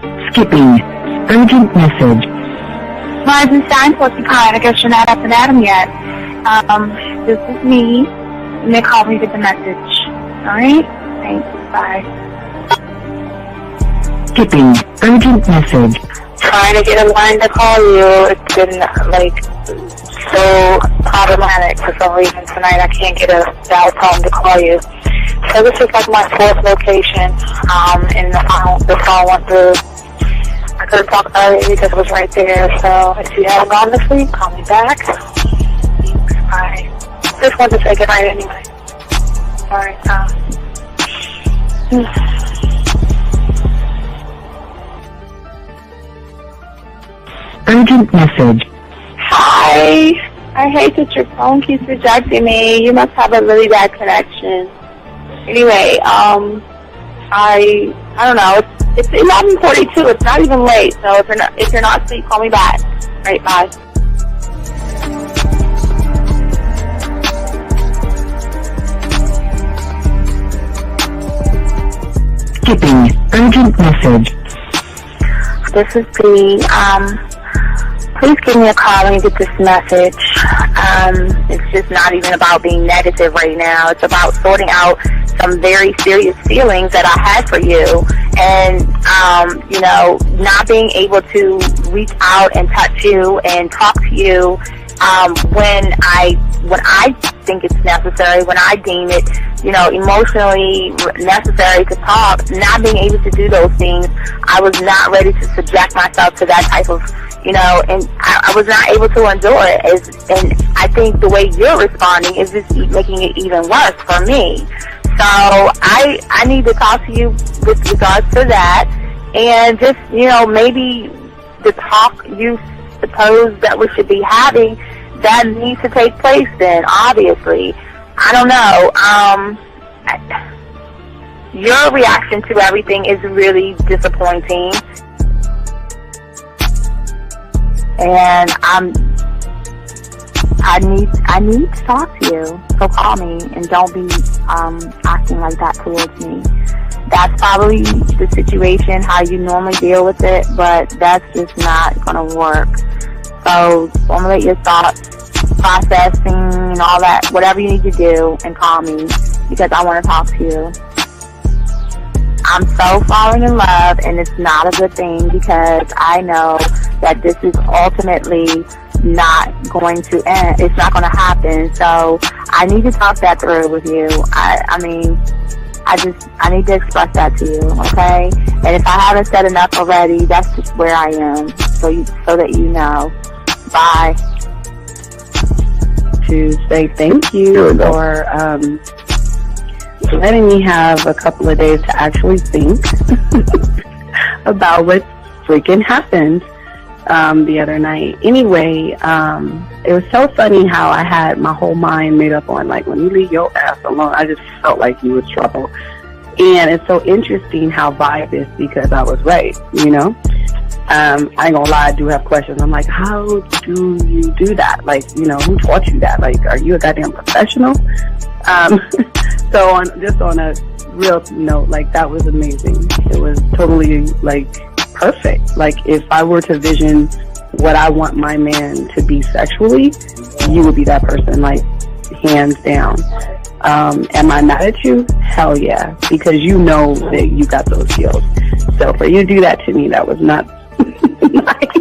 Skipping. Urgent message. Rising sign, what's the kind? I guess you're not up and at 'em yet. This is me. And they called me with the message. Alright? Thanks. Bye. Skipping. Urgent message. Trying to get a line to call you. It's been, so problematic for some reason tonight. I can't get a dial tone to call you. So this is my fourth location, and the phone went through. I couldn't talk about it because it was right there. So if you haven't gone to sleep, call me back. Thanks. Bye. Just wanted to say goodnight anyway. Alright, Urgent message. Hi. I hate that your phone keeps rejecting me. You must have a really bad connection. Anyway, I don't know. It's 11:42. It's not even late. So if you're not asleep, call me back. All right, bye. Skipping. Urgent message. This is B. Please give me a call when you get this message. It's just not even about being negative right now. It's about sorting out some very serious feelings that I had for you, and not being able to reach out and touch you and talk to you when I think it's necessary, when I deem it, emotionally necessary to talk. Not being able to do those things, I was not ready to subject myself to that type of, and I was not able to endure it. And I think the way you're responding is just making it even worse for me. So I need to talk to you with regards to that, and just, maybe the talk you suppose that we should be having, that needs to take place then, obviously. I don't know. Your reaction to everything is really disappointing. And I need to talk to you. So call me, and don't be acting like that towards me. That's probably the situation, how you normally deal with it, but that's just not going to work. So formulate your thoughts, processing, and all that, whatever you need to do, and call me, because I want to talk to you. I'm so falling in love, and it's not a good thing, because I know that this is ultimately not going to end. It's not going to happen. So I need to talk that through with you. I need to express that to you, okay? And if I haven't said enough already, that's just where I am, so that you know. Bye. To say thank you for letting me have a couple of days to actually think about what freaking happened the other night. Anyway, it was so funny how I had my whole mind made up on, when you leave your ass alone, I just felt like you was trouble. And it's so interesting how vibe is, because I was right, I ain't gonna lie, I do have questions. I'm like, how do you do that? Who taught you that? Are you a goddamn professional? So on a real note, that was amazing. It was totally, perfect. If I were to vision what I want my man to be sexually, you would be that person, hands down. Am I mad at you? Hell yeah, because you know that you got those skills. So for you to do that to me, that was not nice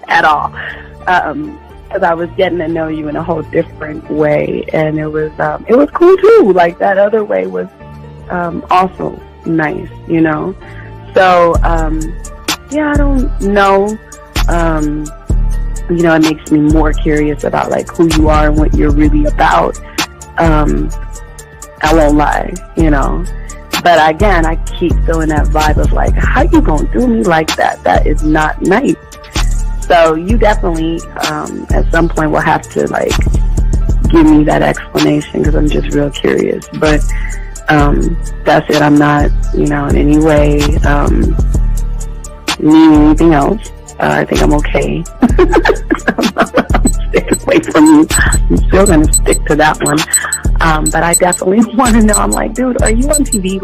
at all. Because I was getting to know you in a whole different way, and it was cool too. That other way was also nice, So yeah, I don't know. It makes me more curious about who you are and what you're really about. I won't lie, But again, I keep feeling that vibe of how you gonna do me like that? That is not nice. So you definitely, at some point, will have to give me that explanation, because I'm just real curious. But that's it. I'm not, in any way meaning anything else. I think I'm okay. I'm staying away from you. I'm still gonna stick to that one. But I definitely want to know. I'm dude, are you on TV?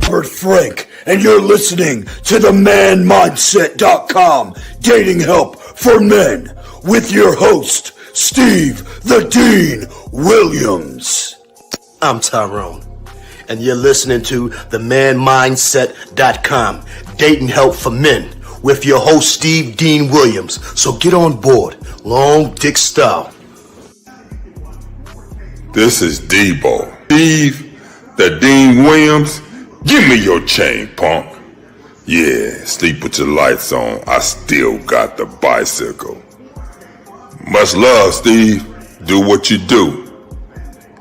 Robert Frank, and you're listening to the ManMindset.com Dating Help for Men with your host, Steve the Dean Williams. I'm Tyrone, and you're listening to the ManMindset.com Dating Help for Men with your host, Steve Dean Williams. So get on board, long dick style. This is Debo. Steve the Dean Williams. Give me your chain, punk. Yeah, sleep with your lights on. I still got the bicycle. Much love, Steve. Do what you do.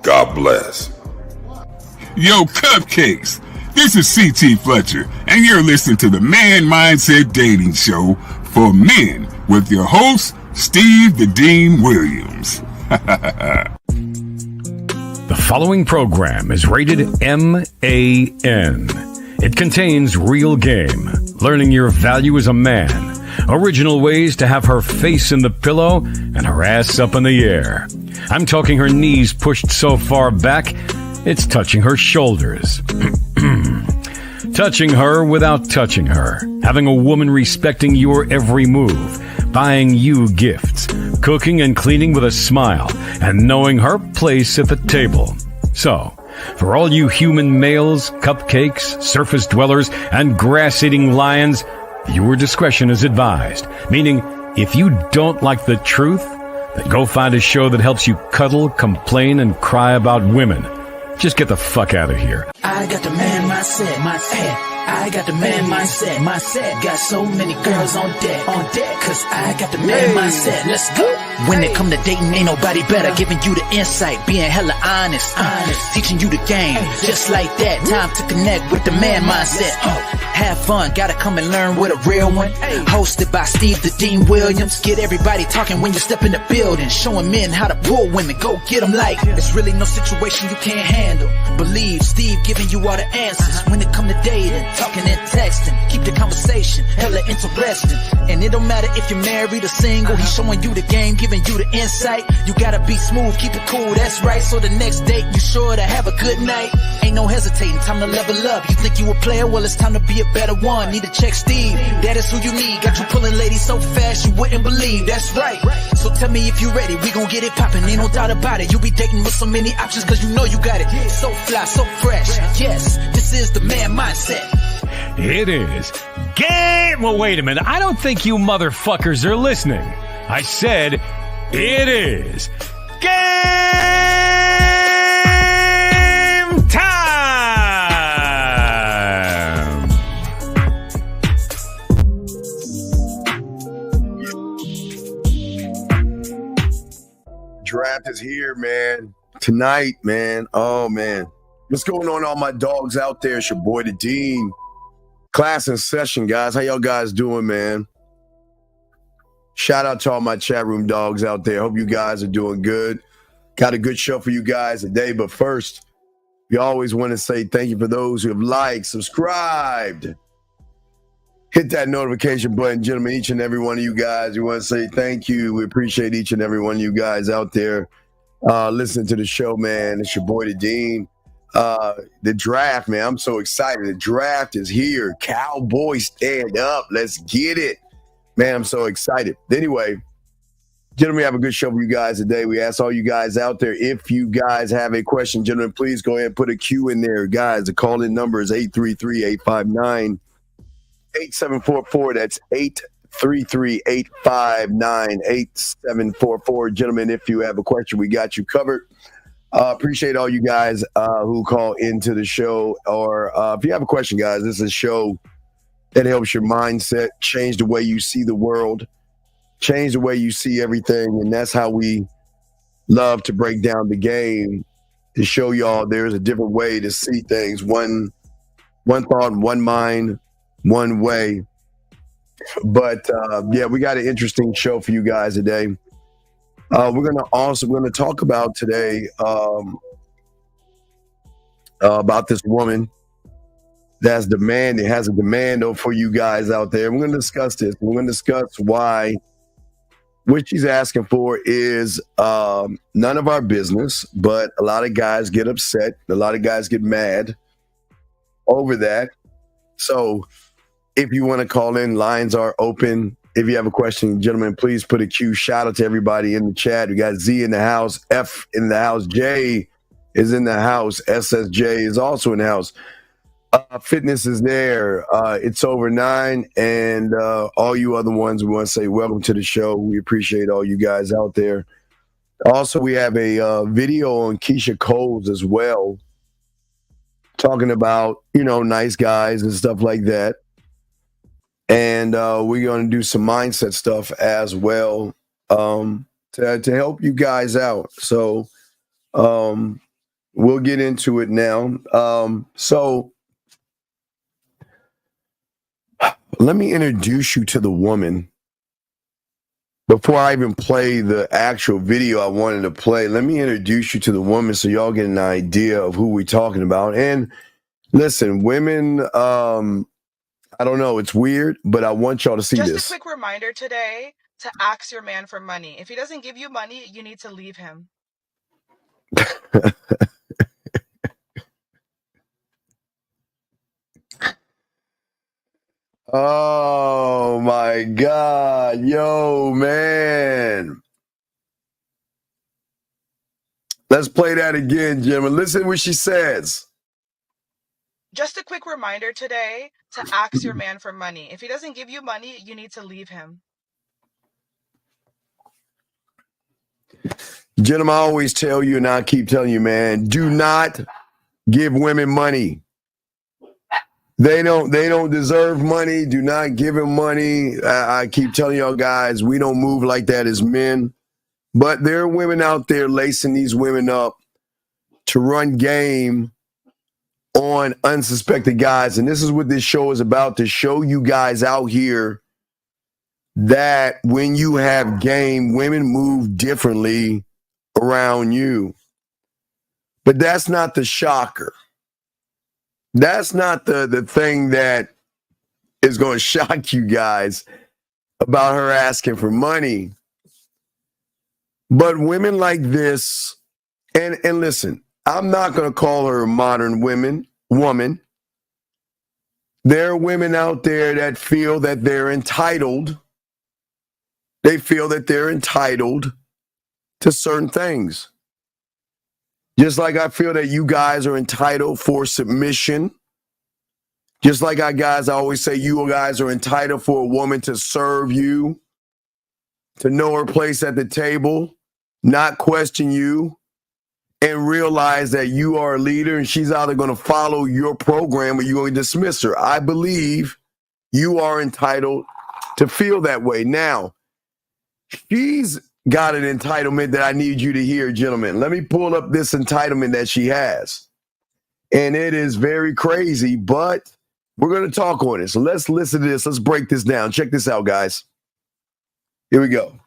God bless. Yo, cupcakes. This is C.T. Fletcher, and you're listening to the Man Mindset Dating Show for Men with your host, Steve the Dean Williams. The following program is rated MAN. It contains real game, learning your value as a man, original ways to have her face in the pillow and her ass up in the air. I'm talking her knees pushed so far back, it's touching her shoulders. Touching her without touching her. Having a woman respecting your every move. Buying you gifts. Cooking and cleaning with a smile. And knowing her place at the table. So, for all you human males, cupcakes, surface dwellers, and grass-eating lions, your discretion is advised. Meaning, if you don't like the truth, then go find a show that helps you cuddle, complain, and cry about women. Just get the fuck out of here. I got the man mindset, I got the man mindset, got so many girls on deck, cause I got the man mindset, let's go. When it come to dating, ain't nobody better, giving you the insight, being hella honest, teaching you the game, just like that, time to connect with the man mindset. Have fun, gotta come and learn with a real one, hosted by Steve the Dean Williams. Get everybody talking when you step in the building, showing men how to pull women, go get them like, it's really no situation you can't handle. Believe Steve giving you all the answers, when it come to dating, talking and texting, keep the conversation hella interesting. And it don't matter if you're married or single, he's showing you the game, giving you the insight. You gotta be smooth, keep it cool, that's right. So the next date, you sure to have a good night. Ain't no hesitating, time to level up. You think you a player, well it's time to be a better one. Need to check Steve, that is who you need. Got you pulling ladies so fast you wouldn't believe, that's right. So tell me if you ready, we gon' get it poppin', ain't no doubt about it. You be dating with so many options cause you know you got it. So fly, so fresh, yes, this is the man mindset. It is game. Well, wait a minute. I don't think you motherfuckers are listening. I said it is game time. Draft is here, man. Tonight, man. Oh, man. What's going on, all my dogs out there? It's your boy, the Dean. Class in session, guys. How y'all guys doing, man? Shout out to all my chat room dogs out there. Hope you guys are doing good. Got a good show for you guys today. But first, we always want to say thank you for those who have liked, subscribed. Hit that notification button, gentlemen, each and every one of you guys. We want to say thank you. We appreciate each and every one of you guys out there listening to the show, man. It's your boy, the Dean. The draft, man, I'm so excited. The draft is here. Cowboys stand up. Let's get it. Man, I'm so excited. Anyway, gentlemen, we have a good show for you guys today. We ask all you guys out there, if you guys have a question, gentlemen, please go ahead and put a Q in there. Guys, the call-in number is 833-859-8744. That's 833-859-8744. Gentlemen, if you have a question, we got you covered. Appreciate all you guys who call into the show. Or if you have a question, guys, this is a show that helps your mindset, change the way you see the world, change the way you see everything. And that's how we love to break down the game, to show y'all there's a different way to see things. One thought, one mind, one way. But yeah, we got an interesting show for you guys today. We're gonna talk about today about this woman that's demanding, has a demand for you guys out there. We're gonna discuss this. We're gonna discuss why what she's asking for is none of our business, but a lot of guys get upset. A lot of guys get mad over that. So if you want to call in, lines are open. If you have a question, gentlemen, please put a Q. Shout out to everybody in the chat. We got Z in the house, F in the house, J is in the house, SSJ is also in the house. Fitness is there. It's over 9, and all you other ones, we want to say welcome to the show. We appreciate all you guys out there. Also, we have a video on Keisha Coles as well, talking about, nice guys and stuff like that. And we're going to do some mindset stuff as well to help you guys out. So we'll get into it now. So let me introduce you to the woman. Before I even play the actual video I wanted to play, let me introduce you to the woman so y'all get an idea of who we're talking about. And listen, women, I don't know, it's weird, but I want y'all to see this. Just a quick reminder today to ask your man for money. If he doesn't give you money, you need to leave him. Oh my God. Yo, man. Let's play that again, gentlemen. Listen to what she says. Just a quick reminder today to ask your man for money. If he doesn't give you money, you need to leave him. Gentlemen, I always tell you, and I keep telling you, man, do not give women money. They don't deserve money. Do not give them money. I keep telling y'all guys, we don't move like that as men. But there are women out there lacing these women up to run game on unsuspected guys. And this is what this show is about, to show you guys out here that when you have game, women move differently around you. But that's not the shocker. That's not the thing that is going to shock you guys about her asking for money. But women like this, and listen, I'm not going to call her a modern woman. There are women out there that feel that they're entitled. They feel that they're entitled to certain things. Just like I feel that you guys are entitled for submission. Just like I always say, you guys are entitled for a woman to serve you, to know her place at the table, not question you, and realize that you are a leader and she's either going to follow your program or you're going to dismiss her. I believe you are entitled to feel that way. Now, she's got an entitlement that I need you to hear, gentlemen. Let me pull up this entitlement that she has. And it is very crazy, but we're going to talk on it. So let's listen to this. Let's break this down. Check this out, guys. Here we go.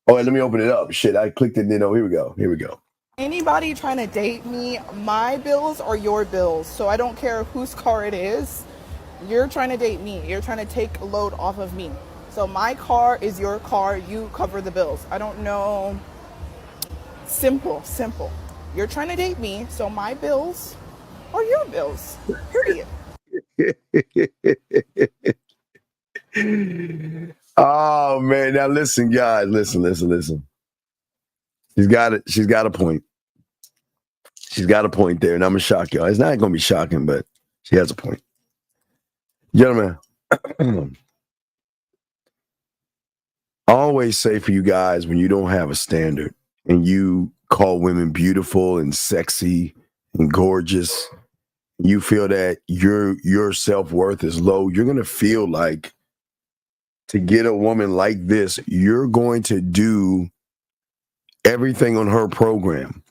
Oh, let me open it up. Shit, I clicked it. Here we go. Here we go. Anybody trying to date me, my bills are your bills. So I don't care whose car it is. You're trying to date me. You're trying to take a load off of me. So my car is your car. You cover the bills. I don't know. Simple. You're trying to date me. So my bills are your bills. Period. Oh, man. Now listen, guys. Listen. She's got a point. She's got a point there, and I'm going to shock y'all. It's not going to be shocking, but she has a point. Gentlemen, I always say for you guys, when you don't have a standard and you call women beautiful and sexy and gorgeous, you feel that your self-worth is low, you're going to feel like to get a woman like this, you're going to do everything on her program.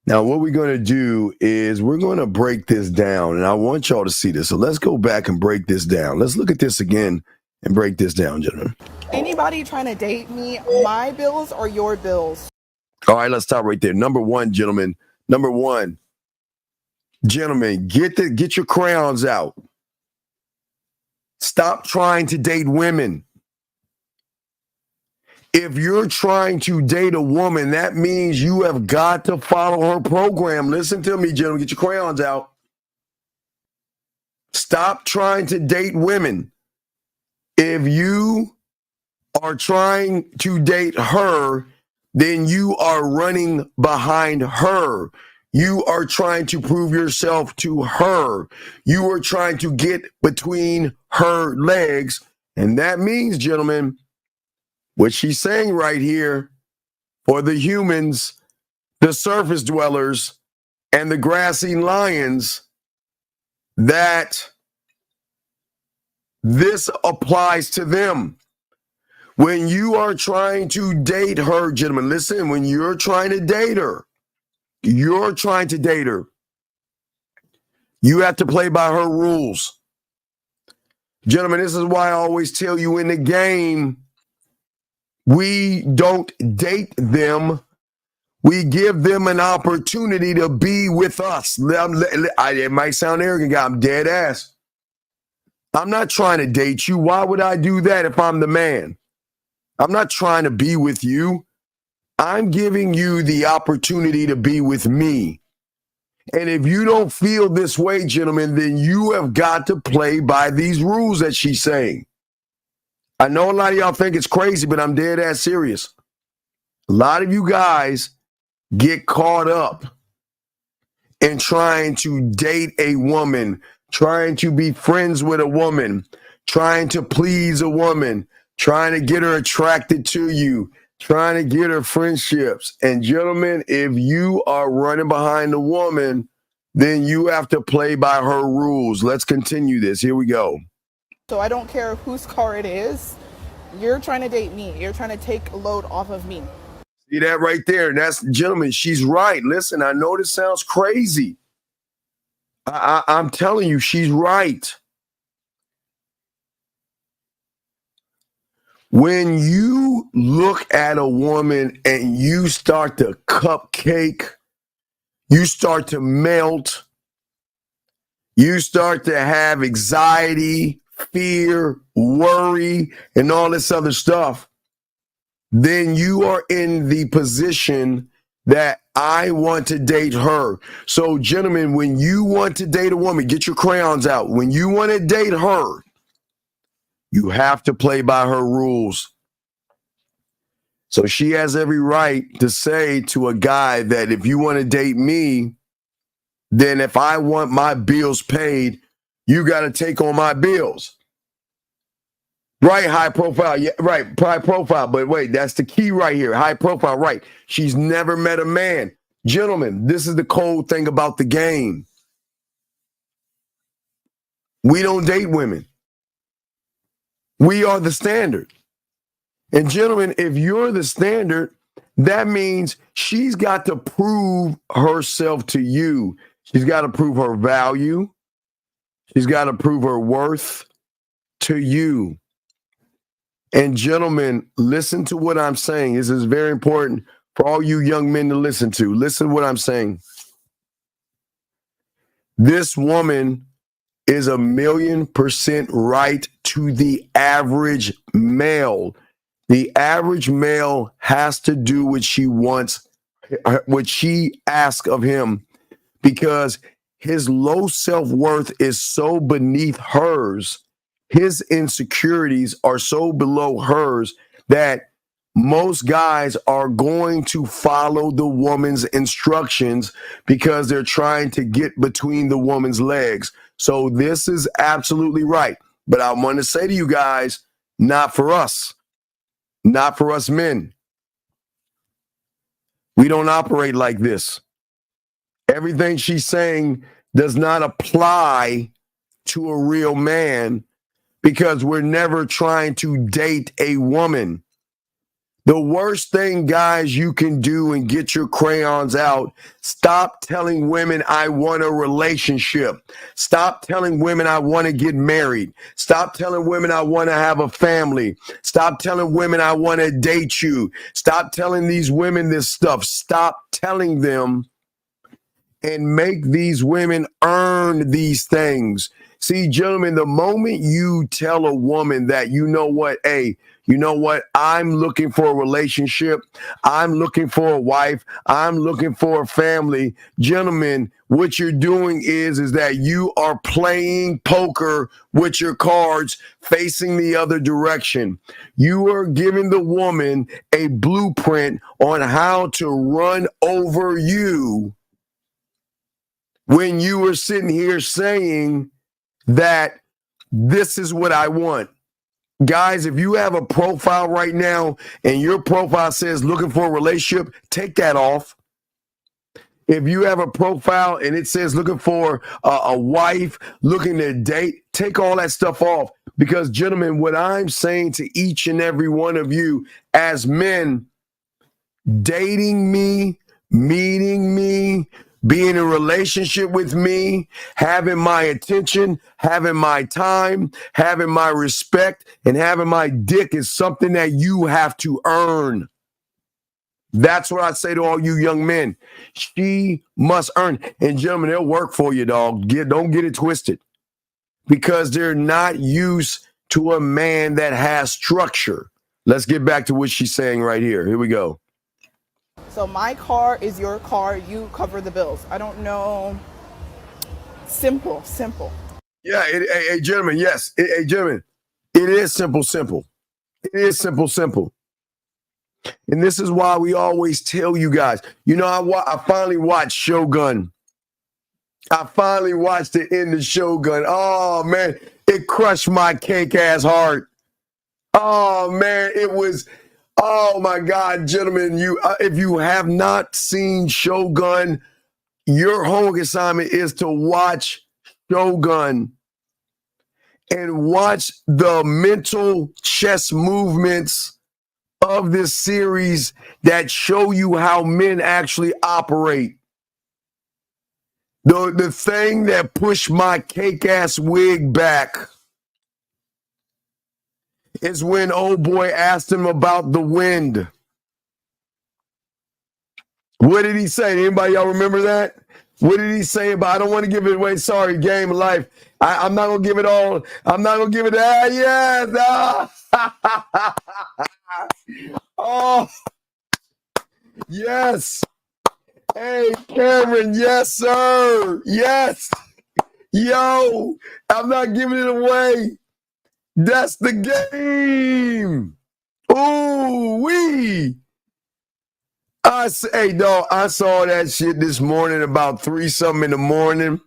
Now, what we're going to do is we're going to break this down, and I want y'all to see this. So let's go back and break this down. Let's look at this again and break this down, gentlemen. Anybody trying to date me, my bills are your bills. All right, let's stop right there. Number one, gentlemen, get your crayons out. Stop trying to date women. If you're trying to date a woman, that means you have got to follow her program. Listen to me, gentlemen. Get your crayons out. Stop trying to date women. If you are trying to date her, then you are running behind her. You are trying to prove yourself to her. You are trying to get between her legs. And that means, gentlemen, what she's saying right here, for the humans, the surface dwellers, and the grassy lions, that this applies to them. When you are trying to date her, gentlemen, listen, when you're trying to date her, you have to play by her rules. Gentlemen, this is why I always tell you in the game, we don't date them. We give them an opportunity to be with us. It might sound arrogant, guy. I'm dead ass. I'm not trying to date you. Why would I do that if I'm the man? I'm not trying to be with you. I'm giving you the opportunity to be with me. And if you don't feel this way, gentlemen, then you have got to play by these rules that she's saying. I know a lot of y'all think it's crazy, but I'm dead ass serious. A lot of you guys get caught up in trying to date a woman, trying to be friends with a woman, trying to please a woman, trying to get her attracted to you, trying to get her friendships. And gentlemen, if you are running behind a woman, then you have to play by her rules. Let's continue this. Here we go. So I don't care whose car it is. You're trying to date me. You're trying to take a load off of me. See that right there? And that's, gentlemen, she's right. Listen, I know this sounds crazy. I'm telling you, she's right. When you look at a woman and you start to cupcake, you start to melt, you start to have anxiety, fear, worry, and all this other stuff, then you are in the position that I want to date her. So, gentlemen, when you want to date a woman, get your crayons out. When you want to date her, you have to play by her rules. So she has every right to say to a guy that if you want to date me, then if I want my bills paid, you got to take on my bills. Right, high profile. Yeah, right, high profile. But wait, that's the key right here. High profile, right. She's never met a man. Gentlemen, this is the cold thing about the game. We don't date women. We are the standard. And gentlemen, if you're the standard, that means she's got to prove herself to you. She's got to prove her value. She's got to prove her worth to you. And gentlemen, listen to what I'm saying. This is very important for all you young men to listen to. Listen to what I'm saying. This woman is 1,000,000% right to the average male. The average male has to do what she wants, what she asks of him, because his low self-worth is so beneath hers. His insecurities are so below hers that most guys are going to follow the woman's instructions because they're trying to get between the woman's legs. So this is absolutely right. But I want to say to you guys, not for us. Not for us men. We don't operate like this. Everything she's saying does not apply to a real man because we're never trying to date a woman. The worst thing, guys, you can do and get your crayons out, stop telling women I want a relationship. Stop telling women I want to get married. Stop telling women I want to have a family. Stop telling women I want to date you. Stop telling these women this stuff. Stop telling them and make these women earn these things. See, gentlemen, the moment you tell a woman that, you know what, hey, you know what, I'm looking for a relationship, I'm looking for a wife, I'm looking for a family, gentlemen, what you're doing is that you are playing poker with your cards facing the other direction. You are giving the woman a blueprint on how to run over you when you were sitting here saying that this is what I want. Guys, if you have a profile right now and your profile says looking for a relationship, take that off. If you have a profile and it says looking for a wife, looking to date, take all that stuff off. Because, gentlemen, what I'm saying to each and every one of you as men, dating me, meeting me, being in a relationship with me, having my attention, having my time, having my respect, and having my dick is something that you have to earn. That's what I say to all you young men. She must earn. And gentlemen, they'll work for you, dog. Don't get it twisted. Because they're not used to a man that has structure. Let's get back to what she's saying right here. Here we go. So my car is your car. You cover the bills. I don't know. Simple. Yeah, hey, gentlemen, yes. Hey, gentlemen, it is simple. It is simple. And this is why we always tell you guys, you know, I finally watched Shogun. I finally watched the end of Shogun. Oh, man, it crushed my cake-ass heart. Oh, man, it was, oh, my God, gentlemen, if you have not seen Shogun, your homework assignment is to watch Shogun and watch the mental chess movements of this series that show you how men actually operate. The thing that pushed my cake-ass wig back is when old boy asked him about the wind. What did he say? Anybody y'all remember that? What did he say about, I don't want to give it away, sorry, game of life. I'm not going to give it all. I'm not going to give it, yes. Oh, yes. Hey, Cameron, yes, sir. Yes. Yo, I'm not giving it away. That's the game. Ooh, wee. Hey, dog, I saw that shit this morning about 3-something in the morning.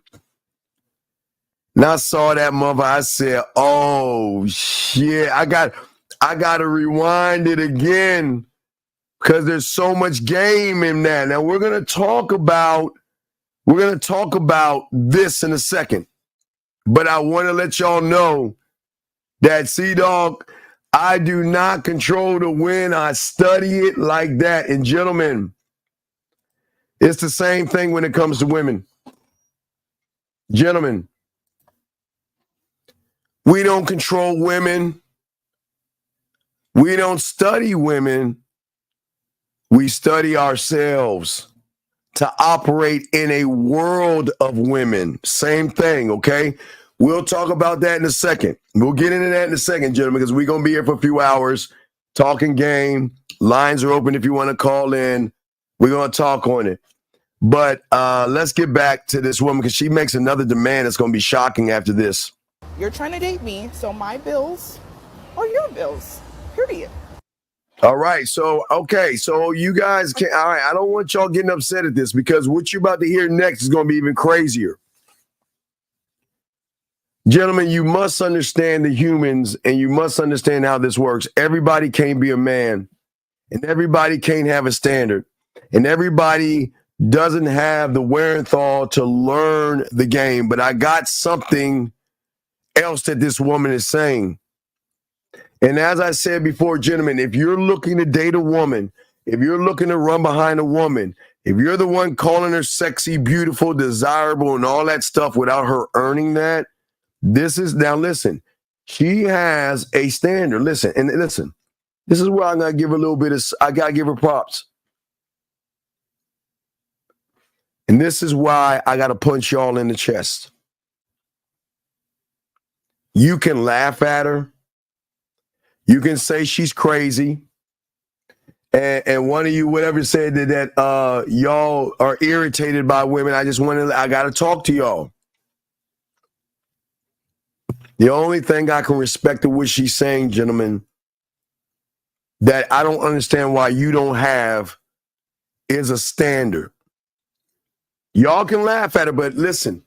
And I saw that mother. I said, oh, shit. I got to rewind it again because there's so much game in that. Now, we're going to talk about this in a second. But I want to let y'all know that, C-Dog, I do not control the wind. I study it like that. And gentlemen, it's the same thing when it comes to women. Gentlemen, we don't control women. We don't study women. We study ourselves to operate in a world of women. Same thing, okay? We'll talk about that in a second. We'll get into that in a second, gentlemen, because we're going to be here for a few hours talking game. Lines are open if you want to call in. We're going to talk on it. But let's get back to this woman because she makes another demand that's going to be shocking after this. You're trying to date me, so my bills are your bills. Period. All right. So you guys can, all right. I don't want y'all getting upset at this because what you're about to hear next is going to be even crazier. Gentlemen, you must understand the humans and you must understand how this works. Everybody can't be a man and everybody can't have a standard and everybody doesn't have the wherewithal to learn the game. But I got something else that this woman is saying. And as I said before, gentlemen, if you're looking to date a woman, if you're looking to run behind a woman, if you're the one calling her sexy, beautiful, desirable, and all that stuff without her earning that, listen, she has a standard. Listen, this is where I'm going to give her a little bit of, I got to give her props. And this is why I got to punch y'all in the chest. You can laugh at her. You can say she's crazy. And one of you, whatever, said that y'all are irritated by women. I got to talk to y'all. The only thing I can respect of what she's saying, gentlemen, that I don't understand why you don't have is a standard. Y'all can laugh at her, but listen,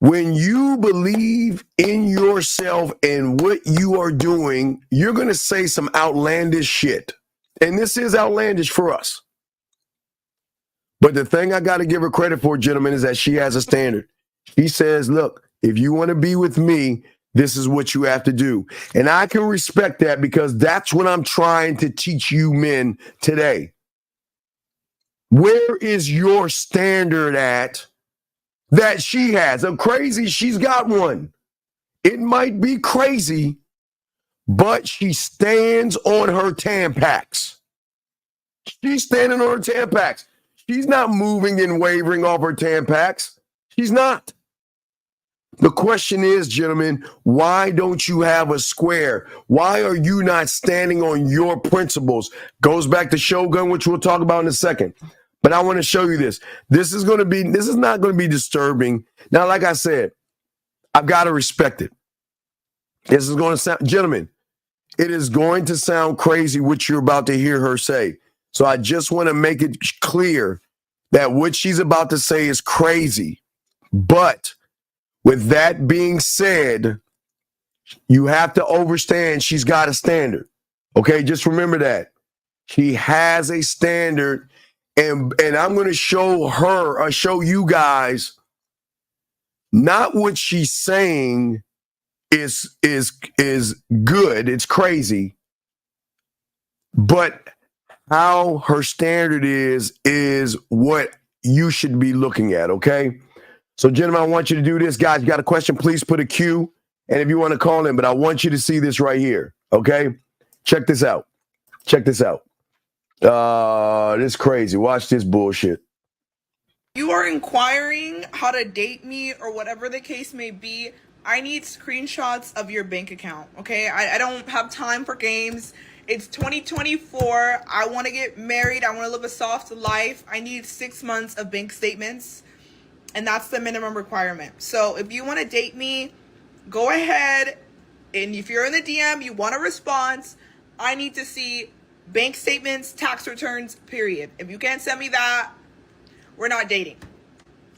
when you believe in yourself and what you are doing, you're going to say some outlandish shit. And this is outlandish for us. But the thing I got to give her credit for, gentlemen, is that she has a standard. She says, look, if you want to be with me, this is what you have to do. And I can respect that because that's what I'm trying to teach you men today. Where is your standard at that she has? I'm crazy, she's got one. It might be crazy, but she stands on her Tampax. She's standing on her Tampax. She's not moving and wavering off her Tampax. She's not. The question is, gentlemen, why don't you have a square? Why are you not standing on your principles? Goes back to Shogun, which we'll talk about in a second. But I want to show you this. This is not going to be disturbing. Now, like I said, I've got to respect it. This is going to sound, gentlemen, it is going to sound crazy what you're about to hear her say. So I just want to make it clear that what she's about to say is crazy. But with that being said, you have to understand she's got a standard. Okay, just remember that. She has a standard, and I'm going to show you guys not what she's saying is good, it's crazy, but how her standard is what you should be looking at, okay? So, gentlemen, I want you to do this. Guys, you got a question, please put a Q. And if you want to call in, but I want you to see this right here, okay? Check this out. Check this out. This is crazy. Watch this bullshit. You are inquiring how to date me or whatever the case may be. I need screenshots of your bank account, okay? I don't have time for games. It's 2024. I want to get married. I want to live a soft life. I need 6 months of bank statements. And that's the minimum requirement. So if you want to date me, go ahead. And if you're in the DM, you want a response, I need to see bank statements, tax returns, period. If you can't send me that, we're not dating.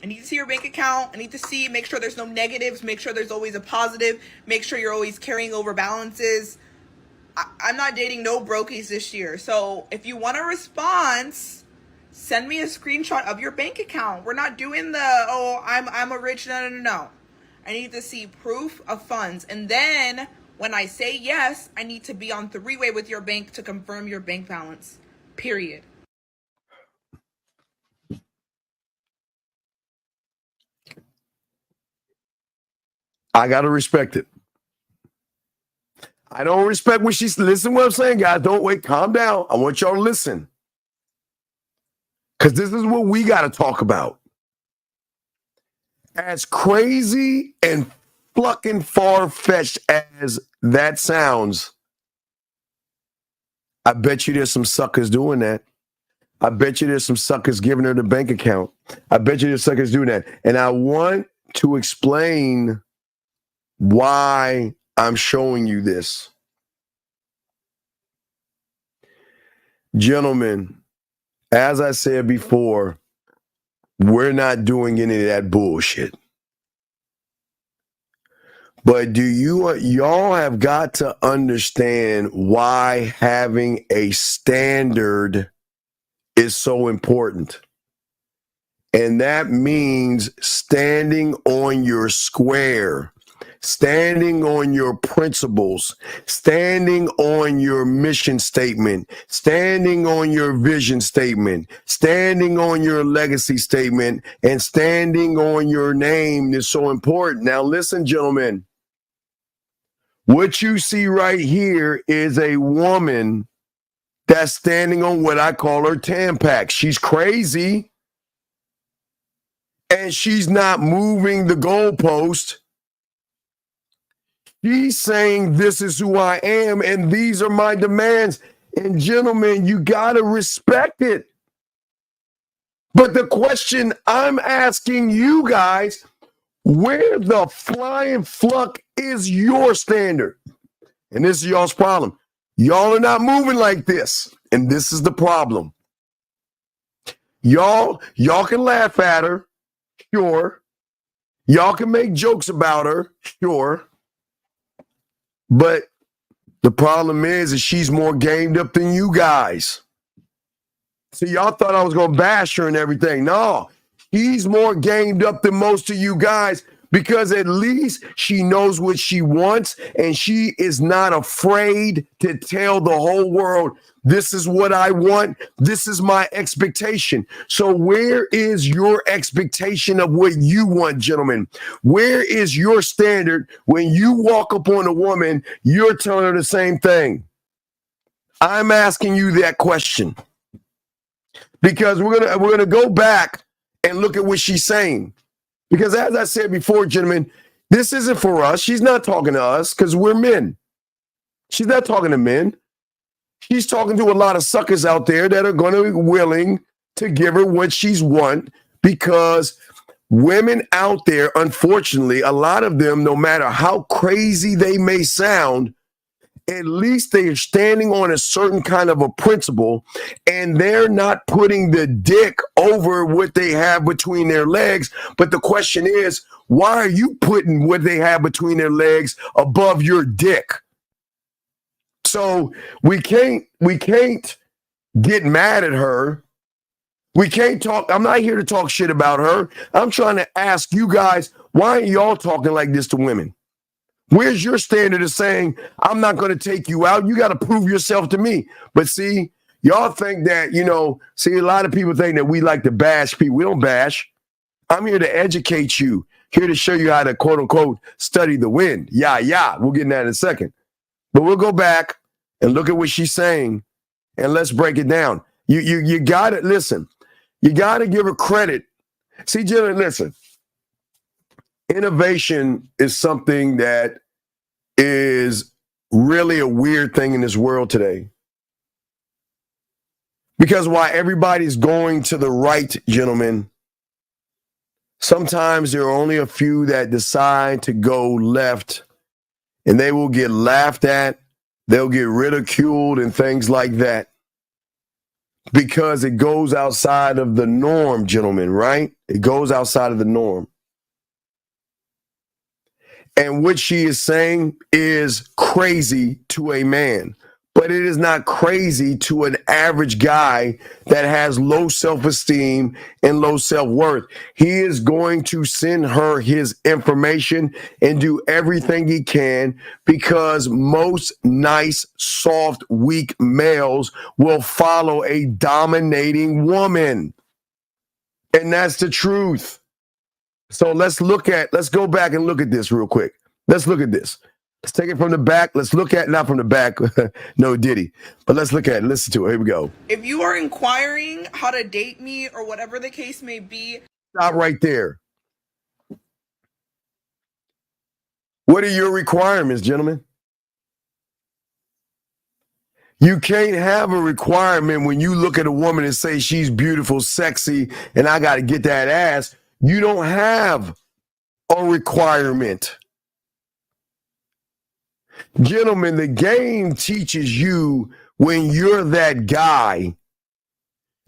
I need to see your bank account. I need to see, make sure there's no negatives. Make sure there's always a positive. Make sure you're always carrying over balances. I'm not dating no brokies this year. So if you want a response, send me a screenshot of your bank account. We're not doing the, oh, I'm a rich, no. I need to see proof of funds. And then when I say yes, I need to be on three-way with your bank to confirm your bank balance, period. I got to respect it. I don't respect what she's, listen what I'm saying, guys. Don't wait, calm down. I want y'all to listen. Because this is what we got to talk about. As crazy and fucking far-fetched as that sounds, I bet you there's some suckers doing that. I bet you there's some suckers giving her the bank account. I bet you there's suckers doing that. And I want to explain why I'm showing you this. Gentlemen, as I said before, we're not doing any of that bullshit. But y'all have got to understand why having a standard is so important. And that means standing on your square, standing on your principles, standing on your mission statement, standing on your vision statement, standing on your legacy statement, and standing on your name is so important. Now, listen, gentlemen, what you see right here is a woman that's standing on what I call her Tampax. She's crazy, and she's not moving the goalpost. She's saying this is who I am and these are my demands. And gentlemen, you got to respect it. But the question I'm asking you guys, where the flying fluck is your standard? And this is y'all's problem. Y'all are not moving like this. And this is the problem. Y'all can laugh at her, sure. Y'all can make jokes about her, sure. But the problem is she's more gamed up than you guys. So y'all thought I was going to bash her and everything. No, she's more gamed up than most of you guys because at least she knows what she wants and she is not afraid to tell the whole world, this is what I want. This is my expectation. So where is your expectation of what you want, gentlemen? Where is your standard when you walk up on a woman, you're telling her the same thing? I'm asking you that question because we're gonna go back and look at what she's saying. Because as I said before, gentlemen, this isn't for us. She's not talking to us because we're men. She's not talking to men. She's talking to a lot of suckers out there that are going to be willing to give her what she's want because women out there, unfortunately, a lot of them, no matter how crazy they may sound, at least they are standing on a certain kind of a principle and they're not putting the dick over what they have between their legs. But the question is, why are you putting what they have between their legs above your dick? So we can't get mad at her. We can't talk. I'm not here to talk shit about her. I'm trying to ask you guys, why are y'all talking like this to women? Where's your standard of saying, I'm not going to take you out? You got to prove yourself to me. But see, y'all think that, a lot of people think that we like to bash people. We don't bash. I'm here to educate you, here to show you how to, quote unquote, study the wind. Yeah. We'll get in that in a second. But we'll go back and look at what she's saying and let's break it down. You got to listen. You got to give her credit. See, Jenna, listen. Innovation is something that is really a weird thing in this world today. Because while everybody's going to the right, gentlemen, sometimes there are only a few that decide to go left and they will get laughed at. They'll get ridiculed and things like that because it goes outside of the norm, gentlemen, right? It goes outside of the norm. And what she is saying is crazy to a man, but it is not crazy to an average guy that has low self-esteem and low self-worth. He is going to send her his information and do everything he can because most nice, soft, weak males will follow a dominating woman. And that's the truth. So let's go back and look at this real quick. Let's look at this. Let's take it from the back. Let's look at, not from the back, no Diddy, but let's look at it. Listen to it. Here we go. If you are inquiring how to date me or whatever the case may be. Stop right there. What are your requirements, gentlemen? You can't have a requirement when you look at a woman and say she's beautiful, sexy, and I got to get that ass. You don't have a requirement. Gentlemen, the game teaches you when you're that guy,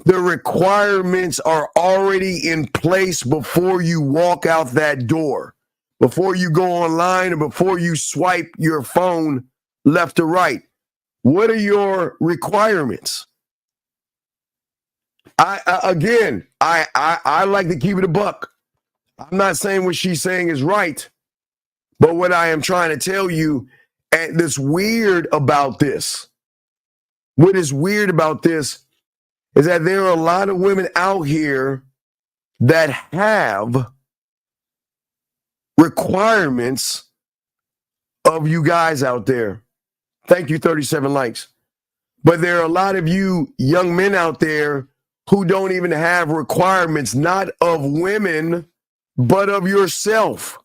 the requirements are already in place before you walk out that door, before you go online, or before you swipe your phone left or right. What are your requirements? I like to keep it a buck. I'm not saying what she's saying is right, but what I am trying to tell you, and that's weird about this, what is weird about this is that there are a lot of women out here that have requirements of you guys out there. Thank you, 37 likes. But there are a lot of you young men out there who don't even have requirements, not of women, but of yourself.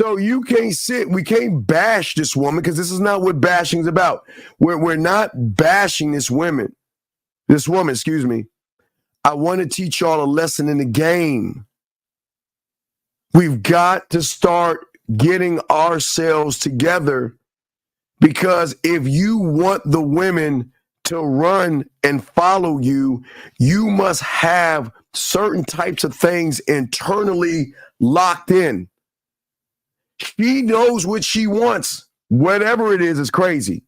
So you can't we can't bash this woman because this is not what bashing is about. We're not bashing this woman, excuse me. I want to teach y'all a lesson in the game. We've got to start getting ourselves together, because if you want the women to run and follow you, you must have certain types of things internally locked in. She knows what she wants. Whatever it is crazy.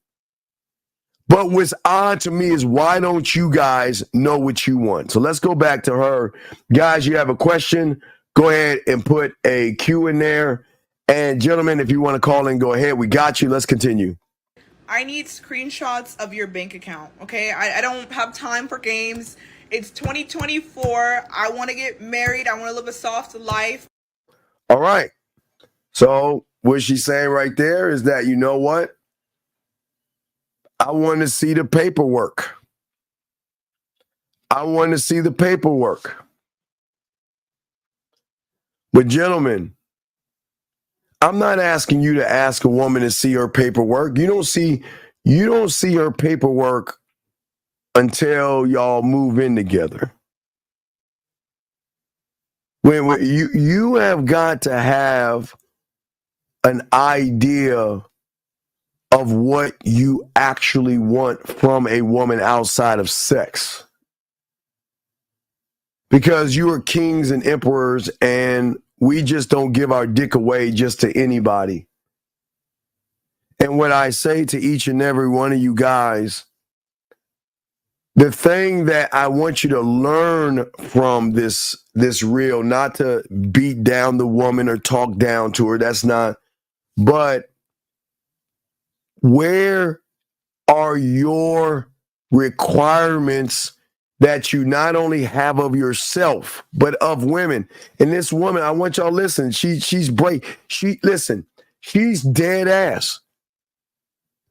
But what's odd to me is, why don't you guys know what you want? So let's go back to her. Guys, you have a question, go ahead and put a Q in there. And gentlemen, if you want to call in, go ahead. We got you. Let's continue. I need screenshots of your bank account, okay? I don't have time for games. It's 2024. I want to get married. I want to live a soft life. All right. So what she's saying right there is that, you know what? I want to see the paperwork. I want to see the paperwork. But gentlemen, I'm not asking you to ask a woman to see her paperwork. You don't see her paperwork until y'all move in together. When you have got to have an idea of what you actually want from a woman outside of sex. Because you are kings and emperors, and we just don't give our dick away just to anybody. And what I say to each and every one of you guys, the thing that I want you to learn from this reel, not to beat down the woman or talk down to her, that's not, but where are your requirements that you not only have of yourself, but of women? And this woman, I want y'all to listen. She's brave. She's dead ass.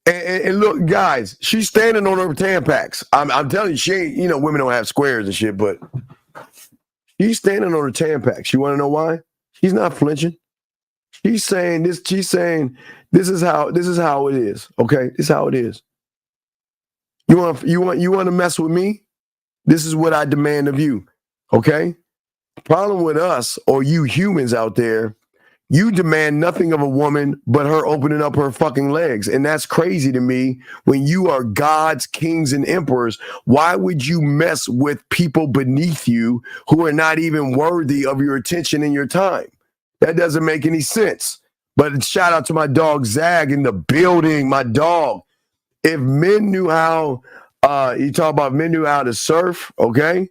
And look, guys, she's standing on her Tampax. I'm telling you, she ain't, women don't have squares and shit, but she's standing on her Tampax. You want to know why? She's not flinching. She's saying this is how it is. Okay, this is how it is. You want to mess with me? This is what I demand of you. Okay? The problem with us, or you humans out there, you demand nothing of a woman but her opening up her fucking legs. And that's crazy to me. When you are gods, kings, and emperors, why would you mess with people beneath you who are not even worthy of your attention and your time? That doesn't make any sense. But shout out to my dog Zag in the building, my dog. If men knew how, you talk about men knew how to surf, okay?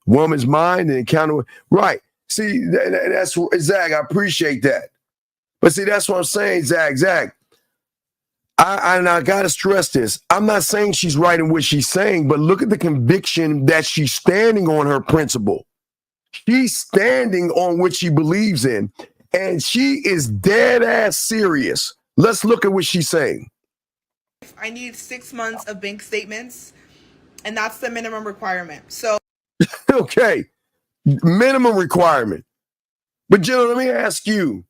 Woman's mind and encounter, right. See, that's Zag, I appreciate that. But see, that's what I'm saying, Zag. I got to stress this. I'm not saying she's right in what she's saying, but look at the conviction that she's standing on her principle. She's standing on what she believes in. And she is dead ass serious. Let's look at what she's saying. I need 6 months of bank statements, and that's the minimum requirement. So, okay, minimum requirement. But Jill, let me ask you,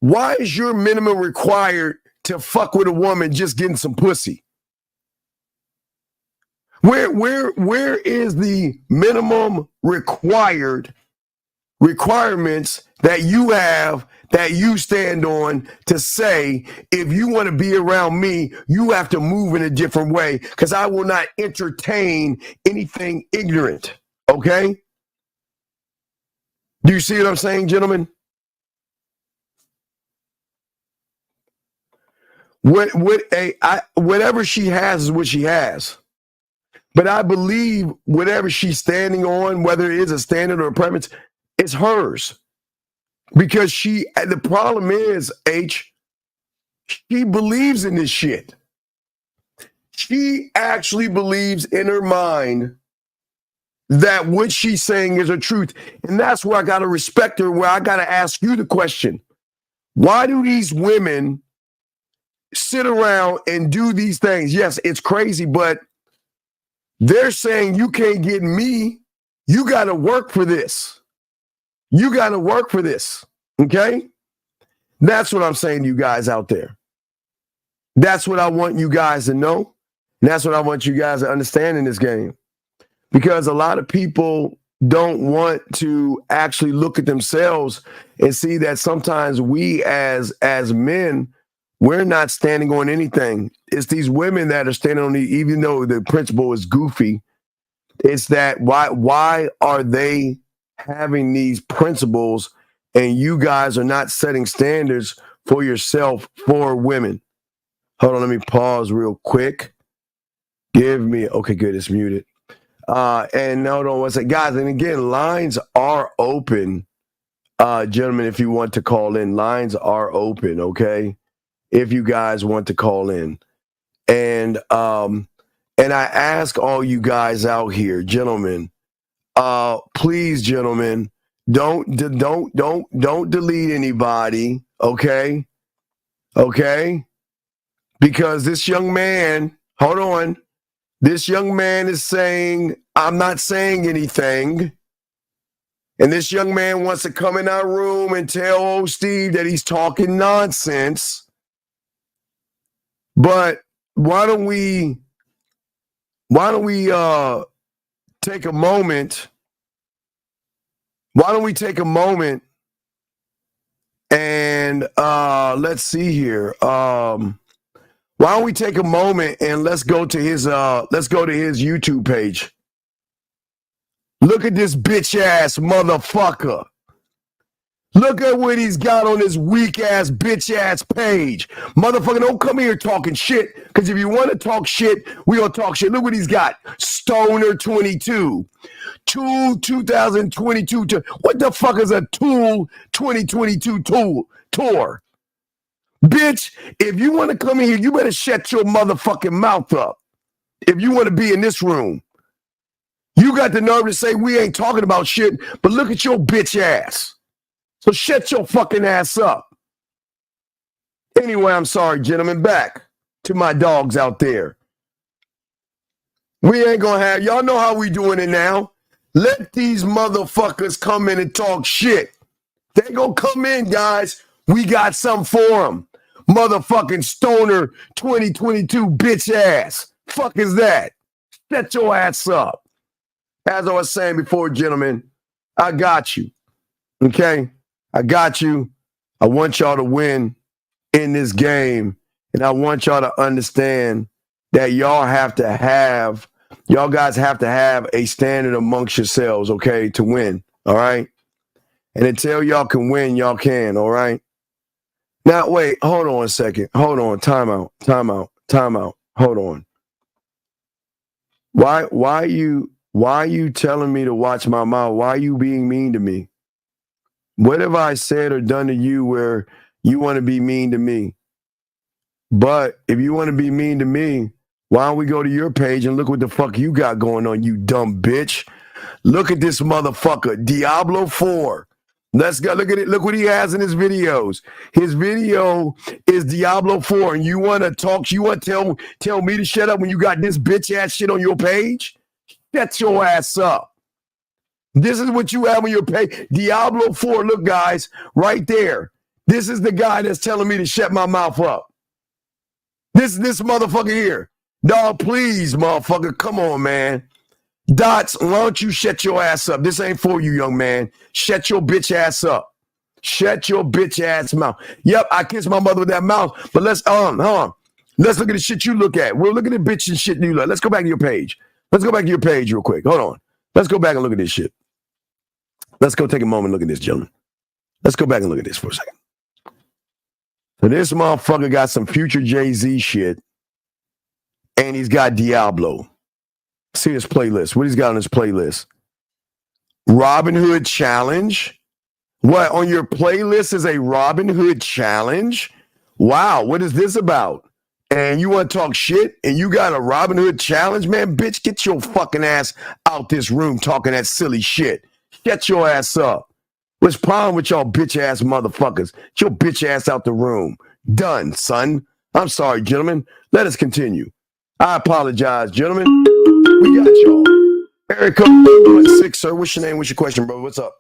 why is your minimum required to fuck with a woman just getting some pussy? Where is the minimum requirements that you have, that you stand on, to say, if you want to be around me, you have to move in a different way, because I will not entertain anything ignorant, okay? Do you see what I'm saying, gentlemen? Whatever she has is what she has. But I believe whatever she's standing on, whether it is a standard or a preference, it's hers. Because the problem is, she believes in this shit. She actually believes in her mind that what she's saying is a truth. And that's where I got to respect her, where I got to ask you the question. Why do these women sit around and do these things? Yes, it's crazy, but they're saying you can't get me. You got to work for this. You got to work for this, okay? That's what I'm saying to you guys out there. That's what I want you guys to know. And that's what I want you guys to understand in this game. Because a lot of people don't want to actually look at themselves and see that sometimes we as men, we're not standing on anything. It's these women that are standing on even though the principle is goofy, it's that why are they having these principles and you guys are not setting standards for yourself for women? Hold on, let me pause real quick. Okay, good, it's muted. And hold on one second. Guys, and again, lines are open. Gentlemen, if you want to call in, lines are open, okay? If you guys want to call in. And I ask all you guys out here, gentlemen, please, gentlemen, don't delete anybody, okay? Okay? Because this young man, hold on. This young man is saying, I'm not saying anything. And this young man wants to come in our room and tell old Steve that he's talking nonsense. But why don't we take a moment? Why don't we take a moment and let's see here. Why don't we take a moment and let's go to his YouTube page. Look at this bitch ass motherfucker. Look at what he's got on his weak ass bitch ass page. Motherfucker, don't come here talking shit. Because if you want to talk shit, we gonna talk shit. Look what he's got. Stoner 22. Tool 2022. What the fuck is a Tool 2022 tour? Bitch, if you want to come in here, you better shut your motherfucking mouth up. If you want to be in this room. You got the nerve to say we ain't talking about shit, but look at your bitch ass. So shut your fucking ass up. Anyway, I'm sorry, gentlemen. Back to my dogs out there. We ain't gonna have, y'all know how we doing it now. Let these motherfuckers come in and talk shit. They gonna come in, guys. We got something for them. Motherfucking Stoner 2022 bitch ass. Fuck is that? Shut your ass up. As I was saying before, gentlemen, I got you. Okay? I got you. I want y'all to win in this game. And I want y'all to understand that y'all guys have to have a standard amongst yourselves, okay, to win. All right? And until y'all can win, y'all can, all right? Now, wait, hold on a second. Hold on. Time out. Hold on. Why are you telling me to watch my mouth? Why are you being mean to me? What have I said or done to you where you want to be mean to me? But if you want to be mean to me, why don't we go to your page and look what the fuck you got going on, you dumb bitch? Look at this motherfucker, Diablo 4. Let's go look at it. Look what he has in his videos. His video is Diablo 4. And you want to talk, you want to tell me to shut up when you got this bitch ass shit on your page? Shut your ass up. This is what you have on your page. Diablo 4. Look, guys, right there. This is the guy that's telling me to shut my mouth up. This motherfucker here. Dog, please, motherfucker. Come on, man. Dots, why don't you shut your ass up? This ain't for you, young man. Shut your bitch ass up. Shut your bitch ass mouth. Yep, I kissed my mother with that mouth, but let's hold on. Let's look at the shit you look at. We'll look at the bitch and shit you look. Let's go back to your page. Let's go back to your page real quick. Hold on. Let's go back and look at this shit. Let's go take a moment and look at this, gentlemen. Let's go back and look at this for a second. So this motherfucker got some future Jay-Z shit, and he's got Diablo. See his playlist. What he's got on his playlist? Robin Hood Challenge. What, on your playlist is a Robin Hood Challenge? Wow, what is this about? And you want to talk shit and you got a Robin Hood Challenge? Man, bitch, get your fucking ass out this room talking that silly shit. Get your ass up. What's the problem with y'all bitch ass motherfuckers? Get your bitch ass out the room. Done, son. I'm sorry, gentlemen. Let us continue. I apologize, gentlemen. We got y'all. Eric, 6, sir. What's your name? What's your question, bro? What's up?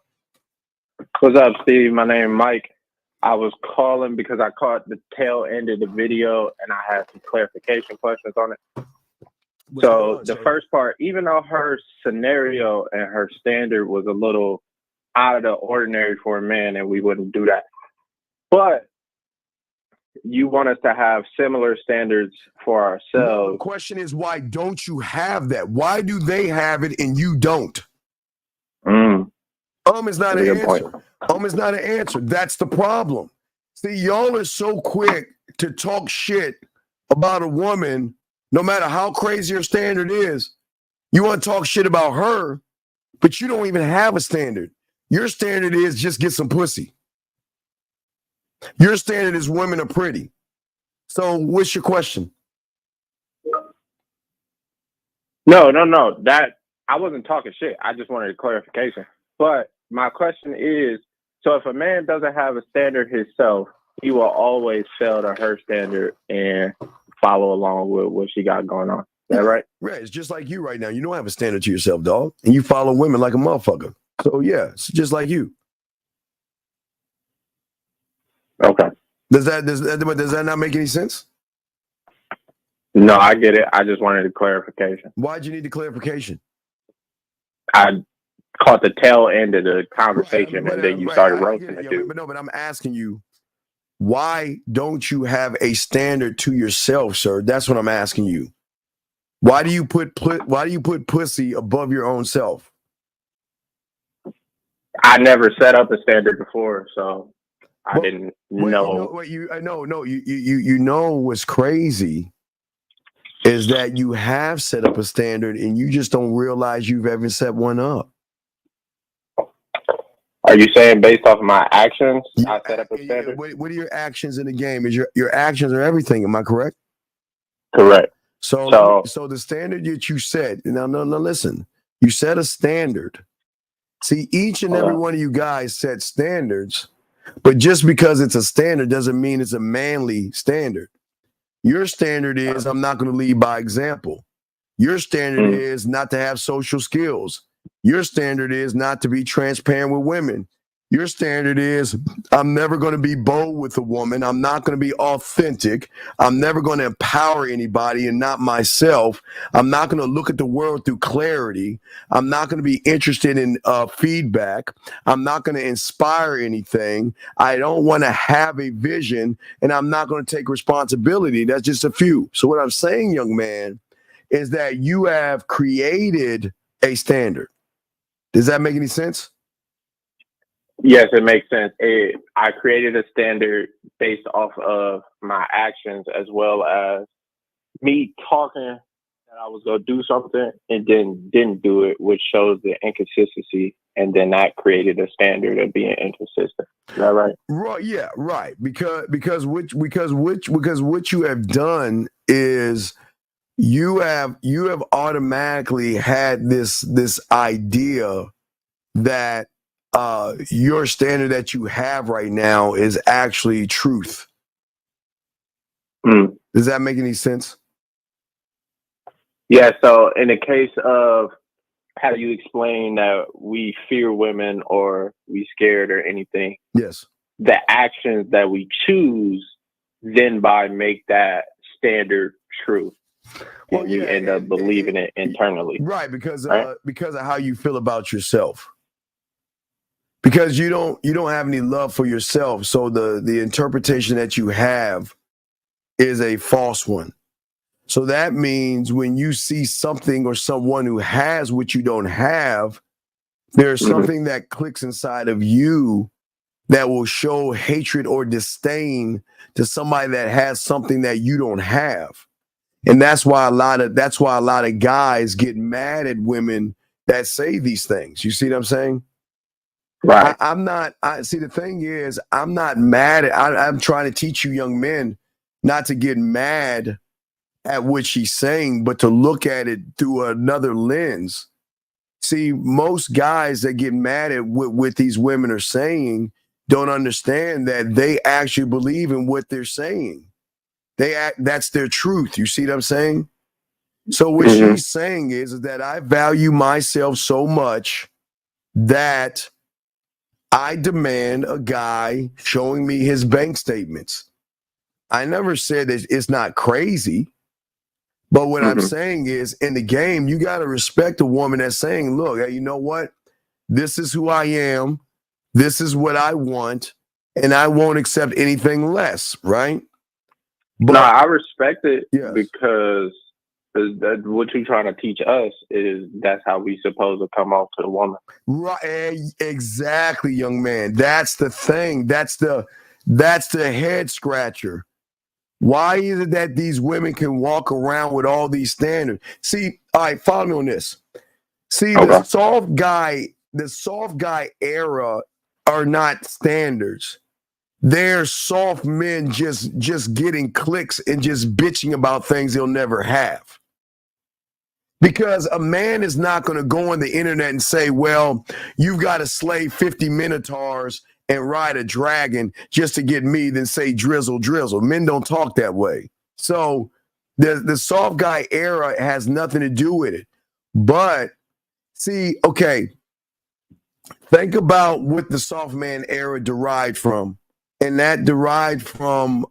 What's up, Steve? My name is Mike. I was calling because I caught the tail end of the video and I had some clarification questions on it. So the first part, even though her scenario and her standard was a little out of the ordinary for a man, and we wouldn't do that, but you want us to have similar standards for ourselves. The question is, why don't you have that? Why do they have it and you don't? Is not an answer. Is not an answer. That's the problem. See, y'all are so quick to talk shit about a woman, no matter how crazy her standard is. You want to talk shit about her, but you don't even have a standard. Your standard is just get some pussy. Your standard is women are pretty. So what's your question? No. That I wasn't talking shit. I just wanted a clarification. But my question is, so if a man doesn't have a standard himself, he will always fail to her standard and follow along with what she got going on. Is that right? Right. It's just like you right now. You don't have a standard to yourself, dog. And you follow women like a motherfucker. So yeah, it's just like you. Okay. Does that not make any sense? No, I get it. I just wanted a clarification. Why'd you need the clarification? I caught the tail end of the conversation, and then you started roasting the dude. But I'm asking you, why don't you have a standard to yourself, sir? That's what I'm asking you. Why do you put pussy above your own self? I never set up a standard before, so I didn't know. You know what's crazy is that you have set up a standard and you just don't realize you've ever set one up. Are you saying based off of my actions, I set up a standard? What are your actions in the game? Is your actions are everything? Am I correct? Correct. So the standard that you set. Now, listen. You set a standard. See, each and every one of you guys set standards, but just because it's a standard doesn't mean it's a manly standard. Your standard is I'm not going to lead by example. Your standard is not to have social skills. Your standard is not to be transparent with women. Your standard is I'm never going to be bold with a woman. I'm not going to be authentic. I'm never going to empower anybody and not myself. I'm not going to look at the world through clarity. I'm not going to be interested in feedback. I'm not going to inspire anything. I don't want to have a vision, and I'm not going to take responsibility. That's just a few. So what I'm saying, young man, is that you have created a standard. Does that make any sense? Yes, it makes sense. I created a standard based off of my actions as well as me talking that I was going to do something and then didn't do it, which shows the inconsistency. And then that created a standard of being inconsistent. Is that right? Right. Yeah. Right. Because what you have done is you have automatically had this idea that your standard that you have right now is actually truth. Does that make any sense? Yeah. So in the case of how do you explain that we fear women or we scared or anything? Yes. The actions that we choose then by make that standard truth. Well, and you end up believing it internally. Right. Because of how you feel about yourself. Because you don't have any love for yourself. So the interpretation that you have is a false one. So that means when you see something or someone who has what you don't have, there's something that clicks inside of you that will show hatred or disdain to somebody that has something that you don't have. And that's why a lot of guys get mad at women that say these things. You see what I'm saying? Right. The thing is, I'm not mad I'm trying to teach you young men not to get mad at what she's saying, but to look at it through another lens. See, most guys that get mad at what these women are saying don't understand that they actually believe in what they're saying. That's their truth. You see what I'm saying? So what she's saying is that I value myself so much that I demand a guy showing me his bank statements. I never said that it's not crazy. But what I'm saying is, in the game, you got to respect a woman that's saying, look, hey, you know what? This is who I am. This is what I want. And I won't accept anything less, right? But, no, I respect it yes. because what you're trying to teach us is that's how we supposed to come off to the woman. Right, exactly, young man. That's the thing. That's the head scratcher. Why is it that these women can walk around with all these standards? See, all right, follow me on this. See, the soft guy era are not standards. They're soft men just getting clicks and just bitching about things they'll never have. Because a man is not going to go on the internet and say, well, you've got to slay 50 minotaurs and ride a dragon just to get me, then say drizzle, drizzle. Men don't talk that way. So the soft guy era has nothing to do with it. But see, okay, think about what the soft man era derived from. And that derived from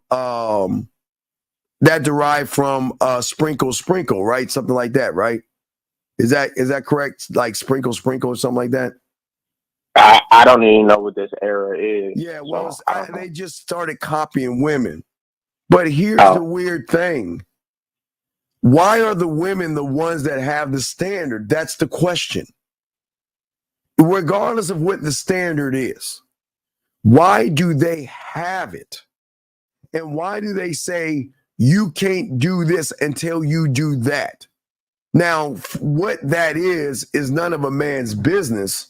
sprinkle, sprinkle, right? Something like that, right? Is that correct? Like sprinkle, sprinkle, or something like that? I don't even know what this era is. Yeah, well, so they just started copying women. But here's the weird thing. Why are the women the ones that have the standard? That's the question. Regardless of what the standard is, why do they have it? And why do they say you can't do this until you do that? Now, what that is none of a man's business.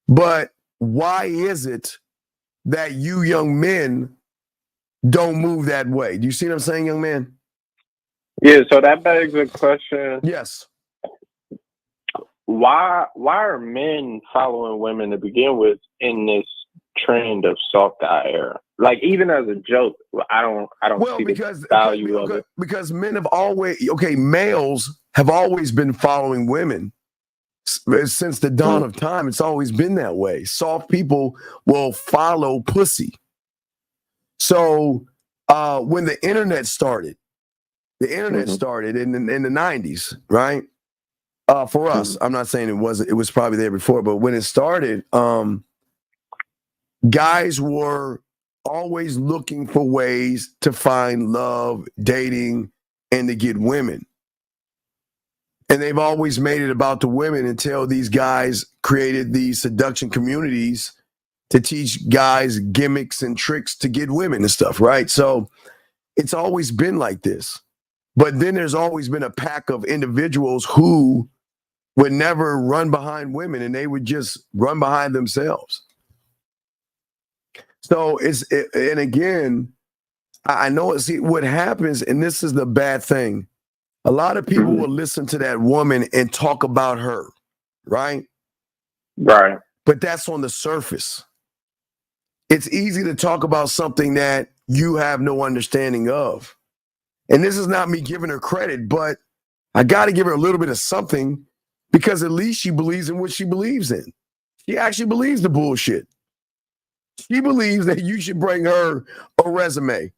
But why is it that you young men don't move that way? Do you see what I'm saying, young man? Yeah, so that begs the question. Yes. Why are men following women to begin with in this trend of soft guy era? Like, even as a joke, I don't see the value of it. Because men have always, males have always been following women. Since the dawn of time, it's always been that way. Soft people will follow pussy. So when the internet started in the 90s, right? For us, I'm not saying it was probably there before, but when it started, guys were always looking for ways to find love, dating, and to get women. And they've always made it about the women until these guys created these seduction communities to teach guys gimmicks and tricks to get women and stuff, right? So it's always been like this. But then there's always been a pack of individuals who would never run behind women, and they would just run behind themselves. So and again, I know what happens, and this is the bad thing. A lot of people will listen to that woman and talk about her, right? Right. But that's on the surface. It's easy to talk about something that you have no understanding of. And this is not me giving her credit, but I got to give her a little bit of something because at least she believes in what she believes in. She actually believes the bullshit. She believes that you should bring her a resume.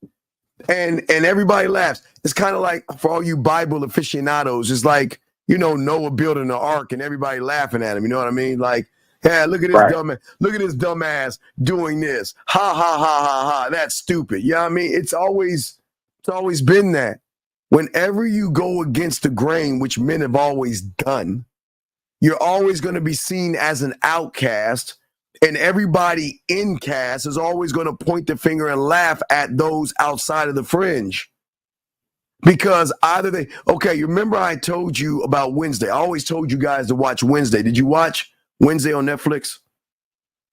And everybody laughs. It's kind of like, for all you Bible aficionados, it's like, Noah building the ark and everybody laughing at him. You know what I mean? Like, yeah, look at this dumbass doing this. Ha ha ha ha ha. That's stupid. You know what I mean? It's always been that. Whenever you go against the grain, which men have always done, you're always going to be seen as an outcast. And everybody in cast is always going to point the finger and laugh at those outside of the fringe. Because either you remember I told you about Wednesday. I always told you guys to watch Wednesday. Did you watch Wednesday on Netflix?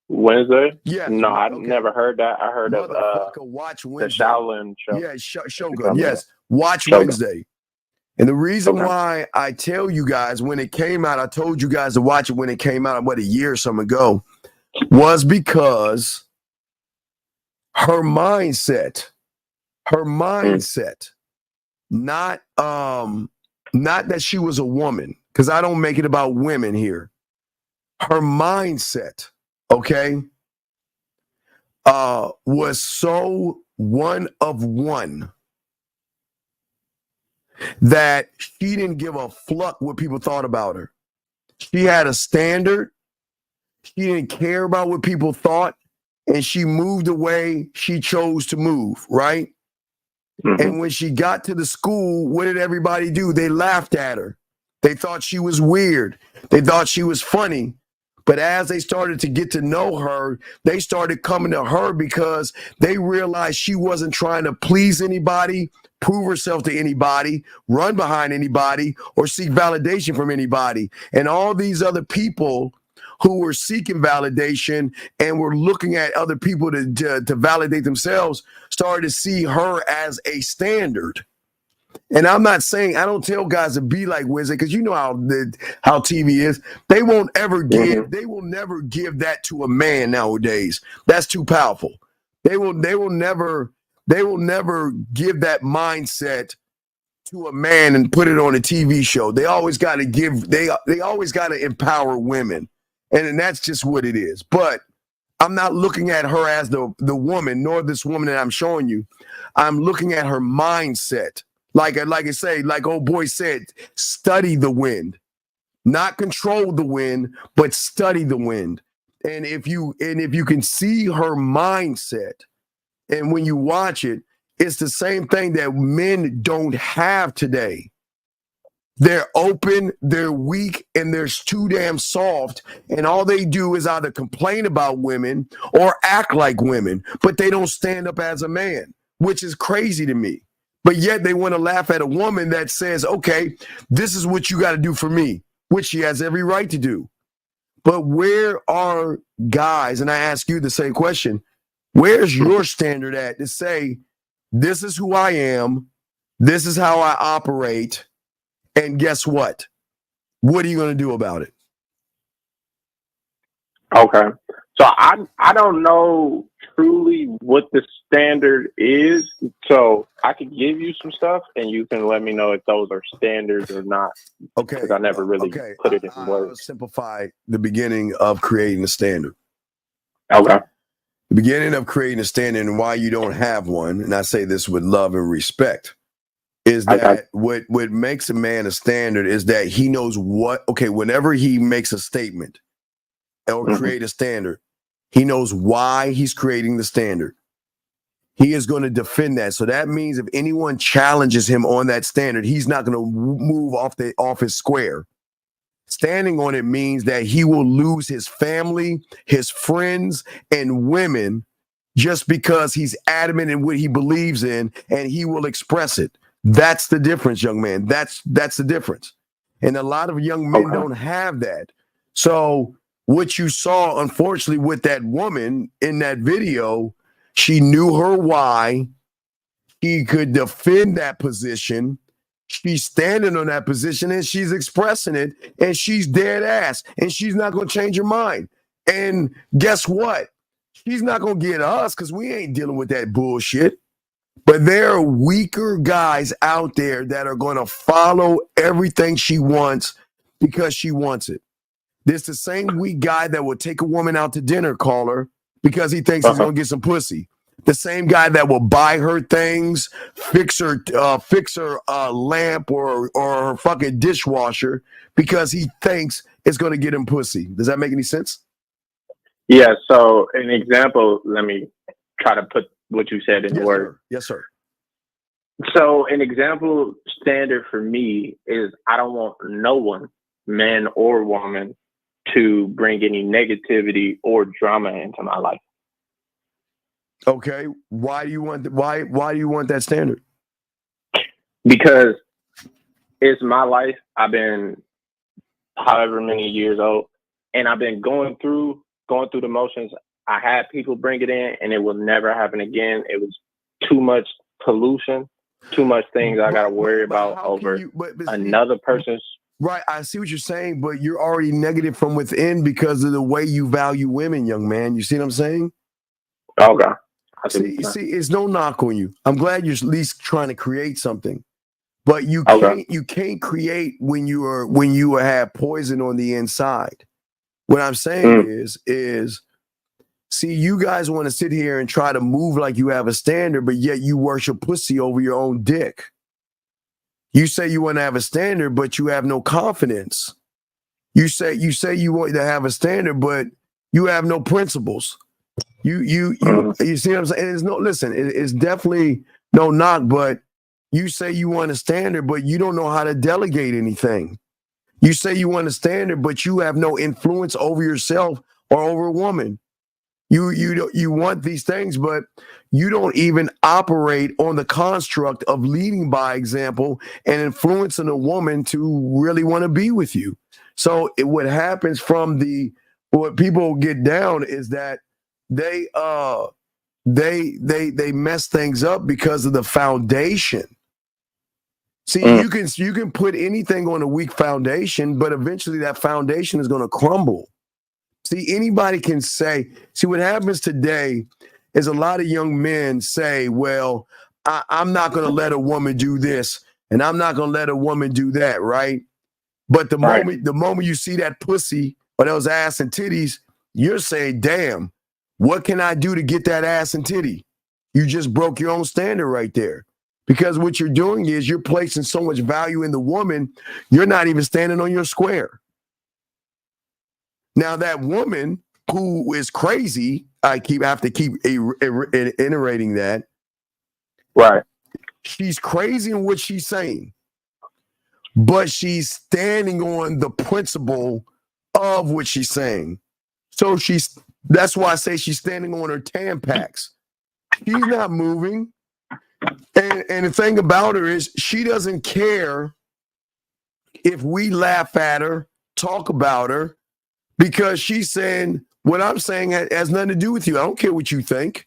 Wednesday? Yeah. No, I never heard that. I heard of watch the Wednesday. Shaolin show. Yeah, Shogun. Yes, watch Wednesday. And the reason why I tell you guys when it came out, I told you guys to watch it when it came out, a year or something ago, was because her mindset, not that she was a woman, because I don't make it about women here. Her mindset okay, was so one of one that she didn't give a fuck what people thought about her. She had a standard. She didn't care about what people thought, and she moved the way she chose to move, right? Mm-hmm. And when she got to the school, what did everybody do? They laughed at her. They thought she was weird. They thought she was funny. But as they started to get to know her, they started coming to her because they realized she wasn't trying to please anybody, prove herself to anybody, run behind anybody, or seek validation from anybody. And all these other people who were seeking validation and were looking at other people to validate themselves started to see her as a standard. And I'm not saying, I don't tell guys to be like Wizard, because you know how TV is. They won't ever give, they will never give that to a man nowadays. That's too powerful. They will never give that mindset to a man and put it on a TV show. They always got to give, they always got to empower women. And that's just what it is. But I'm not looking at her as the woman, nor this woman that I'm showing you. I'm looking at her mindset. Like I say, like old boy said, study the wind, not control the wind, but study the wind. And if you can see her mindset, and when you watch it, it's the same thing that men don't have today. They're open, they're weak, and they're too damn soft. And all they do is either complain about women or act like women, but they don't stand up as a man, which is crazy to me. But yet they want to laugh at a woman that says, okay, this is what you got to do for me, which she has every right to do. But where are guys, and I ask you the same question, where's your standard at to say, this is who I am, this is how I operate, and guess what? What are you going to do about it? Okay. So I don't know truly what the standard is. So I can give you some stuff and you can let me know if those are standards or not. Okay. Because I never really put it in words. I'll simplify the beginning of creating a standard. Okay. The beginning of creating a standard and why you don't have one, and I say this with love and respect, is that what makes a man a standard is that he knows whenever he makes a statement or create a standard, he knows why he's creating the standard. He is going to defend that. So that means if anyone challenges him on that standard, he's not going to move off his square. Standing on it means that he will lose his family, his friends, and women just because he's adamant in what he believes in, and he will express it. That's the difference, young man. That's the difference. And a lot of young men don't have that. So what you saw, unfortunately, with that woman in that video, she knew her why. She could defend that position. She's standing on that position and she's expressing it, and she's dead ass, and she's not going to change her mind. And guess what? She's not going to get us because we ain't dealing with that bullshit. But there are weaker guys out there that are going to follow everything she wants because she wants it. There's the same weak guy that will take a woman out to dinner, call her, because he thinks he's going to get some pussy. The same guy that will buy her things, fix her lamp or her fucking dishwasher because he thinks it's going to get him pussy. Does that make any sense? Yeah. So an example, let me try to put what you said in words. Yes, sir. So an example standard for me is I don't want no one, man or woman, to bring any negativity or drama into my life. Okay. Why do you want that standard? Because it's my life. I've been however many years old, and I've been going through the motions. I had people bring it in, and it will never happen again. It was too much pollution, too much things I got to worry about over another person's. Right. I see what you're saying, but you're already negative from within because of the way you value women, young man. You see what I'm saying? Okay. See, it's no knock on you. I'm glad you're at least trying to create something, but you can't create when you have poison on the inside. What I'm saying is See, you guys want to sit here and try to move like you have a standard, but yet you worship pussy over your own dick. You say you want to have a standard, but you have no confidence. You say you want to have a standard, but you have no principles. You see what I'm saying? It's definitely no knock, but you say you want a standard, but you don't know how to delegate anything. You say you want a standard, but you have no influence over yourself or over a woman. You want these things, but you don't even operate on the construct of leading by example and influencing a woman to really want to be with you. So what happens what people get down is that they mess things up because of the foundation. See, you can put anything on a weak foundation, but eventually that foundation is going to crumble. See, anybody can say, what happens today is a lot of young men say, well, I'm not going to let a woman do this and I'm not going to let a woman do that, right? But the moment you see that pussy or those ass and titties, you're saying, damn, what can I do to get that ass and titty? You just broke your own standard right there. Because what you're doing is you're placing so much value in the woman, you're not even standing on your square. Now, that woman who is crazy, I have to keep iterating that. Right. She's crazy in what she's saying, but she's standing on the principle of what she's saying. So that's why I say she's standing on her Tampax. She's not moving. And the thing about her is she doesn't care if we laugh at her, talk about her, because she's saying what I'm saying has nothing to do with you. I don't care what you think.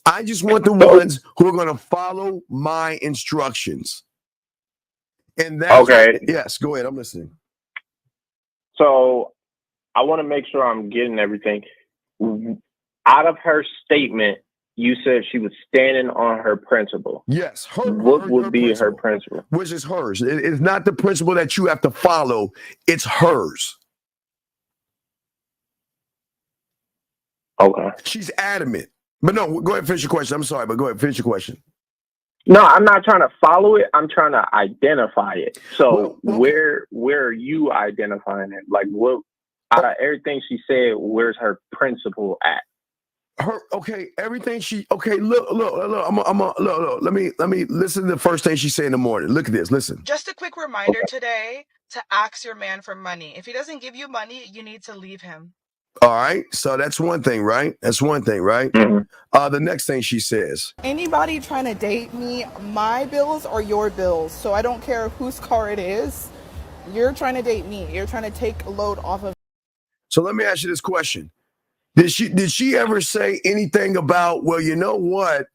I just want the ones who are going to follow my instructions. And that's okay. Yes, go ahead. I'm listening. So I want to make sure I'm getting everything. Out of her statement, you said she was standing on her principle. Yes. What would be her principle? Which is hers. It's not the principle that you have to follow. It's hers. Okay. She's adamant. But no, go ahead and finish your question. I'm sorry, but go ahead and finish your question. No, I'm not trying to follow it. I'm trying to identify it. So where are you identifying it? Like what out of everything she said, where's her principle at? Everything look. Let me listen to the first thing she said in the morning. Look at this. Listen. Just a quick reminder today to ask your man for money. If he doesn't give you money, you need to leave him. All right. So that's one thing, right? Mm-hmm. The next thing she says. Anybody trying to date me, my bills are your bills. So I don't care whose car it is. You're trying to date me. You're trying to take a load off of. So let me ask you this question. Did she ever say anything about, well, you know what?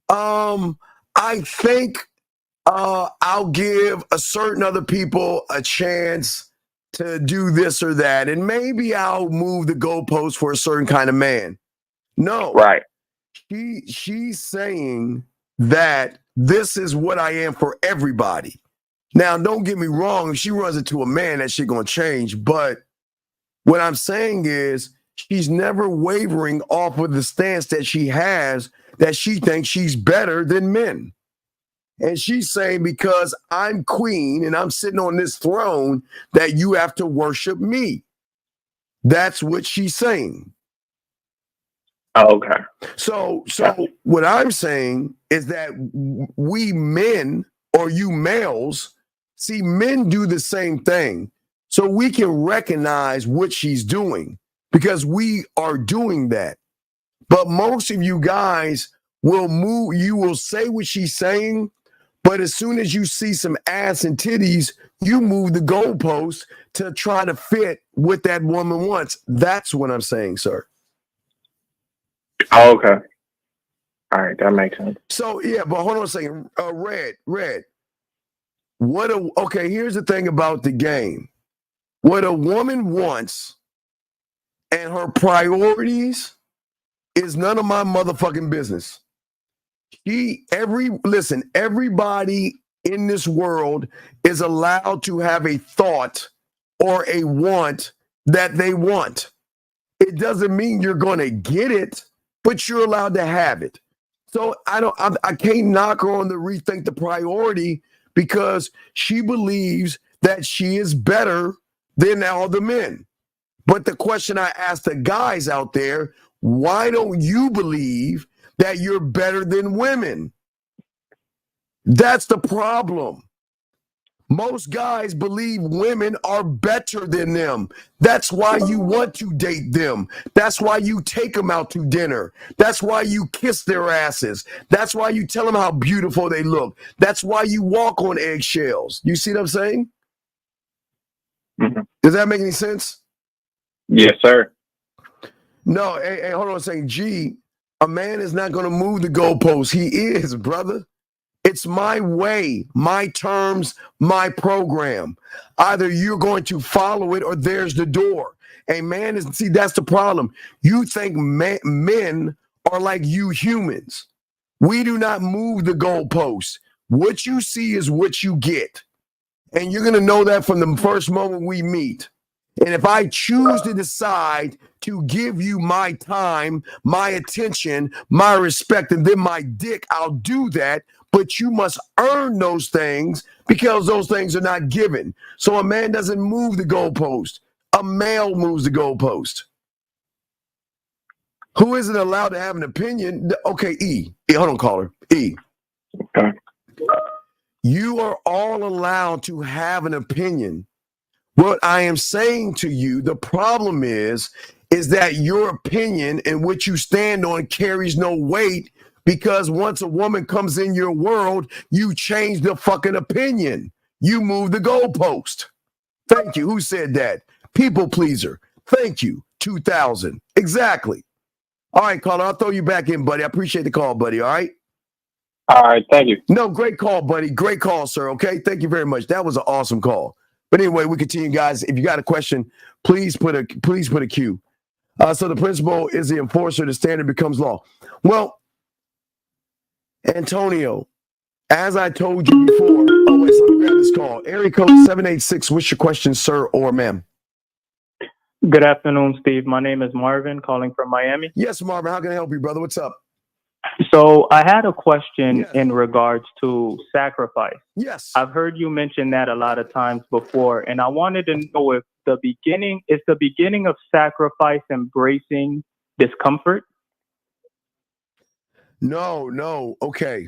I think I'll give a certain other people a chance to do this or that, and maybe I'll move the goalpost for a certain kind of man. No. Right. She's saying that this is what I am for everybody. Now, don't get me wrong. If she runs into a man, that shit gonna change. But what I'm saying is she's never wavering off of the stance that she has, that she thinks she's better than men. And she's saying, because I'm queen and I'm sitting on this throne, that you have to worship me. That's what she's saying. Oh, okay. So what I'm saying is that we men, or you males, see, men do the same thing. So we can recognize what she's doing because we are doing that. But most of you guys will move, you will say what she's saying, but as soon as you see some ass and titties, you move the goalpost to try to fit what that woman wants. That's what I'm saying, sir. Oh, okay. All right, that makes sense. So, yeah, but hold on a second. Red. Here's the thing about the game. What a woman wants and her priorities is none of my motherfucking business. Everybody in this world is allowed to have a thought or a want that they want. It doesn't mean you're going to get it, but you're allowed to have it. So I can't knock her on the rethink the priority because she believes that she is better than all the men. But the question I ask the guys out there, why don't you believe that you're better than women? That's the problem. Most guys believe women are better than them. That's why you want to date them. That's why you take them out to dinner. That's why you kiss their asses. That's why you tell them how beautiful they look. That's why you walk on eggshells. You see what I'm saying? Mm-hmm. Does that make any sense? Yes, sir. No, hey, hold on a second. G, a man is not going to move the goalposts. He is, brother. It's my way, my terms, my program. Either you're going to follow it or there's the door. A man is, see, that's the problem. You think men are like you humans. We do not move the goalposts. What you see is what you get. And you're going to know that from the first moment we meet. And if I choose to decide to give you my time, my attention, my respect, and then my dick, I'll do that. But you must earn those things because those things are not given. So a man doesn't move the goalpost. A male moves the goalpost. Who isn't allowed to have an opinion? Okay, E. Hold on, caller. E. Okay. You are all allowed to have an opinion. What I am saying to you, the problem is that your opinion and what you stand on carries no weight because once a woman comes in your world, you change the fucking opinion. You move the goalpost. Thank you. Who said that? People pleaser. Thank you. 2000. Exactly. All right, caller, I'll throw you back in, buddy. I appreciate the call, buddy. All right? All right, thank you. No, great call, buddy. Great call, sir. Okay, thank you very much. That was an awesome call. But anyway, we continue, guys. If you got a question, please put a Q. So the principle is the enforcer. The standard becomes law. Well, Antonio, as I told you before. Oh wait, so let me grab this call. Area code 786. What's your question, sir or ma'am? Good afternoon, Steve. My name is Marvin, calling from Miami. Yes, Marvin. How can I help you, brother? What's up? So I had a question in regards to sacrifice. Yes. I've heard you mention that a lot of times before, and I wanted to know if the beginning of sacrifice embracing discomfort? No. Okay.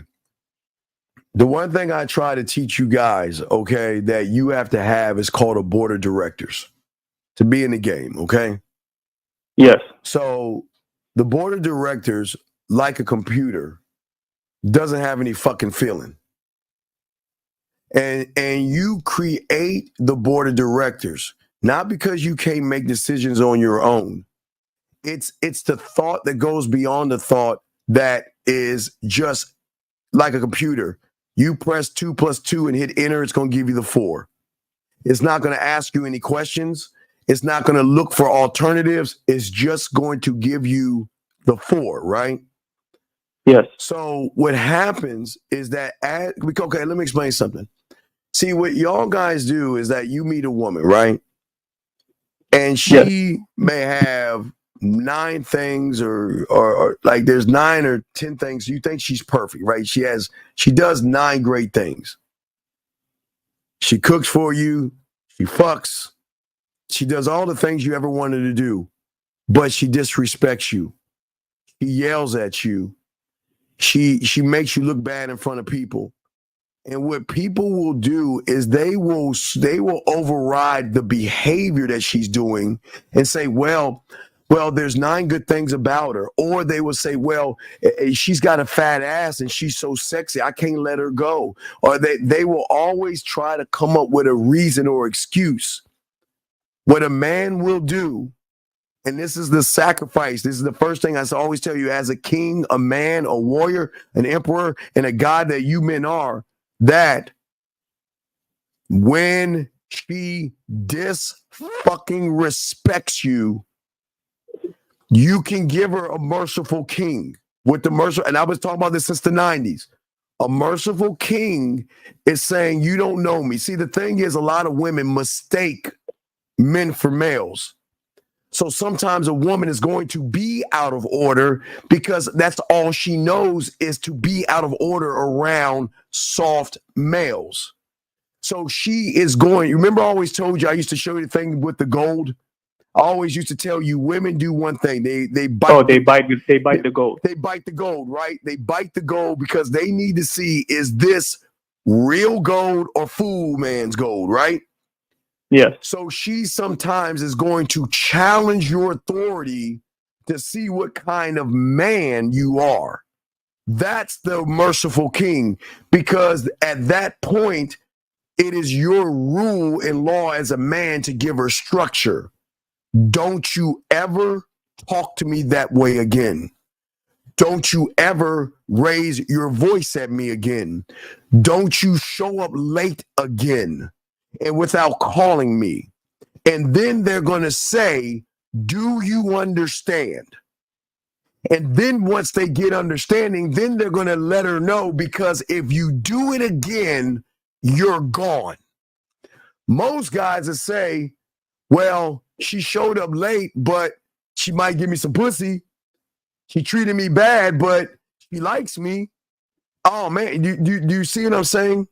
The one thing I try to teach you guys, okay, that you have to have is called a board of directors to be in the game, okay? Yes. So the board of directors, like a computer, doesn't have any fucking feeling. And you create the board of directors, not because you can't make decisions on your own. It's the thought that goes beyond the thought that is just like a computer. You press 2 + 2 and hit enter, it's going to give you the 4. It's not going to ask you any questions. It's not going to look for alternatives. It's just going to give you the 4, right? Yes. So what happens is that, okay, let me explain something. See, what y'all guys do is that you meet a woman, right? And she may have 9 things or like there's 9 or 10 things. You think she's perfect, right? She does 9 great things. She cooks for you. She fucks. She does all the things you ever wanted to do, but she disrespects you. She yells at you. She makes you look bad in front of people. And what people will do is they will override the behavior that she's doing and say, well, there's 9 good things about her. Or they will say, well, she's got a fat ass and she's so sexy, I can't let her go. Or they will always try to come up with a reason or excuse. What a man will do, and this is the sacrifice. This is the first thing I always tell you as a king, a man, a warrior, an emperor, and a god that you men are, that when she fucking respects you, you can give her a merciful king with the merciful. And I was talking about this since the 90s. A merciful king is saying, you don't know me. See, the thing is, a lot of women mistake men for males. So sometimes a woman is going to be out of order because that's all she knows is to be out of order around soft males. So she is going, remember I always told you, I used to show you the thing with the gold. I always used to tell you women do one thing. They bite. Oh, they bite the gold. They bite the gold, right? They bite the gold because they need to see, is this real gold or fool man's gold, right? Yes. So she sometimes is going to challenge your authority to see what kind of man you are. That's the merciful king, because at that point, it is your rule and law as a man to give her structure. Don't you ever talk to me that way again. Don't you ever raise your voice at me again. Don't you show up late again and without calling me. And then they're going to say, do you understand? And then once they get understanding, then they're going to let her know, because if you do it again, you're gone. Most guys will say, well, she showed up late, but she might give me some pussy. She treated me bad, but she likes me. Oh, man, do you see what I'm saying?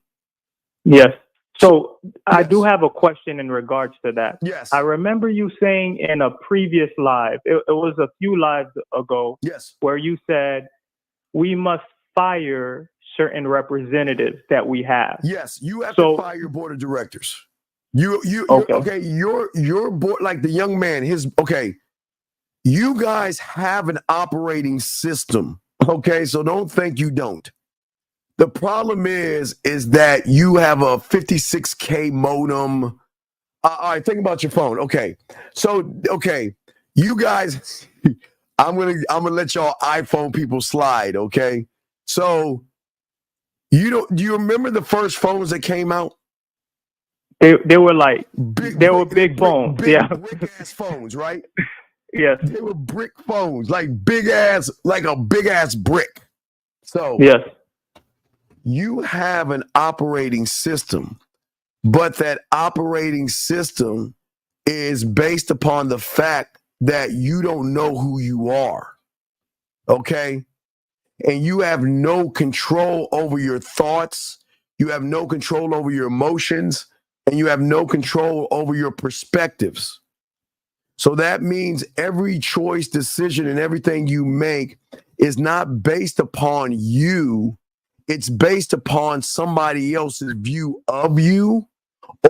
Yes. So I do have a question in regards to that. Yes. I remember you saying in a previous live, it was a few lives ago, yes, where you said we must fire certain representatives that we have. Yes, you have to fire your board of directors. Okay, your board, like the young man, you guys have an operating system. Okay, so don't think you don't. The problem is that you have a 56K modem. All right, think about your phone. Okay, so you guys, I'm gonna let y'all iPhone people slide. Okay, so do you remember the first phones that came out? They were like big phones, brick ass phones, right? Yes, they were brick phones, like a big ass brick. So yes. You have an operating system, but that operating system is based upon the fact that you don't know who you are, okay? And you have no control over your thoughts, you have no control over your emotions, and you have no control over your perspectives. So that means every choice, decision, and everything you make is not based upon you. It's based upon somebody else's view of you,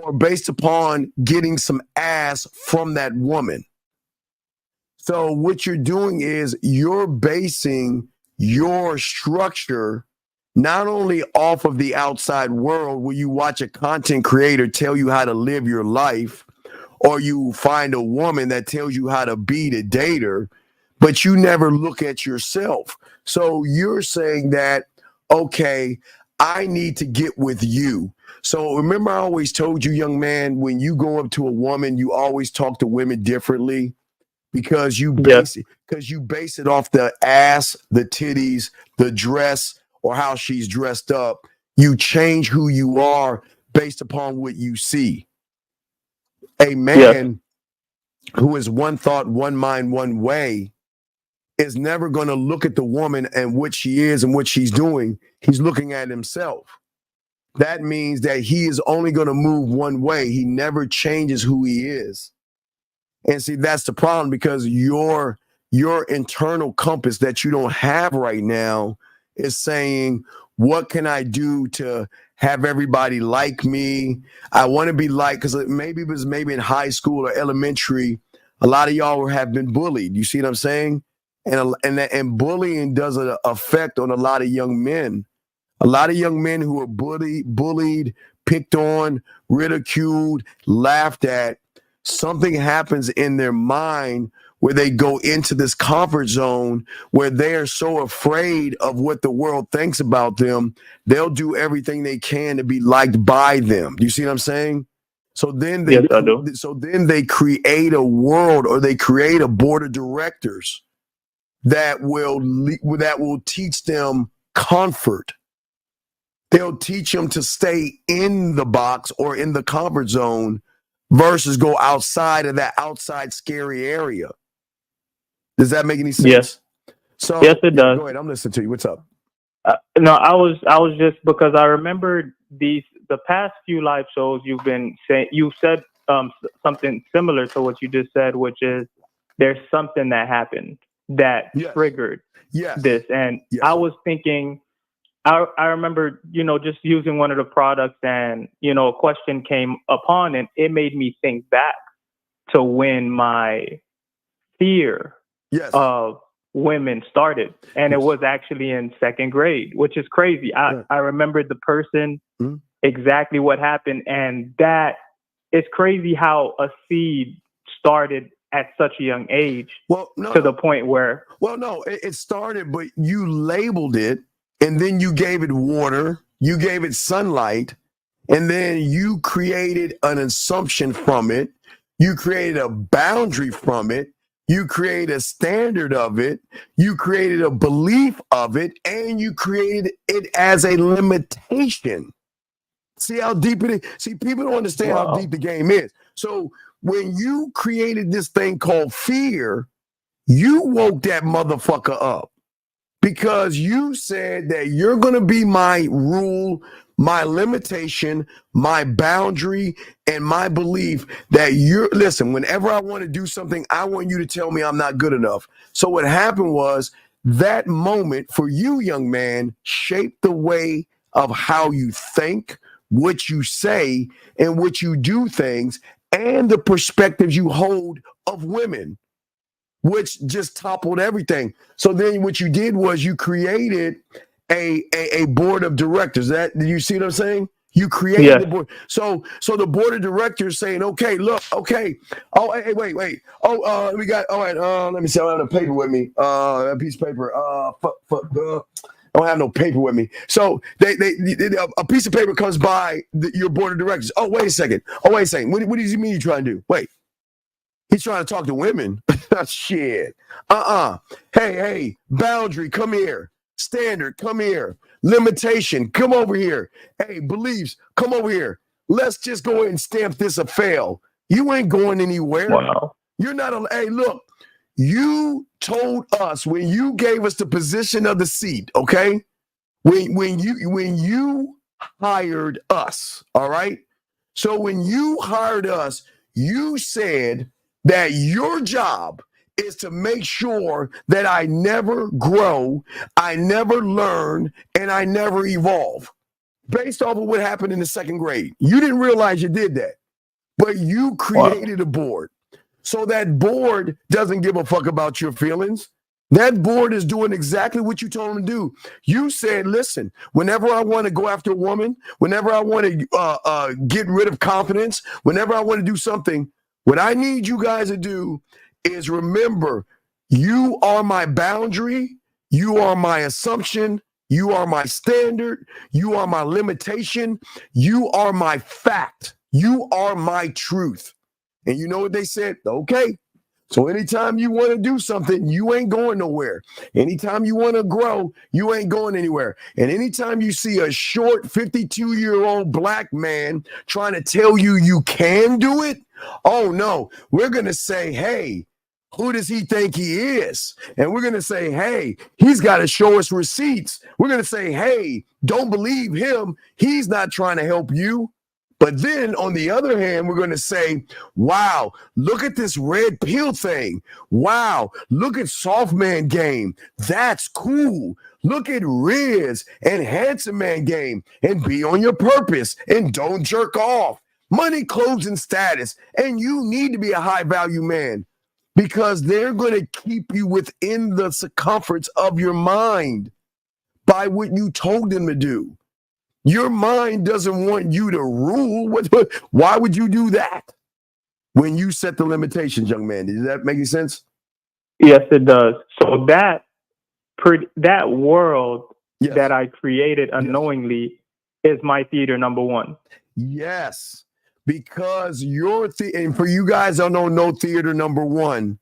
or based upon getting some ass from that woman. So what you're doing is you're basing your structure not only off of the outside world, where you watch a content creator tell you how to live your life, or you find a woman that tells you how to be the dater, but you never look at yourself. So you're saying that, okay, I need to get with you. So remember, I always told you, young man, when you go up to a woman, you always talk to women differently, because you base it off the ass, the titties, the dress, or how she's dressed up. You change who you are based upon what you see. A man who is one thought, one mind, one way is never going to look at the woman and what she is and what she's doing. He's looking at himself. That means that he is only going to move one way. He never changes who he is. And see, that's the problem, because your internal compass that you don't have right now is saying, what can I do to have everybody like me? I want to be liked, because maybe it was in high school or elementary, a lot of y'all have been bullied. You see what I'm saying? And bullying does an effect on a lot of young men. A lot of young men who are bullied, picked on, ridiculed, laughed at. Something happens in their mind where they go into this comfort zone where they are so afraid of what the world thinks about them, they'll do everything they can to be liked by them. Do you see what I'm saying? So then they create a world, or they create a board of directors that will teach them comfort. They'll teach them to stay in the box or in the comfort zone versus go outside of that outside scary area. Does that make any sense? Yes. So yes, it does. Go ahead. I'm listening to you. What's up? No, I was just because I remembered the past few live shows you've been saying. You said something similar to what you just said, which is there's something that happened that triggered this, and I was thinking. I remember, just using one of the products, and a question came upon, and it made me think back to when my fear of women started, and it was actually in second grade, which is crazy. I remembered the person, exactly what happened, and that it's crazy how a seed started at such a young age to the point where... Well, no, it started, but you labeled it, and then you gave it water, you gave it sunlight, and then you created an assumption from it. You created a boundary from it. You created a standard of it. You created a belief of it, and you created it as a limitation. See how deep it is? See, people don't understand how deep the game is. So when you created this thing called fear, you woke that motherfucker up. Because you said that you're going to be my rule, my limitation, my boundary, and my belief that listen, whenever I want to do something, I want you to tell me I'm not good enough. So what happened was that moment for you, young man, shaped the way of how you think, what you say, and what you do things, and the perspectives you hold of women, which just toppled everything. So then what you did was you created a board of directors. Do you see what I'm saying? You created the board. So the board of directors saying, okay, look, okay. Oh, hey, wait. Oh, we got, all right, let me see. I don't have no paper with me. A piece of paper. I don't have no paper with me. So a piece of paper comes by your board of directors. Oh, wait a second. What does he mean you're trying to do? Wait. He's trying to talk to women. Shit. Hey, boundary, come here. Standard, come here. Limitation, come over here. Hey, beliefs, come over here. Let's just go ahead and stamp this a fail. You ain't going anywhere. Wow. You're not hey, look, you told us when you gave us the position of the seat, okay? When you hired us, all right? So when you hired us, you said that your job is to make sure that I never grow, I never learn, and I never evolve. Based off of what happened in the second grade. You didn't realize you did that, but you created a board. So that board doesn't give a fuck about your feelings. That board is doing exactly what you told them to do. You said, listen, whenever I want to go after a woman, whenever I want to get rid of confidence, whenever I want to do something, what I need you guys to do is remember, you are my boundary, you are my assumption, you are my standard, you are my limitation, you are my fact, you are my truth. And you know what they said? Okay. So anytime you want to do something, you ain't going nowhere. Anytime you want to grow, you ain't going anywhere. And anytime you see a short 52-year-old black man trying to tell you you can do it, oh no, we're going to say, hey, who does he think he is? And we're going to say, hey, he's got to show us receipts. We're going to say, hey, don't believe him. He's not trying to help you. But then on the other hand, we're going to say, wow, look at this red pill thing. Wow, look at soft man game. That's cool. Look at Riz and handsome man game and be on your purpose and don't jerk off. Money, clothes, and status. And you need to be a high value man because they're going to keep you within the circumference of your mind by what you told them to do. Your mind doesn't want you to rule. Why would you do that when you set the limitations, young man? Does that make sense? Yes, it does. So that world that I created unknowingly is my theater number one. Yes, because and for you guys that don't know theater number one.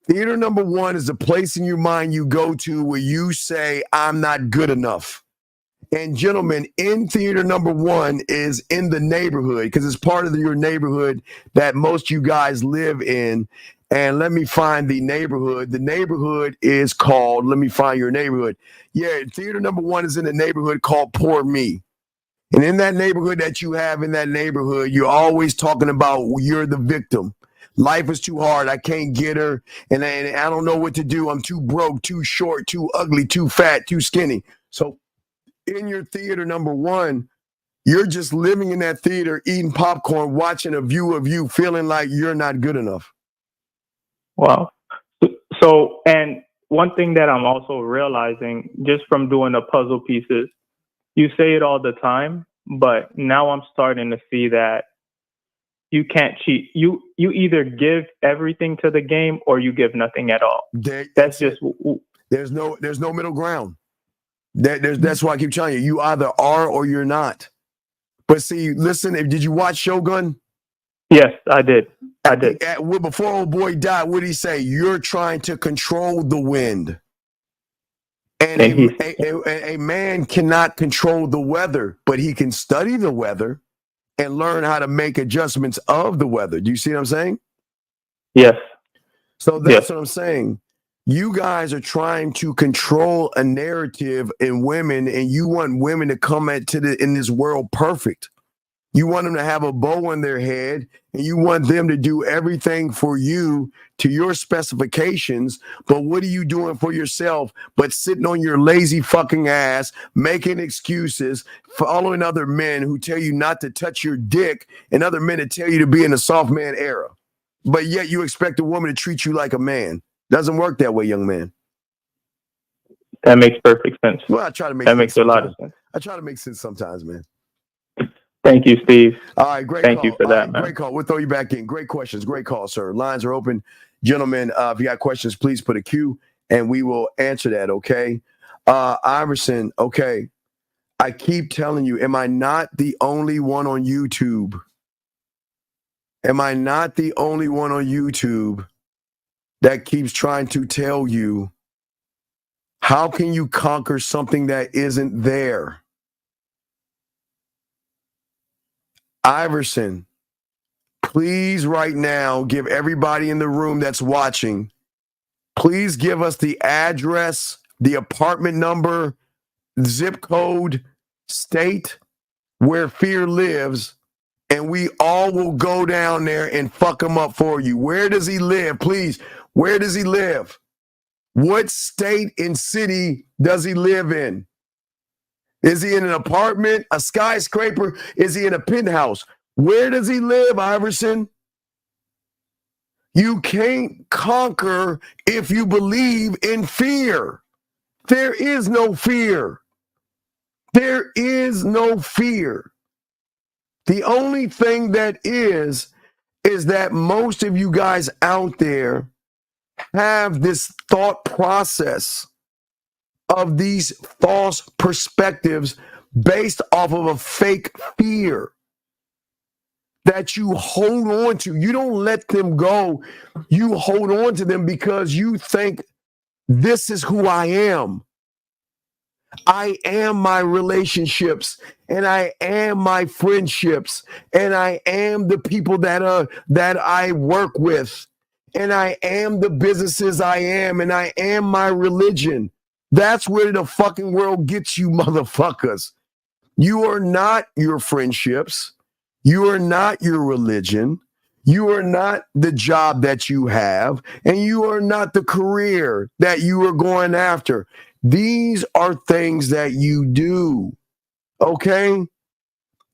Theater number one is a place in your mind you go to where you say, I'm not good enough. And gentlemen, in theater number 1 is in the neighborhood, because it's part of your neighborhood that most you guys live in. And let me find the neighborhood. The neighborhood is called, let me find your neighborhood. Yeah, theater number 1 is in a neighborhood called Poor Me. And in that neighborhood that you have in that neighborhood, you're always talking about you're the victim. Life is too hard. I can't get her. And I don't know what to do. I'm too broke, too short, too ugly, too fat, too skinny. So in your theater number 1, you're just living in that theater, eating popcorn, watching a view of you, feeling like you're not good enough. Wow. So, and one thing that I'm also realizing just from doing the puzzle pieces, you say it all the time, but now I'm starting to see that you can't cheat. You either give everything to the game or you give nothing at all. That's just there's no middle ground. That's why I keep telling you, you either are or you're not. But see, listen, did you watch Shogun? Yes, I did. Before old boy died, what did he say? You're trying to control the wind. And a man cannot control the weather, but he can study the weather and learn how to make adjustments of the weather. Do you see what I'm saying? Yes. So that's what I'm saying. You guys are trying to control a narrative in women, and you want women to come in this world perfect. You want them to have a bow on their head, and you want them to do everything for you to your specifications. But what are you doing for yourself but sitting on your lazy fucking ass, making excuses, following other men who tell you not to touch your dick and other men that tell you to be in the soft man era. But yet you expect a woman to treat you like a man. Doesn't work that way, young man. That makes perfect sense. Well, I try to make that makes a lot of sense. I try to make sense sometimes, man. Thank you, Steve. All right, great Thank call. you for that, man. Great call. We'll throw you back in. Great questions. Great call, sir. Lines are open. Gentlemen, if you got questions, please put a Q and we will answer that, okay? Iverson, okay. I keep telling you, am I not the only one on YouTube? Am I not the only one on YouTube that keeps trying to tell you, how can you conquer something that isn't there? Iverson, please right now give everybody in the room that's watching, please give us the address, the apartment number, zip code, state where Fear lives, and we all will go down there and fuck him up for you. Where does he live? Please, where does he live? What state and city does he live in? Is he in an apartment, a skyscraper? Is he in a penthouse? Where does he live, Iverson? You can't conquer if you believe in fear. There is no fear. There is no fear. The only thing that is that most of you guys out there have this thought process of these false perspectives based off of a fake fear that you hold on to. You don't let them go. You hold on to them because you think, this is who I am. I am my relationships, and I am my friendships, and I am the people that I work with, and I am the businesses I am, and I am my religion. That's where the fucking world gets you, motherfuckers. You are not your friendships. You are not your religion. You are not the job that you have, and you are not the career that you are going after. These are things that you do, okay?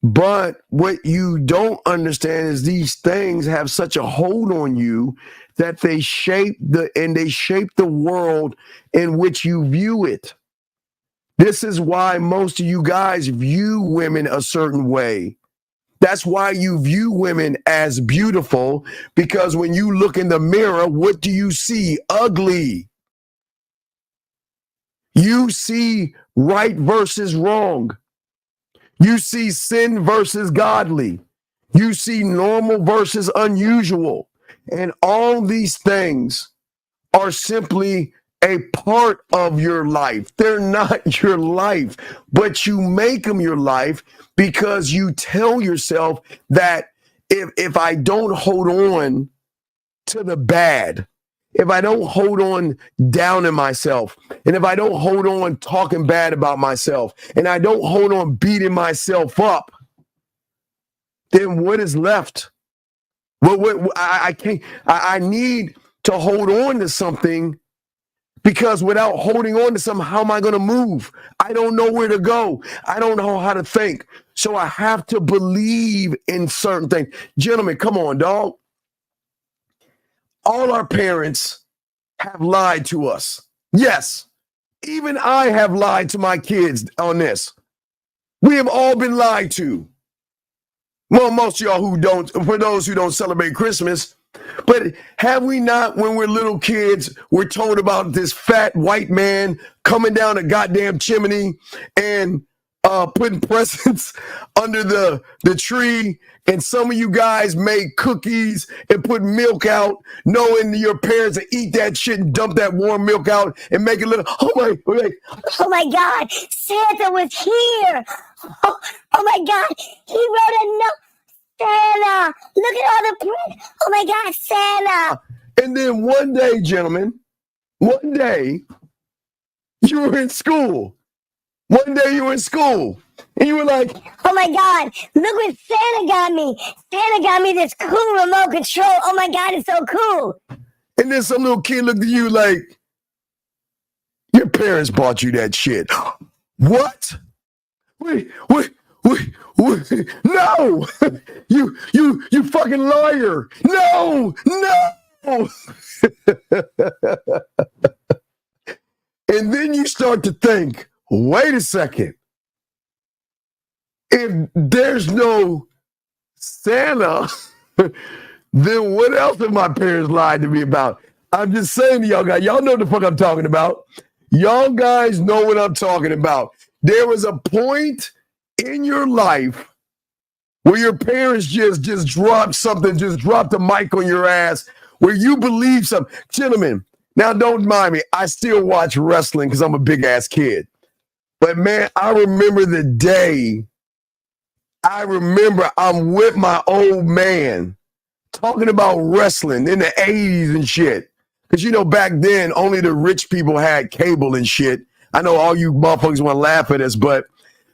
But what you don't understand is these things have such a hold on you that they shape the world in which you view it. This is why most of you guys view women a certain way. That's why you view women as beautiful, because when you look in the mirror, what do you see? Ugly. You see right versus wrong. You see sin versus godly. You see normal versus unusual. And all these things are simply a part of your life. They're not your life, but you make them your life because you tell yourself that if I don't hold on to the bad, if I don't hold on down in myself, and if I don't hold on talking bad about myself, and I don't hold on beating myself up, then what is left? I can't. I need to hold on to something, because without holding on to something, how am I going to move? I don't know where to go. I don't know how to think. So I have to believe in certain things. Gentlemen, come on, dog. All our parents have lied to us. Yes, even I have lied to my kids on this. We have all been lied to. Well, most of y'all who don't, for those who don't celebrate Christmas, but have we not, when we're little kids, we're told about this fat white man coming down a goddamn chimney and putting presents under the tree, and some of you guys make cookies and put milk out, knowing your parents will eat that shit and dump that warm milk out and make it look, oh my God, Santa was here. Oh my God, he wrote a note. Santa, look at all the print. Oh my God, Santa. And then one day, gentlemen, one day you were in school. One day you were in school and you were like, oh my God, look what Santa got me. Santa got me this cool remote control. Oh my God, it's so cool. And then some little kid looked at you like, your parents bought you that shit. What? Wait. No, you fucking liar. No. And then you start to think, wait a second. If there's no Santa, then what else have my parents lied to me about? I'm just saying to y'all guys, y'all know what the fuck I'm talking about. Y'all guys know what I'm talking about. There was a point in your life where your parents just dropped something, just dropped a mic on your ass, where you believe something. Gentlemen, now don't mind me. I still watch wrestling because I'm a big ass kid. But man, I remember the day. I remember I'm with my old man talking about wrestling in the 80s and shit. Because, you know, back then, only the rich people had cable and shit. I know all you motherfuckers want to laugh at us, but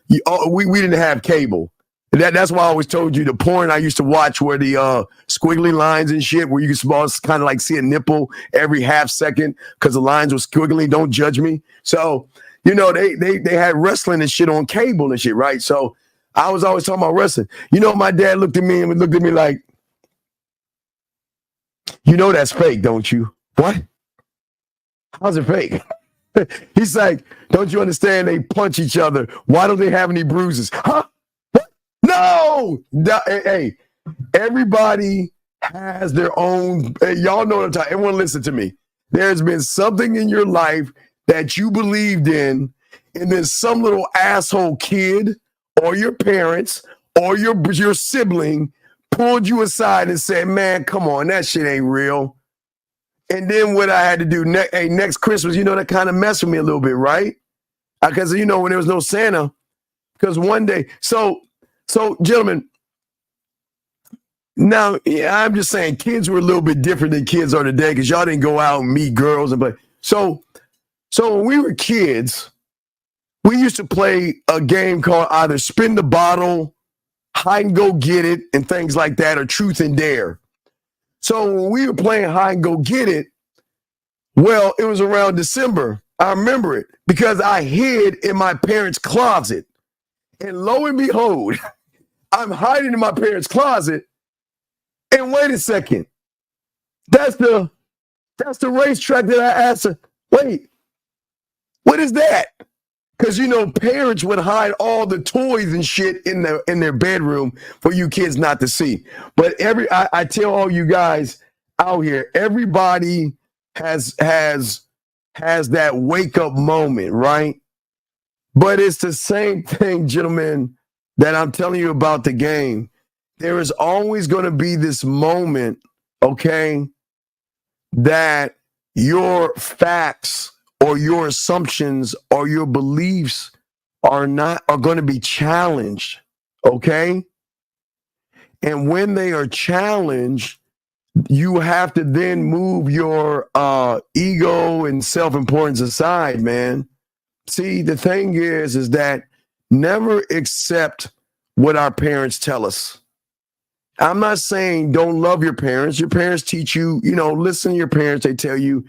we didn't have cable. That's why I always told you the porn I used to watch where the squiggly lines and shit, where you could kind of like see a nipple every half second because the lines were squiggly. Don't judge me. So, you know, they had wrestling and shit on cable and shit, right? So I was always talking about wrestling. You know, my dad looked at me like, you know that's fake, don't you? What? How's it fake? He's like, don't you understand? They punch each other. Why don't they have any bruises? Huh? What? No! Hey, everybody has their own. Y'all know what I'm talking. Everyone listen to me. There's been something in your life that you believed in, and then some little asshole kid or your parents or your sibling pulled you aside and said, man, come on, that shit ain't real. And then what I had to do next Christmas, you know, that kind of messed with me a little bit, right? Because, you know, when there was no Santa, because one day, so gentlemen, now, yeah, I'm just saying kids were a little bit different than kids are today because y'all didn't go out and meet girls and play. So when we were kids, we used to play a game called either Spin the Bottle, Hide and Go Get It, and things like that, or Truth and Dare. So when we were playing Hide and Go Get It, well, it was around December. I remember it because I hid in my parents' closet. And lo and behold, I'm hiding in my parents' closet. And wait a second. That's the racetrack that I asked her. Wait, what is that? Because, you know, parents would hide all the toys and shit in their bedroom for you kids not to see. But I tell all you guys out here, everybody has that wake up moment, right? But it's the same thing, gentlemen, that I'm telling you about the game. There is always going to be this moment, okay, that your facts or your assumptions or your beliefs are going to be challenged, okay? And when they are challenged, you have to then move your ego and self-importance aside, man. See, the thing is that never accept what our parents tell us. I'm not saying don't love your parents. Your parents teach you, listen to your parents. They tell you,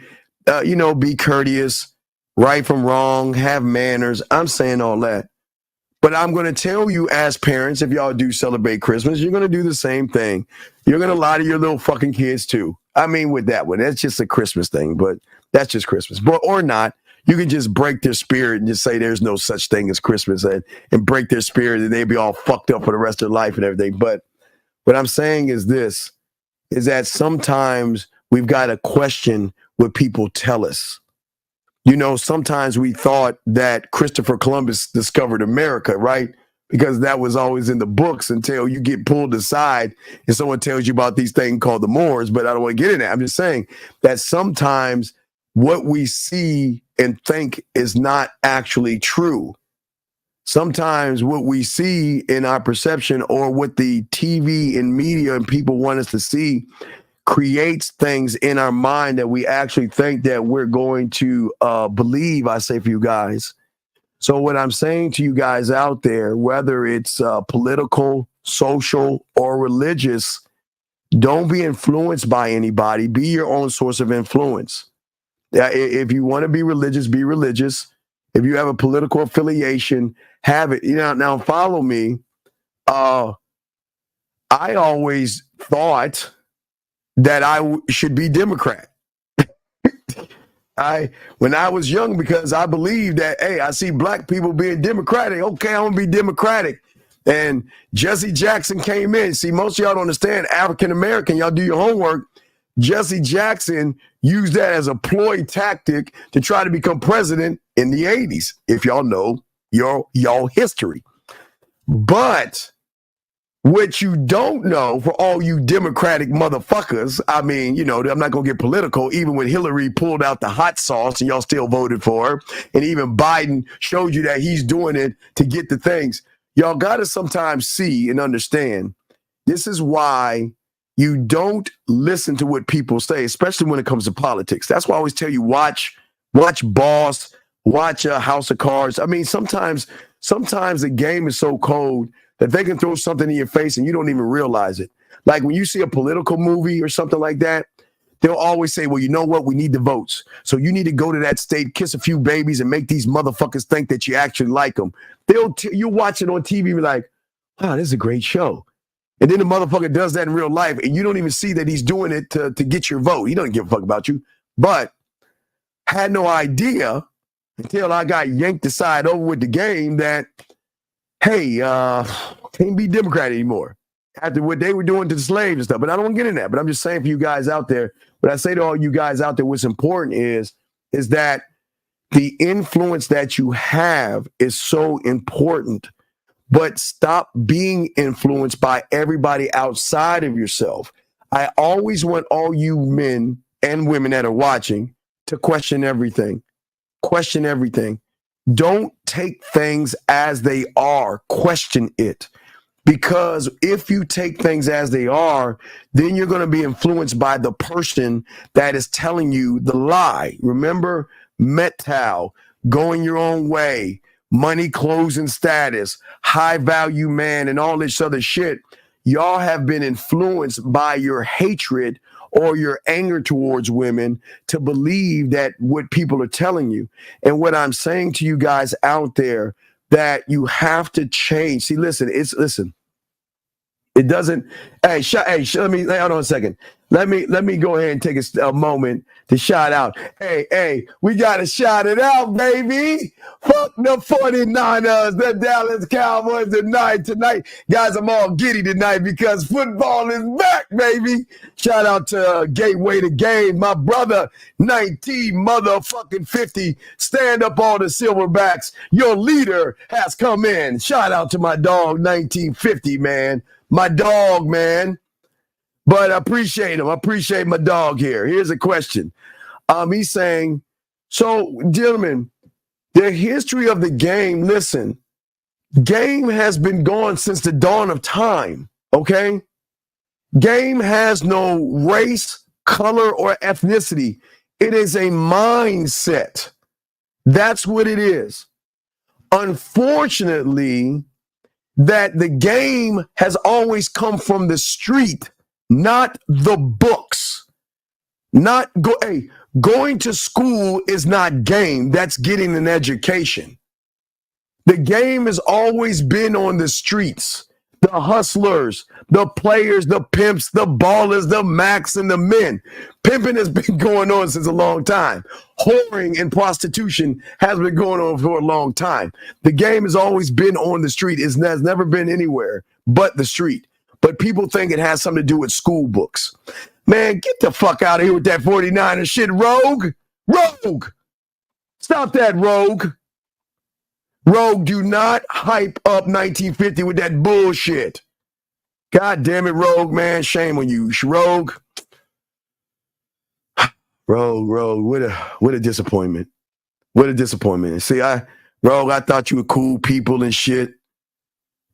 be courteous, right from wrong, have manners. I'm saying all that. But I'm going to tell you as parents, if y'all do celebrate Christmas, you're going to do the same thing. You're going to lie to your little fucking kids too. I mean, with that one, that's just a Christmas thing, but that's just Christmas. But or not, you can just break their spirit and just say there's no such thing as Christmas and break their spirit and they'd be all fucked up for the rest of their life and everything. But what I'm saying is this, is that sometimes we've got to question what people tell us. Sometimes we thought that Christopher Columbus discovered America, right? Because that was always in the books until you get pulled aside and someone tells you about these things called the Moors, but I don't want to get in that. I'm just saying that sometimes what we see and think is not actually true. Sometimes what we see in our perception or what the TV and media and people want us to see creates things in our mind that we actually think that we're going to believe, I say for you guys. So what I'm saying to you guys out there, whether it's political, social, or religious, don't be influenced by anybody. Be your own source of influence. If you want to be religious, be religious. If you have a political affiliation, have it. Now follow me. I always thought that I should be Democrat. When I was young, because I believed that, hey, I see black people being Democratic. Okay, I'm gonna be Democratic. And Jesse Jackson came in. See, most of y'all don't understand African American. Y'all do your homework. Jesse Jackson used that as a ploy tactic to try to become president in the 80s, if y'all know y'all history. But what you don't know, for all you Democratic motherfuckers, I mean, I'm not going to get political, even when Hillary pulled out the hot sauce and y'all still voted for her, and even Biden showed you that he's doing it to get the things. Y'all got to sometimes see and understand this is why you don't listen to what people say, especially when it comes to politics. That's why I always tell you, watch Boss, watch House of Cards. I mean, sometimes the game is so cold that they can throw something in your face and you don't even realize it. Like when you see a political movie or something like that, they'll always say, well, you know what? We need the votes. So you need to go to that state, kiss a few babies, and make these motherfuckers think that you actually like them. You watch it on TV, be like, wow, this is a great show. And then the motherfucker does that in real life, and you don't even see that he's doing it to get your vote. He doesn't give a fuck about you. But had no idea until I got yanked aside over with the game that, hey, can't be Democrat anymore after what they were doing to the slaves and stuff. But I don't want to get in that. But I'm just saying for you guys out there, what I say to all you guys out there, what's important is that the influence that you have is so important. But stop being influenced by everybody outside of yourself. I always want all you men and women that are watching to question everything. Question everything. Don't take things as they are. Question it. Because if you take things as they are, then you're going to be influenced by the person that is telling you the lie. Remember, Mettal, going your own way, money, clothes, and status, high value man, and all this other shit. Y'all have been influenced by your hatred or your anger towards women to believe that what people are telling you. And what I'm saying to you guys out there, that you have to change. See, listen. It doesn't. Hey, let me hold on a second. Let me go ahead and take a moment to shout out. Hey, we got to shout it out, baby. Fuck the 49ers, the Dallas Cowboys tonight. Guys, I'm all giddy tonight because football is back, baby. Shout out to Gateway to Game, my brother, 19 motherfucking 50. Stand up all the Silverbacks. Your leader has come in. Shout out to my dog, 1950, man. My dog, man. But I appreciate him. I appreciate my dog here. Here's a question. He's saying, So, gentlemen, the history of the game, listen, game has been gone since the dawn of time, okay? Game has no race, color, or ethnicity. It is a mindset. That's what it is. Unfortunately, that the game has always come from the street, not the books. Going to school is not game. That's getting an education. The game has always been on the streets. The hustlers, the players, the pimps, the ballers, the max, and the men. Pimping has been going on since a long time. Whoring and prostitution has been going on for a long time. The game has always been on the street. It has never been anywhere but the street. But people think it has something to do with school books. Man, get the fuck out of here with that 49er shit, Rogue. Rogue. Stop that, Rogue. Rogue, do not hype up 1950 with that bullshit. God damn it, Rogue, man. Shame on you. Rogue. Rogue, what a disappointment. What a disappointment. See, Rogue, I thought you were cool people and shit.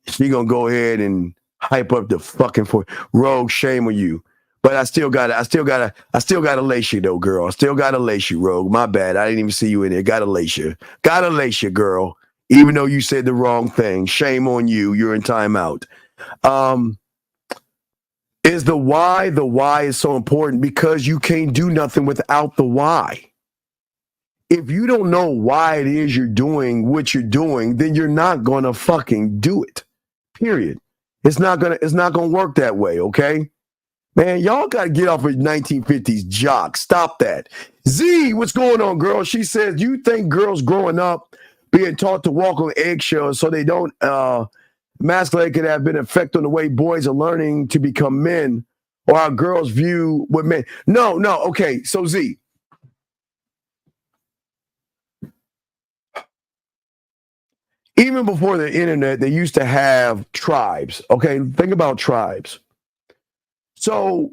She gonna go ahead and hype up the fucking Rogue, shame on you. But I still gotta lace you though, girl. I still gotta lace you, Rogue. My bad. I didn't even see you in there. Gotta lace you, girl. Even though you said the wrong thing. Shame on you. You're in timeout. Is the why? The why is so important because you can't do nothing without the why. If you don't know why it is you're doing what you're doing, then you're not gonna fucking do it. Period. It's not gonna work that way, okay? Man, y'all gotta get off of 1950s jock. Stop that. Z, what's going on, girl? She says, you think girls growing up being taught to walk on eggshells so they don't masculate could have been an effect on the way boys are learning to become men or how girls view what men. No, okay. So Z. Even before the internet, they used to have tribes. Okay, think about tribes. So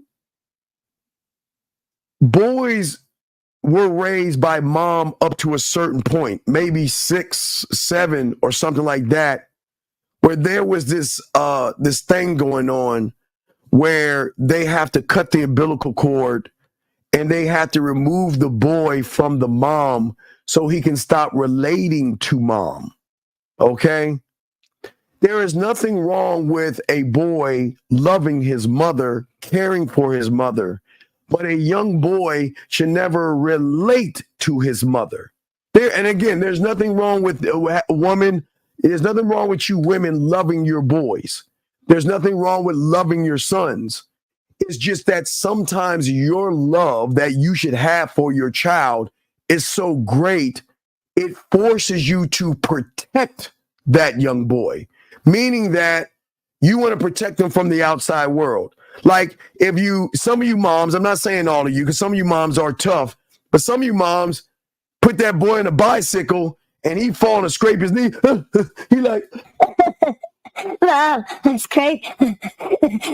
boys were raised by mom up to a certain point, maybe 6, 7, or something like that, where there was this thing going on where they have to cut the umbilical cord and they have to remove the boy from the mom so he can stop relating to mom. Okay? There is nothing wrong with a boy loving his mother, caring for his mother. But a young boy should never relate to his mother. And again, there's nothing wrong with a woman. There's nothing wrong with you women loving your boys. There's nothing wrong with loving your sons. It's just that sometimes your love that you should have for your child is so great, it forces you to protect that young boy, meaning that you want to protect them from the outside world. Like some of you moms, I'm not saying all of you, because some of you moms are tough, but some of you moms put that boy on a bicycle and he fall and scrape his knee. He like, Mom, scrape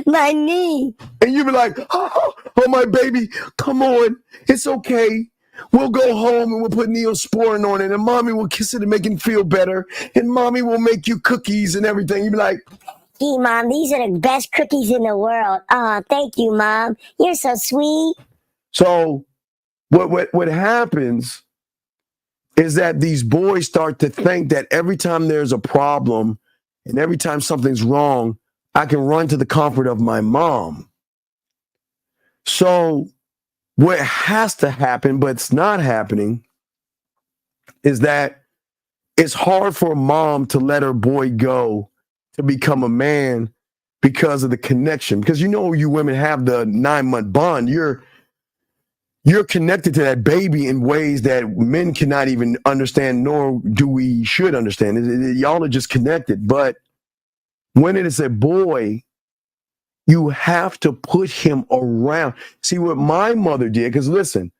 my knee. And you be like, oh, my baby, come on. It's okay. We'll go home and we'll put Neosporin on it and mommy will kiss it and make him feel better. And mommy will make you cookies and everything. You be like, gee, Mom, these are the best cookies in the world. Oh, thank you, Mom. You're so sweet. So what happens is that these boys start to think that every time there's a problem and every time something's wrong, I can run to the comfort of my mom. So what has to happen, but it's not happening, is that it's hard for a mom to let her boy go to become a man because of the connection. Because you women have the 9-month bond. You're connected to that baby in ways that men cannot even understand, nor do we should understand. Y'all are just connected. But when it is a boy, you have to put him around. See what my mother did, because listen,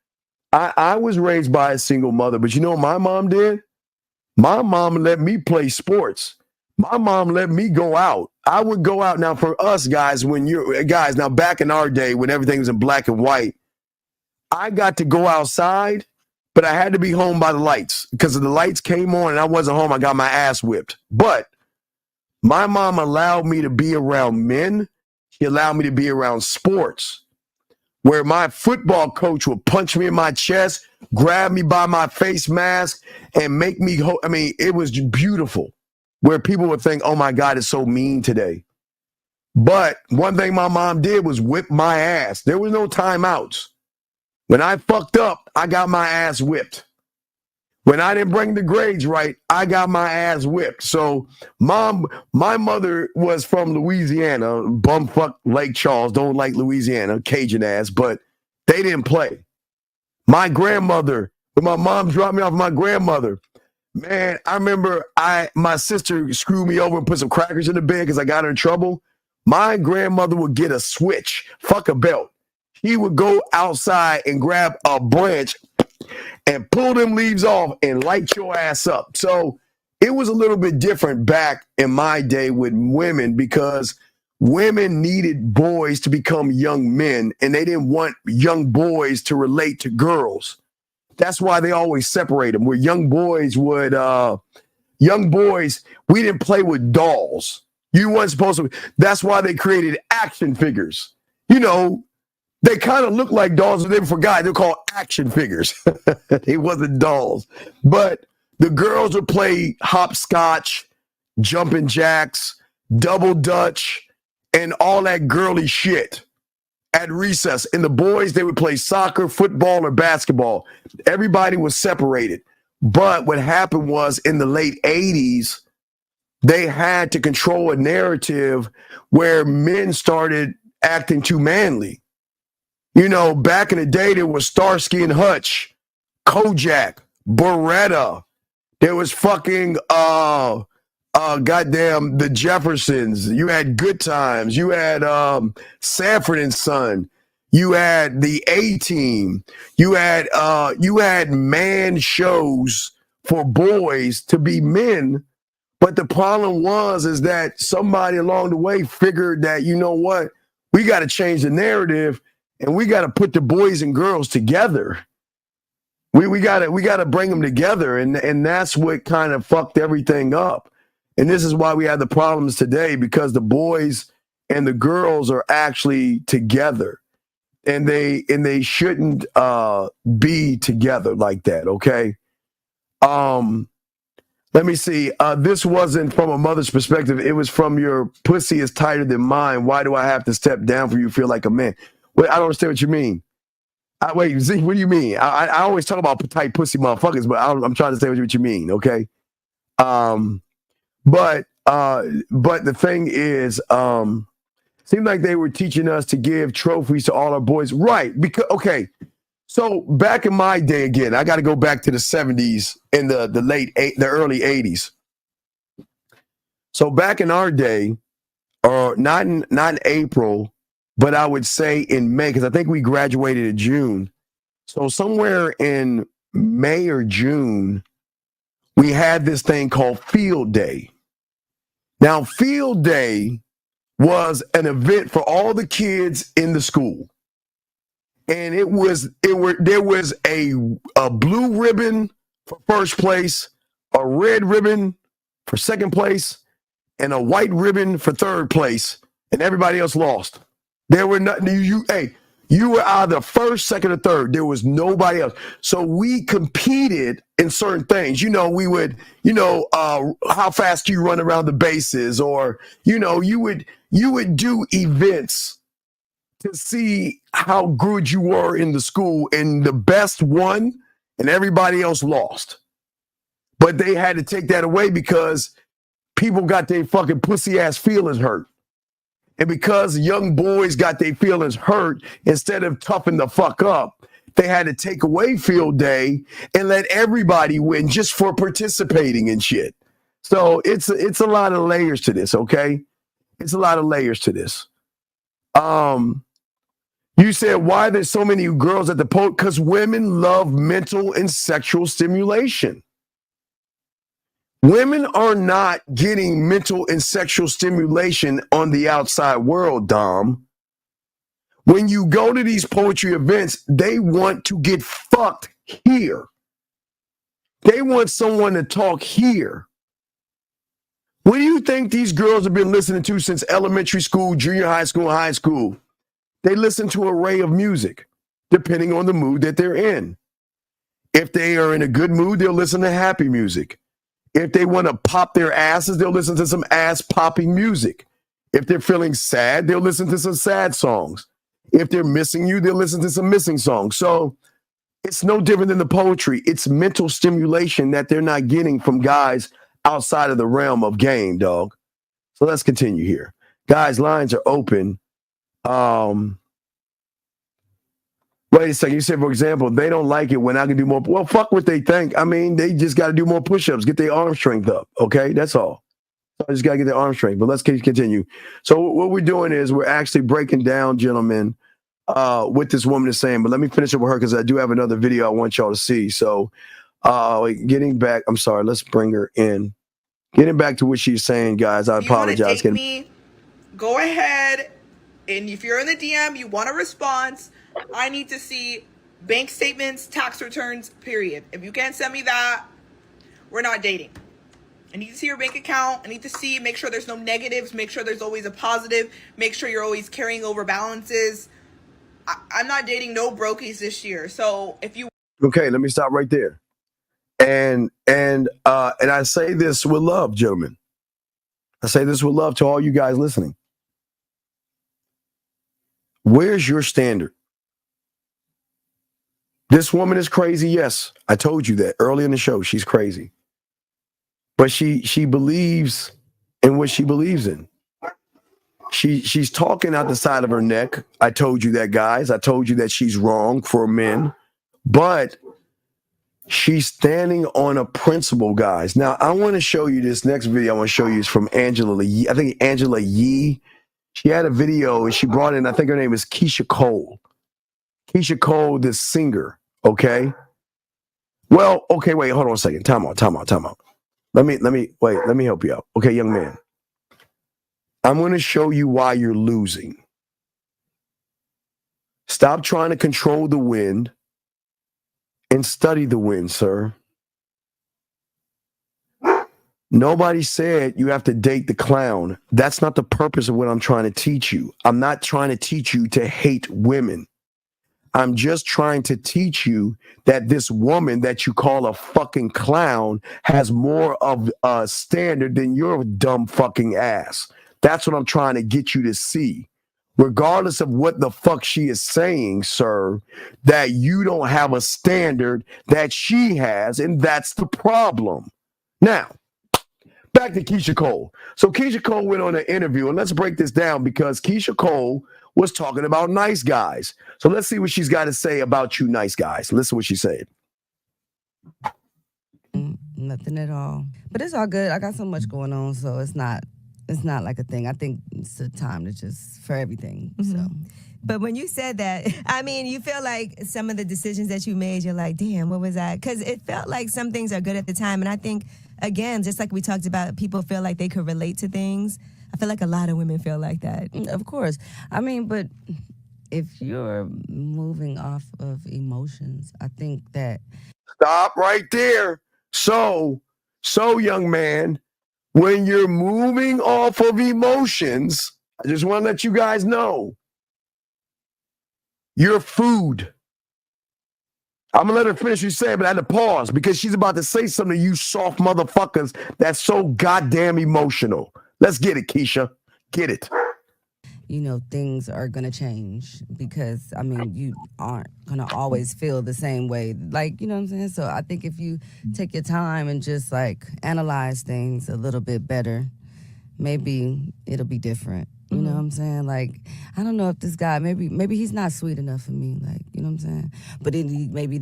I was raised by a single mother, but you know what my mom did? My mom let me play sports. My mom let me go out. I would go out. Now for us guys, now back in our day when everything was in black and white, I got to go outside, but I had to be home by the lights because if the lights came on and I wasn't home, I got my ass whipped. But my mom allowed me to be around men. She allowed me to be around sports where my football coach would punch me in my chest, grab me by my face mask, and make me, it was beautiful where people would think, oh my God, it's so mean today. But one thing my mom did was whip my ass. There was no timeouts. When I fucked up, I got my ass whipped. When I didn't bring the grades right, I got my ass whipped. So my mother was from Louisiana, bumfuck Lake Charles, don't like Louisiana, Cajun ass, but they didn't play. My grandmother, when my mom dropped me off with my grandmother, man, I remember my sister screwed me over and put some crackers in the bed because I got her in trouble. My grandmother would get a switch, fuck a belt. He would go outside and grab a branch and pull them leaves off and light your ass up. So it was a little bit different back in my day with women because women needed boys to become young men and they didn't want young boys to relate to girls. That's why they always separate them. Where young boys, we didn't play with dolls. You weren't supposed to. That's why they created action figures. You know, they kind of look like dolls, but they forgot they're called action figures. They wasn't dolls. But the girls would play hopscotch, jumping jacks, double dutch, and all that girly shit at recess. And the boys, they would play soccer, football, or basketball. Everybody was separated. But what happened was in the late 80s, they had to control a narrative where men started acting too manly. You know, back in the day, there was Starsky and Hutch, Kojak, Beretta. There was fucking, goddamn, the Jeffersons. You had Good Times. You had Sanford and Son. You had the A-Team. You had man shows for boys to be men. But the problem is that somebody along the way figured that, you know what, we got to change the narrative. And we got to put the boys and girls together. We got to bring them together, and that's what kind of fucked everything up. And this is why we have the problems today because the boys and the girls are actually together, and they shouldn't be together like that. Okay. Let me see. This wasn't from a mother's perspective. It was from your pussy is tighter than mine. Why do I have to step down for you to feel like a man? Wait, I don't understand what you mean. Wait, Z, what do you mean? I always talk about tight pussy motherfuckers, but I'm trying to say what you mean, okay? But the thing is, seemed like they were teaching us to give trophies to all our boys. Right, because, okay, so back in my day, again, I got to go back to the 70s and the early 80s. So back in our day, not in April, but I would say in May, because I think we graduated in June. So somewhere in May or June, we had this thing called Field Day. Now, Field Day was an event for all the kids in the school. And there was a blue ribbon for first place, a red ribbon for second place, and a white ribbon for third place, and everybody else lost. There were not you were either first, second, or third. There was nobody else. So we competed in certain things. You know, we would, how fast do you run around the bases, or you would do events to see how good you were in the school, and the best won, and everybody else lost. But they had to take that away because people got their fucking pussy ass feelings hurt. And because young boys got their feelings hurt, instead of toughen the fuck up, they had to take away Field Day and let everybody win just for participating in shit. So it's a lot of layers to this, okay? It's a lot of layers to this. You said, why there's so many girls at the post? Because women love mental and sexual stimulation. Women are not getting mental and sexual stimulation on the outside world, Dom. When you go to these poetry events, they want to get fucked here. They want someone to talk here. What do you think these girls have been listening to since elementary school, junior high school, high school? They listen to an array of music, depending on the mood that they're in. If they are in a good mood, they'll listen to happy music. If they want to pop their asses, they'll listen to some ass-popping music. If they're feeling sad, they'll listen to some sad songs. If they're missing you, they'll listen to some missing songs. So it's no different than the poetry. It's mental stimulation that they're not getting from guys outside of the realm of game, dog. So let's continue here. Guys, lines are open. Wait a second. You said, for example, they don't like it when I can do more. Well, fuck what they think. I mean, they just got to do more push-ups, get their arm strength up. Okay, that's all. I just got to get their arm strength. But let's continue. So what we're doing is we're actually breaking down, gentlemen, what this woman is saying. But let me finish up with her because I do have another video I want y'all to see. So getting back, I'm sorry, let's bring her in. Getting back to what she's saying, guys, I apologize. Date me, go ahead. And if you're in the DM, you want a response, I need to see bank statements, tax returns, period. If you can't send me that, we're not dating. I need to see your bank account. I need to see, make sure there's no negatives, make sure there's always a positive, make sure you're always carrying over balances. I'm not dating no brokies this year. So if you... Okay, let me stop right there. And I say this with love, gentlemen. I say this with love to all you guys listening. Where's your standard? This woman is crazy. Yes, I told you that early in the show. She's crazy. But she believes in what she believes in. She's talking out the side of her neck. I told you that, guys. I told you that she's wrong for men. But she's standing on a principle, guys. Now, I want to show you this next video. I want to show you is from Angela Yee. I think Angela Yee. She had a video and she brought in, I think her name is Keisha Cole. Keisha Cole, the singer, okay? Well, okay, wait, hold on a second. Time out. Let me help you out. Okay, young man. I'm going to show you why you're losing. Stop trying to control the wind and study the wind, sir. Nobody said you have to date the clown. That's not the purpose of what I'm trying to teach you. I'm not trying to teach you to hate women. I'm just trying to teach you that this woman that you call a fucking clown has more of a standard than your dumb fucking ass. That's what I'm trying to get you to see. Regardless of what the fuck she is saying, sir, that you don't have a standard that she has, and that's the problem. Now, back to Keisha Cole. So Keisha Cole went on an interview, and let's break this down because Keisha Cole was talking about nice guys. So let's see what she's got to say about you nice guys. Listen to what she said. Nothing at all. But it's all good. I got so much going on, so it's not like a thing. I think it's a time to just for everything. Mm-hmm. So. But when you said that, I mean, you feel like some of the decisions that you made, you're like, damn, what was that? Because it felt like some things are good at the time. And I think, again, just like we talked about, people feel like they could relate to things. I feel like a lot of women feel like that. Of course. I mean, but if you're moving off of emotions, I think that... Stop right there. So young man, when you're moving off of emotions, I just want to let you guys know, you're food. I'm going to let her finish what she said, but I had to pause because she's about to say something to you soft motherfuckers that's so goddamn emotional. Let's get it, Keisha. Get it. You know, things are going to change because, I mean, you aren't going to always feel the same way. Like, you know what I'm saying? So I think if you take your time and just, like, analyze things a little bit better, maybe it'll be different. You know what I'm saying? Like, I don't know if this guy, maybe he's not sweet enough for me. Like, you know what I'm saying? But then maybe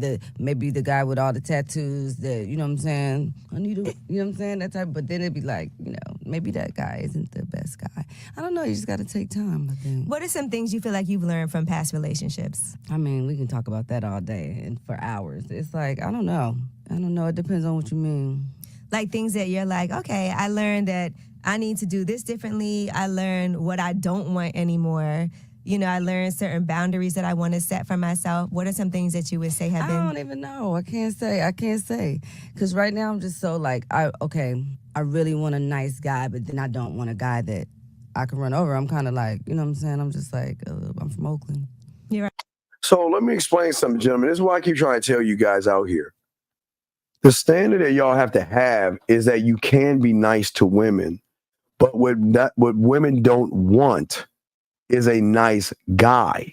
the guy with all the tattoos that, you know what I'm saying? I need to, you know what I'm saying? That type. But then it'd be like, you know, maybe that guy isn't the best guy. I don't know. You just got to take time, I think. What are some things you feel like you've learned from past relationships? I mean, we can talk about that all day and for hours. It's like, I don't know. It depends on what you mean. Like things that you're like, okay, I learned that I need to do this differently. I learned what I don't want anymore. I learned certain boundaries that I want to set for myself? What are some things that you would say have been? I don't even know. I can't say. Because right now I'm just so like, I really want a nice guy, but then I don't want a guy that I can run over. I'm kind of like, you know what I'm saying? I'm just like, I'm from Oakland. You're right. So let me explain something, gentlemen. This is why I keep trying to tell you guys out here. The standard that y'all have to have is that you can be nice to women, but what women don't want is a nice guy.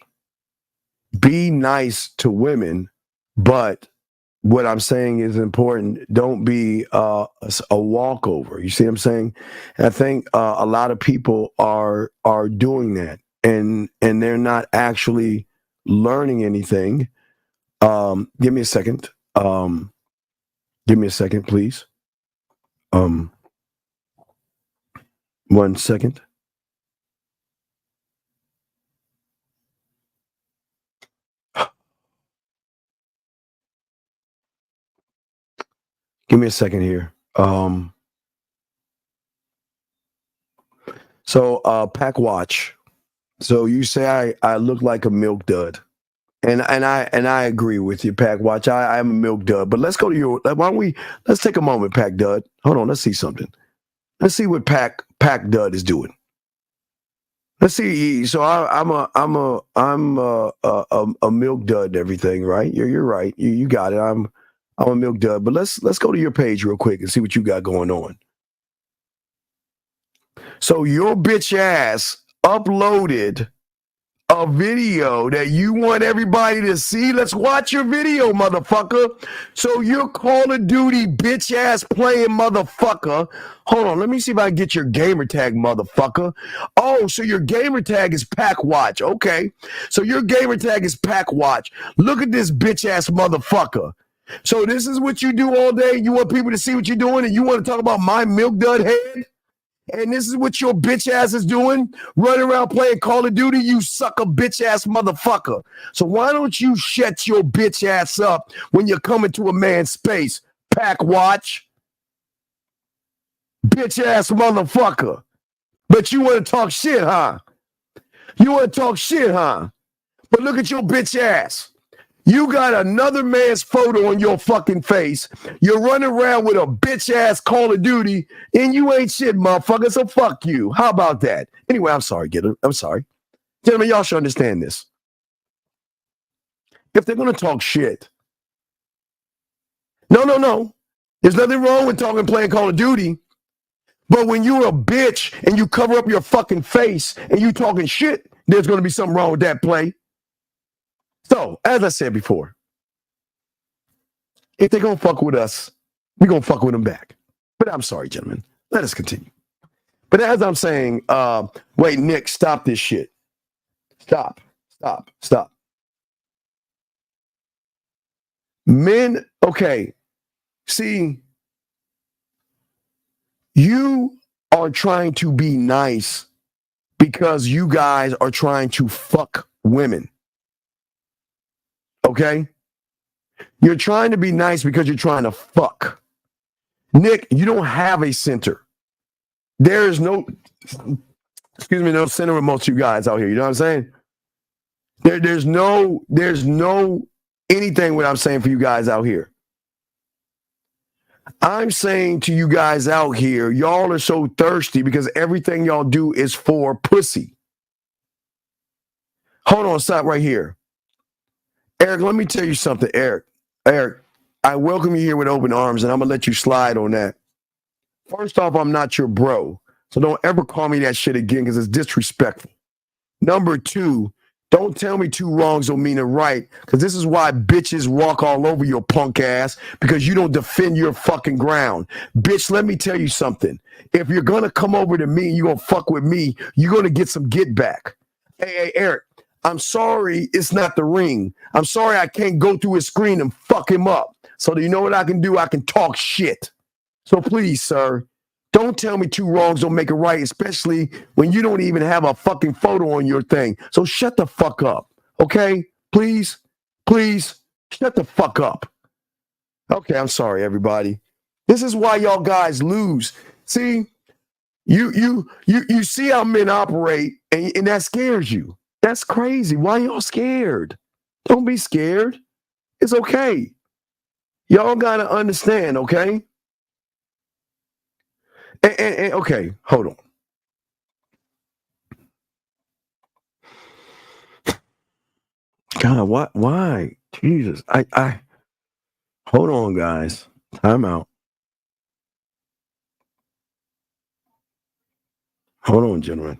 Be nice to women, but what I'm saying is important. Don't be a walkover. You see what I'm saying? And I think a lot of people are doing that, and they're not actually learning anything. Give me a second. Give me a second, please. 1 second. Give me a second here. Pack Watch. So you say I look like a milk dud. And I agree with you, Pack Watch. I'm a milk dud. But let's go to your let's take a moment, Pack Dud. Hold on, let's see something. Let's see what Pack Dud is doing. Let's see. So I'm a milk dud and everything, right? You're right. You got it. I'm a milk dud. But let's go to your page real quick and see what you got going on. So your bitch ass uploaded a video that you want everybody to see. Let's watch your video, motherfucker. So you're Call of Duty bitch ass playing motherfucker. Hold on, let me see if I can get your gamer tag, motherfucker. Oh, so your gamer tag is Pack Watch. Okay. So your gamer tag is Pack Watch. Look at this bitch ass motherfucker. So this is what you do all day. You want people to see what you're doing, and you want to talk about my milk dud head? And this is what your bitch ass is doing, running around playing Call of Duty, you sucker bitch ass motherfucker. So why don't you shut your bitch ass up when you're coming to a man's space, Pack Watch? Bitch ass motherfucker. But you want to talk shit, huh? You want to talk shit, huh? But look at your bitch ass. You got another man's photo on your fucking face. You're running around with a bitch ass Call of Duty, and you ain't shit, motherfucker. So fuck you. How about that? Anyway, I'm sorry, I'm sorry. Gentlemen, y'all should understand this. If they're gonna talk shit, no. There's nothing wrong with playing Call of Duty. But when you're a bitch and you cover up your fucking face and you talking shit, there's gonna be something wrong with that play. So, as I said before, if they're going to fuck with us, we're going to fuck with them back. But I'm sorry, gentlemen. Let us continue. But as I'm saying, wait, Nick, stop this shit. Stop. Men, okay. See, you are trying to be nice because you guys are trying to fuck women. Okay? You're trying to be nice because you're trying to fuck. Nick, you don't have a center. There is no center with most of you guys out here. You know what I'm saying? There's no anything what I'm saying for you guys out here. I'm saying to you guys out here, y'all are so thirsty because everything y'all do is for pussy. Hold on, stop right here. Eric, let me tell you something, Eric, I welcome you here with open arms, and I'm going to let you slide on that. First off, I'm not your bro, so don't ever call me that shit again because it's disrespectful. Number two, don't tell me two wrongs don't mean a right, because this is why bitches walk all over your punk ass, because you don't defend your fucking ground. Bitch, let me tell you something. If you're going to come over to me and you're going to fuck with me, you're going to get some get back. Hey, Eric. I'm sorry it's not the ring. I'm sorry I can't go through his screen and fuck him up. So you know what I can do? I can talk shit. So please, sir, don't tell me two wrongs don't make it right, especially when you don't even have a fucking photo on your thing. So shut the fuck up, okay? Please, shut the fuck up. Okay, I'm sorry, everybody. This is why y'all guys lose. See, you see how men operate, and that scares you. That's crazy. Why y'all scared? Don't be scared. It's okay. Y'all got to understand, okay? And okay, hold on. God, what? Why? Jesus, I. Hold on, guys. Time out. Hold on, gentlemen.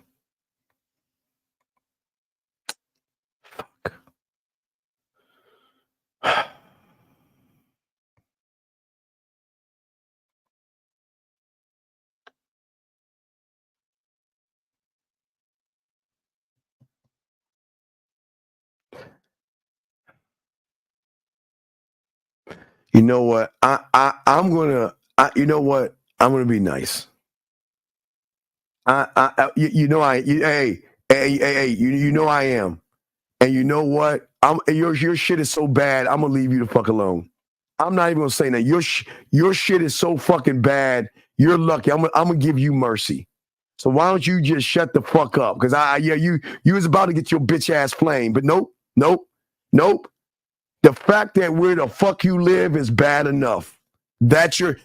You know what? I'm gonna. You know what? I'm gonna be nice. You know hey, you know I am, and you know what? Your shit is so bad. I'm gonna leave you the fuck alone. I'm not even gonna say that. Your shit is so fucking bad. You're lucky. I'm gonna give you mercy. So why don't you just shut the fuck up? Because you was about to get your bitch ass flamed, but nope. The fact that where the fuck you live is bad enough. That's your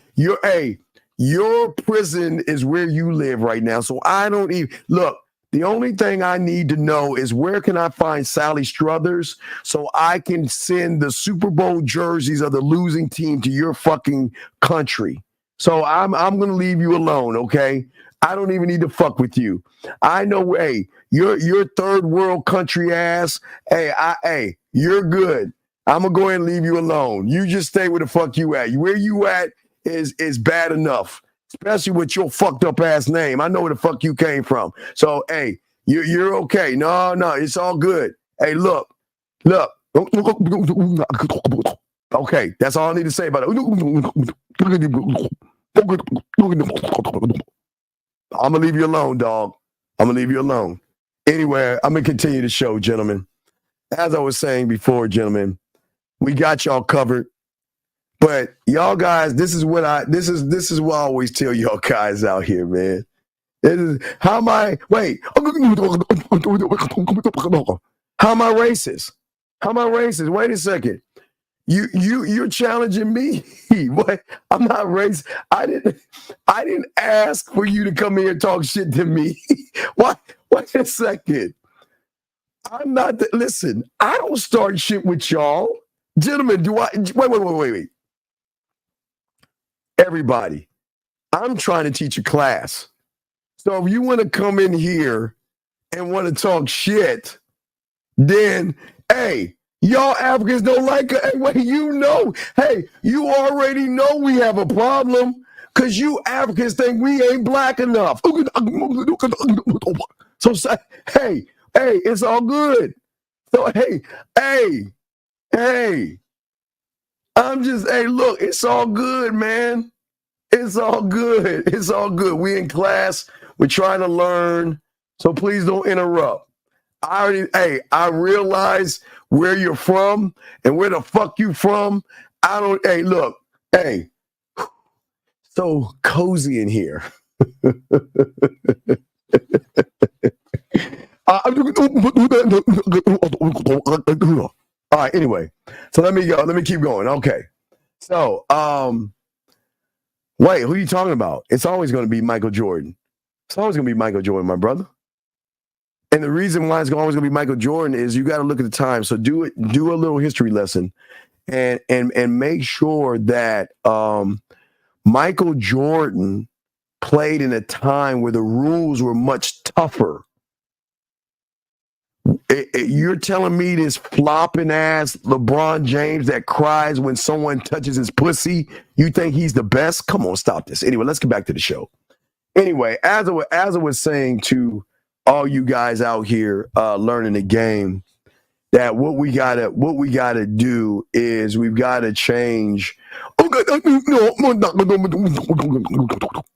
prison is where you live right now. So I don't even look. The only thing I need to know is where can I find Sally Struthers so I can send the Super Bowl jerseys of the losing team to your fucking country. So I'm gonna leave you alone, okay? I don't even need to fuck with you. I know, hey, your third world country ass. Hey, you're good. I'm gonna go ahead and leave you alone. You just stay where the fuck you at. Where you at is bad enough. Especially with your fucked up ass name. I know where the fuck you came from. So, hey, you're okay. No, it's all good. Hey, look. Okay, that's all I need to say about it. I'm gonna leave you alone, dog. I'm gonna leave you alone. Anyway, I'm gonna continue the show, gentlemen. As I was saying before, gentlemen, we got y'all covered. But y'all guys, this is what I always tell y'all guys out here, man. How am I racist? Wait a second. You're challenging me. What? I'm not racist. I didn't ask for you to come here and talk shit to me. What? Wait a second. I'm not listen, I don't start shit with y'all. Gentlemen, wait. Everybody, I'm trying to teach a class. So if you want to come in here and want to talk shit, then, hey, y'all Africans don't like it. Hey, you already know we have a problem because you Africans think we ain't black enough. So say, hey, it's all good. So, hey, look, it's all good, man. It's all good. It's all good. We in class. We're trying to learn. So please don't interrupt. I realize where you're from and where the fuck you from. So cozy in here. All right, anyway. So let me go. Let me keep going. Okay. So, wait, who are you talking about? It's always going to be Michael Jordan. It's always going to be Michael Jordan, my brother. And the reason why it's always going to be Michael Jordan is you got to look at the time. So do a little history lesson and make sure that Michael Jordan played in a time where the rules were much tougher. You're telling me this flopping ass LeBron James that cries when someone touches his pussy, you think he's the best? Come on, stop this. Anyway, let's get back to the show. Anyway, as I was saying to all you guys out here learning the game, that what we gotta do is we've got to change.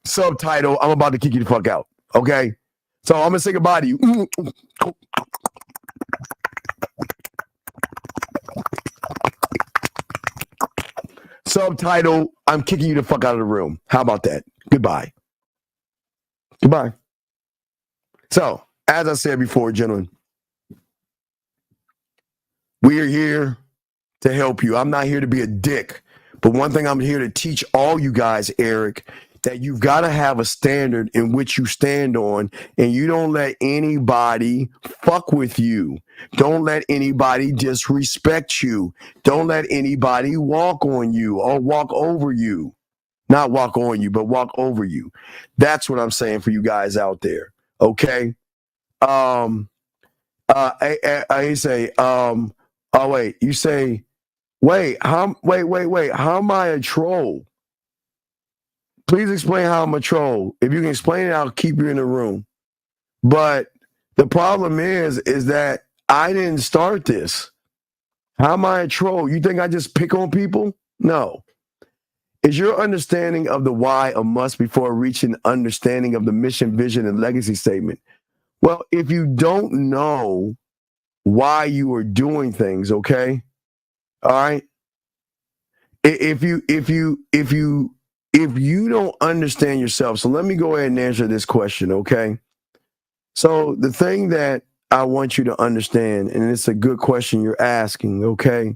Subtitle. I'm about to kick you the fuck out. Okay, so I'm gonna say goodbye to you. Subtitle, I'm kicking you the fuck out of the room. How about that? Goodbye. So, as I said before, gentlemen, We are here to help you. I'm not here to be a dick. But one thing I'm here to teach all you guys, Eric, that you've got to have a standard in which you stand on, and you don't let anybody fuck with you. Don't let anybody disrespect you. Don't let anybody walk on you or walk over you. Not walk on you, but walk over you. That's what I'm saying for you guys out there. Okay? I say, oh wait, you say, wait, how am I a troll? Please explain how I'm a troll. If you can explain it, I'll keep you in the room. But the problem is that I didn't start this. How am I a troll? You think I just pick on people? No. Is your understanding of the why a must before reaching understanding of the mission, vision, and legacy statement? Well, if you don't know why you are doing things, okay? All right? If you don't understand yourself, so let me go ahead and answer this question, okay? So the thing that I want you to understand, and it's a good question you're asking, okay,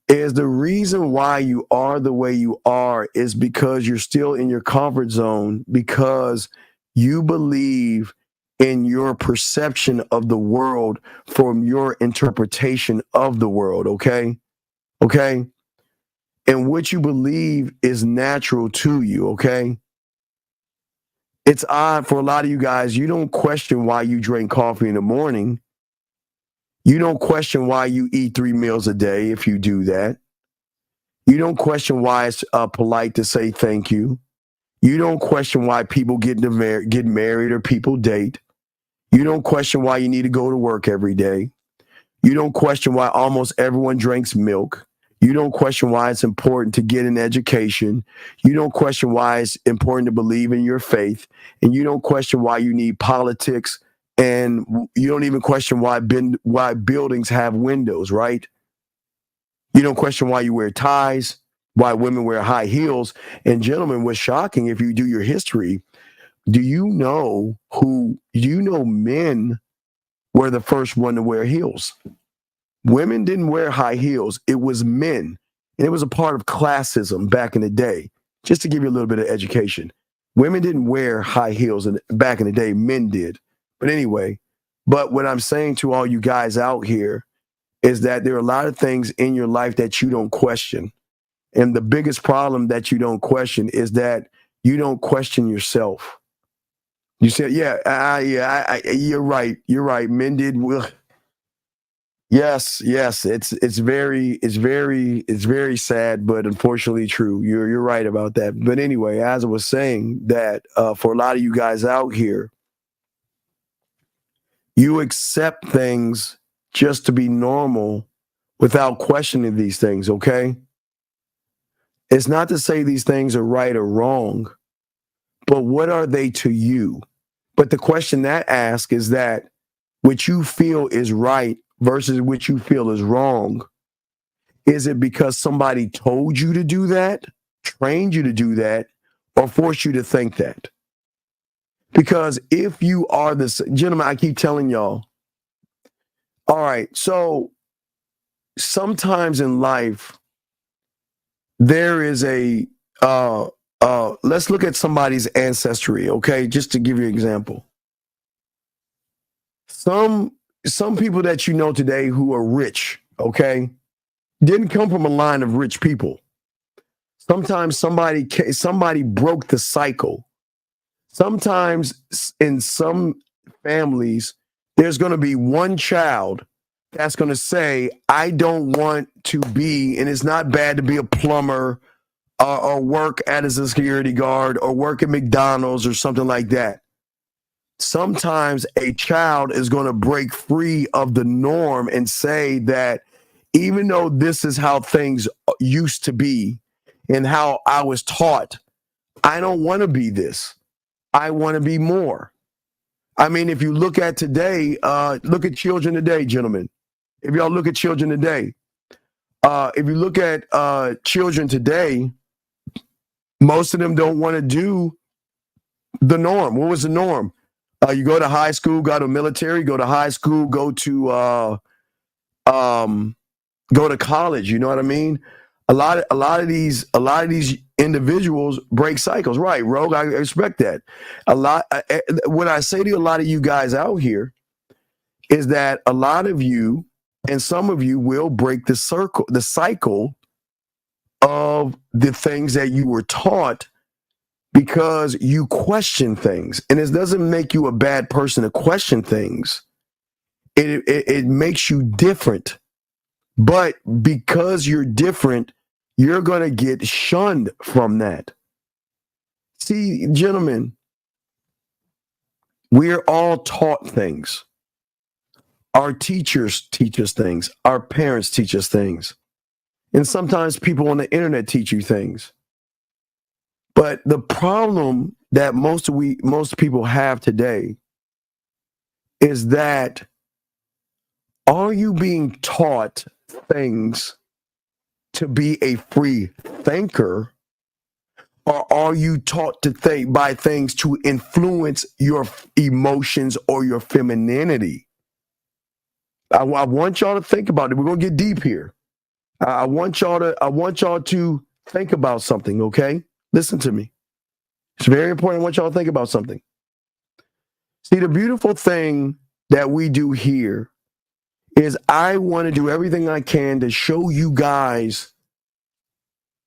is the reason why you are the way you are is because you're still in your comfort zone, because you believe in your perception of the world from your interpretation of the world, okay? Okay? And what you believe is natural to you, okay? It's odd for a lot of you guys, you don't question why you drink coffee in the morning. You don't question why you eat 3 meals a day if you do that. You don't question why it's polite to say thank you. You don't question why people get married or people date. You don't question why you need to go to work every day. You don't question why almost everyone drinks milk. You don't question why it's important to get an education. You don't question why it's important to believe in your faith. And you don't question why you need politics. And you don't even question why buildings have windows, right? You don't question why you wear ties, why women wear high heels. And gentlemen, what's shocking, if you do your history, do you know men were the first one to wear heels? Women didn't wear high heels. It was men. And it was a part of classism back in the day. Just to give you a little bit of education. Women didn't wear high heels back in the day. Men did. But anyway, but what I'm saying to all you guys out here is that there are a lot of things in your life that you don't question. And the biggest problem that you don't question is that you don't question yourself. You said, you're right. You're right. Men did. Yes. It's very sad, but unfortunately true. You're right about that. But anyway, as I was saying, that for a lot of you guys out here, you accept things just to be normal without questioning these things, okay? It's not to say these things are right or wrong, but what are they to you? But the question that asks is that what you feel is right versus what you feel is wrong. Is it because somebody told you to do that, trained you to do that, or forced you to think that? Because if you are this, gentlemen, I keep telling y'all, all right, so sometimes in life, there is let's look at somebody's ancestry, okay? Just to give you an example. Some people that you know today who are rich, okay, didn't come from a line of rich people. Sometimes somebody broke the cycle. Sometimes in some families, there's going to be one child that's going to say, I don't want to be, and it's not bad to be a plumber or work as a security guard or work at McDonald's or something like that. Sometimes a child is going to break free of the norm and say that even though this is how things used to be and how I was taught, I don't want to be this. I want to be more. I mean, if you look at today, look at children today, gentlemen. If y'all look at children today, if you look at children today, most of them don't want to do the norm. What was the norm? You go to high school, go to military, go to high school, go to go to college. You know what I mean? A lot of these individuals break cycles, right? Rogue, I respect that. What I say to a lot of you guys out here is that a lot of you and some of you will break the cycle of the things that you were taught because you question things. And it doesn't make you a bad person to question things. It makes you different. But because you're different, you're going to get shunned from that. See, gentlemen, we're all taught things. Our teachers teach us things. Our parents teach us things. And sometimes people on the internet teach you things. But the problem that most people have today is that, are you being taught things to be a free thinker, or are you taught to think by things to influence your emotions or your femininity? I want y'all to think about it. We're gonna get deep here. I want y'all to think about something, okay? Listen to me. It's very important. I want y'all to think about something. See, the beautiful thing that we do here is I want to do everything I can to show you guys.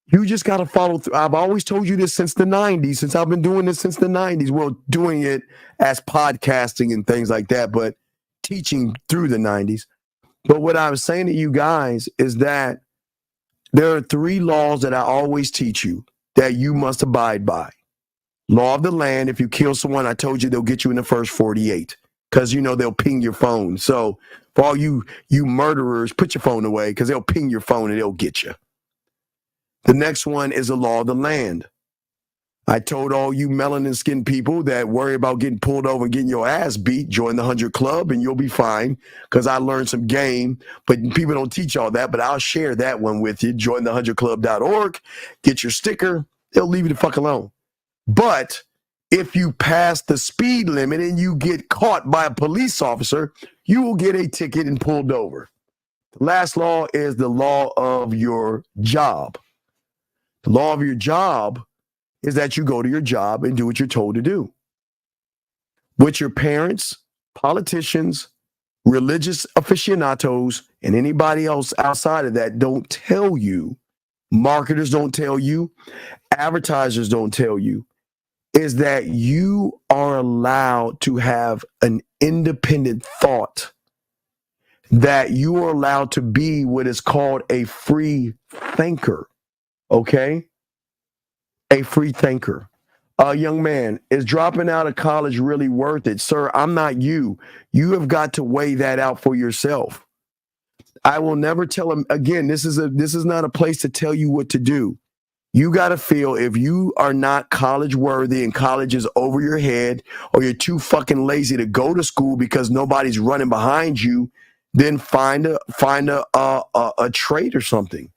You just got to follow through. I've always told you this since the 90s, since I've been doing this since the 90s. Well, doing it as podcasting and things like that, but teaching through the 90s. But what I was saying to you guys is that there are 3 laws that I always teach you that you must abide by. Law of the land. If you kill someone, I told you they'll get you in the first 48 because, they'll ping your phone. So for all you murderers, put your phone away because they'll ping your phone and they'll get you. The next one is the law of the land. I told all you melanin skinned people that worry about getting pulled over and getting your ass beat, join the 100 Club and you'll be fine because I learned some game, but people don't teach all that, but I'll share that one with you. Join the 100club.org, get your sticker. They'll leave you the fuck alone. But if you pass the speed limit and you get caught by a police officer, you will get a ticket and pulled over. The last law is the law of your job. The law of your job is that you go to your job and do what you're told to do. What your parents, politicians, religious aficionados, and anybody else outside of that don't tell you, marketers don't tell you, advertisers don't tell you, is that you are allowed to have an independent thought, that you are allowed to be what is called a free thinker, okay? A free thinker. Young man, is dropping out of college really worth it? Sir, I'm not you. You have got to weigh that out for yourself. I will never tell him, again, this is not a place to tell you what to do. You got to feel if you are not college worthy and college is over your head, or you're too fucking lazy to go to school because nobody's running behind you, then find a trade or something.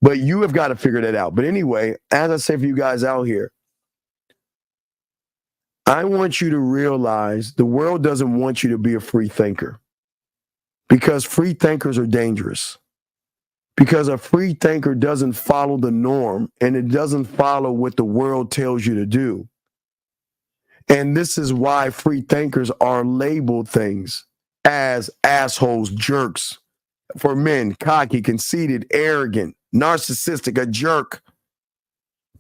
But you have got to figure that out. But anyway, as I say for you guys out here, I want you to realize the world doesn't want you to be a free thinker, because free thinkers are dangerous. Because a free thinker doesn't follow the norm and it doesn't follow what the world tells you to do. And this is why free thinkers are labeled things as assholes, jerks. For men, cocky, conceited, arrogant, narcissistic, a jerk.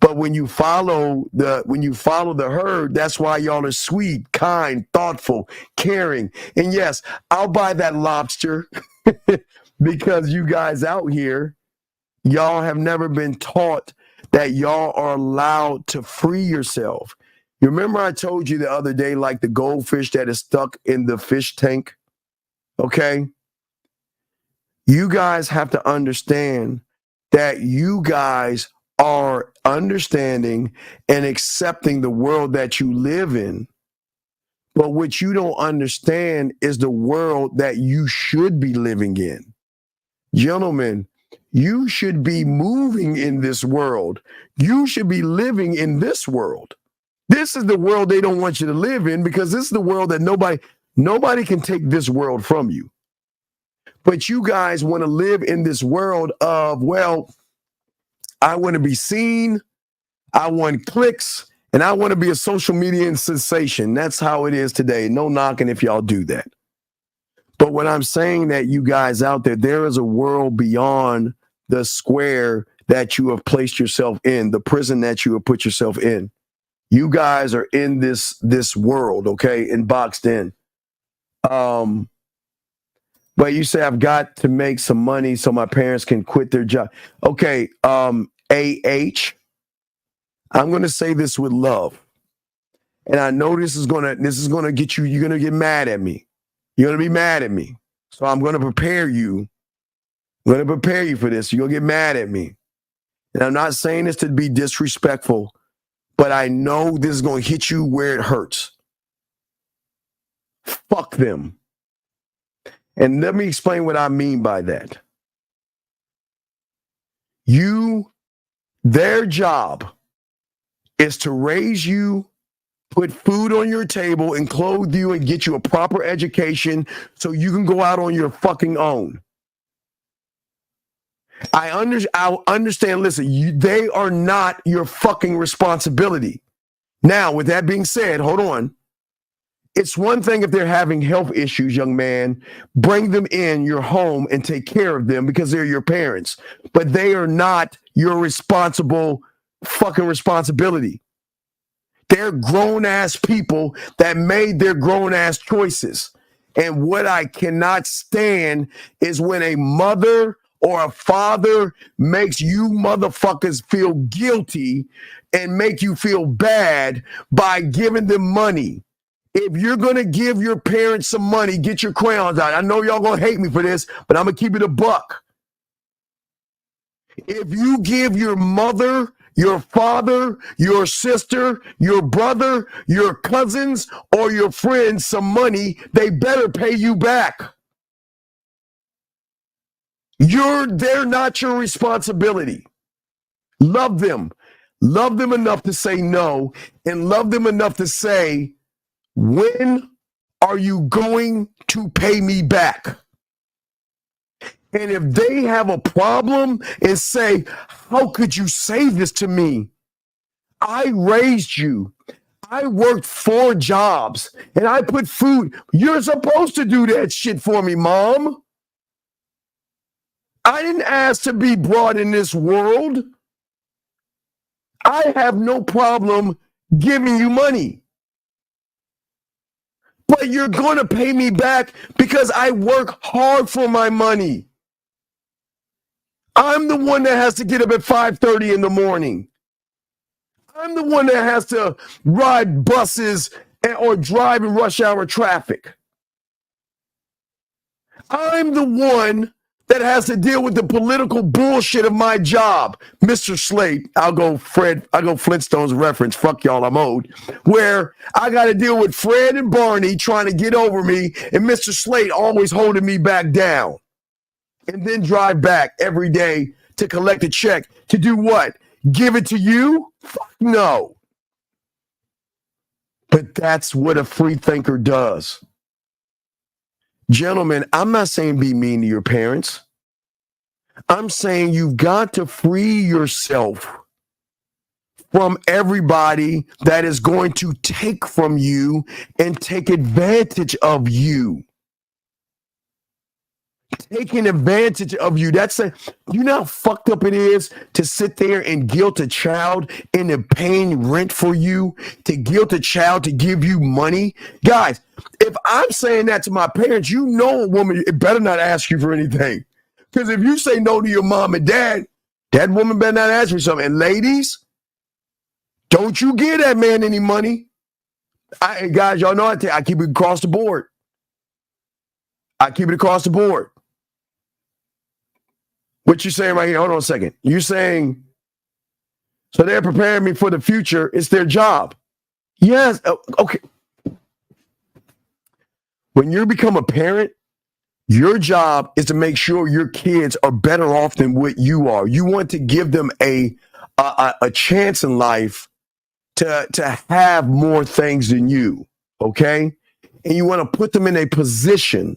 But when you follow the herd, that's why y'all are sweet, kind, thoughtful, caring. And yes, I'll buy that lobster because you guys out here, y'all have never been taught that y'all are allowed to free yourself. You remember I told you the other day, like the goldfish that is stuck in the fish tank? Okay? You guys have to understand that you guys are understanding and accepting the world that you live in. But what you don't understand is the world that you should be living in. Gentlemen, you should be moving in this world. You should be living in this world. This is the world they don't want you to live in, because this is the world that nobody can take this world from you. But you guys want to live in this world of, well, I want to be seen, I want clicks, and I want to be a social media sensation. That's how it is today. No knocking if y'all do that. But what I'm saying that you guys out there is a world beyond the square that you have placed yourself in, the prison that you have put yourself in. You guys are in this world, okay, and boxed in. But you say, I've got to make some money so my parents can quit their job. Okay, I'm going to say this with love. And I know this is going to get you, you're going to get mad at me. You're going to be mad at me. So I'm going to prepare you. I'm going to prepare you for this. You're going to get mad at me. And I'm not saying this to be disrespectful, but I know this is going to hit you where it hurts. Fuck them. And let me explain what I mean by that. Their job is to raise you, put food on your table, and clothe you and get you a proper education so you can go out on your fucking own. I understand, listen, they are not your fucking responsibility. Now, with that being said, hold on. It's one thing if they're having health issues, young man, bring them in your home and take care of them because they're your parents. But they are not your fucking responsibility. They're grown-ass people that made their grown-ass choices. And what I cannot stand is when a mother or a father makes you motherfuckers feel guilty and make you feel bad by giving them money. If you're going to give your parents some money, get your crayons out. I know y'all going to hate me for this, but I'm going to keep it a buck. If you give your mother, your father, your sister, your brother, your cousins, or your friends some money, they better pay you back. They're not your responsibility. Love them. Love them enough to say no, and love them enough to say, when are you going to pay me back? And if they have a problem and say, how could you say this to me? I raised you. I worked 4 jobs and I put food. You're supposed to do that shit for me, Mom. I didn't ask to be brought in this world. I have no problem giving you money. But you're going to pay me back because I work hard for my money. I'm the one that has to get up at 5:30 in the morning. I'm the one that has to ride buses or drive in rush hour traffic. I'm the one that has to deal with the political bullshit of my job. Mr. Slate, I'll go Flintstones reference, fuck y'all, I'm old, where I got to deal with Fred and Barney trying to get over me and Mr. Slate always holding me back down. And then drive back every day to collect a check. To do what? Give it to you? Fuck no. But that's what a free thinker does. Gentlemen, I'm not saying be mean to your parents. I'm saying you've got to free yourself from everybody that is going to take from you and take advantage of you. Taking advantage of you. You know how fucked up it is to sit there and guilt a child into paying rent for you, to guilt a child to give you money. Guys, if I'm saying that to my parents, you know a woman, it better not ask you for anything. Because if you say no to your mom and dad, that woman better not ask you something. And ladies, don't you give that man any money. Guys, y'all know I keep it across the board. I keep it across the board. What you saying right here? Hold on a second. You're saying, so they're preparing me for the future. It's their job. Yes. Okay. When you become a parent, your job is to make sure your kids are better off than what you are. You want to give them a chance in life to have more things than you. Okay. And you want to put them in a position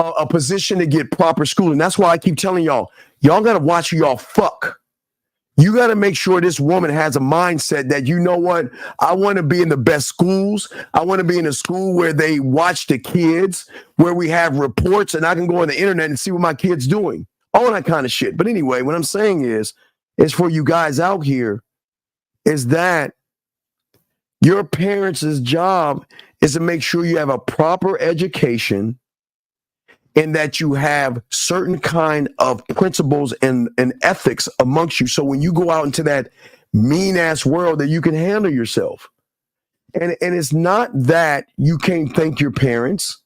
a position to get proper schooling. That's why I keep telling y'all got to watch who y'all fuck. You got to make sure this woman has a mindset that, you know what, I want to be in the best schools. I want to be in a school where they watch the kids, where we have reports, and I can go on the internet and see what my kid's doing. All that kind of shit. But anyway, what I'm saying is for you guys out here, is that your parents' job is to make sure you have a proper education and that you have certain kind of principles and ethics amongst you. So when you go out into that mean ass world, that you can handle yourself. And it's not that you can't thank your parents.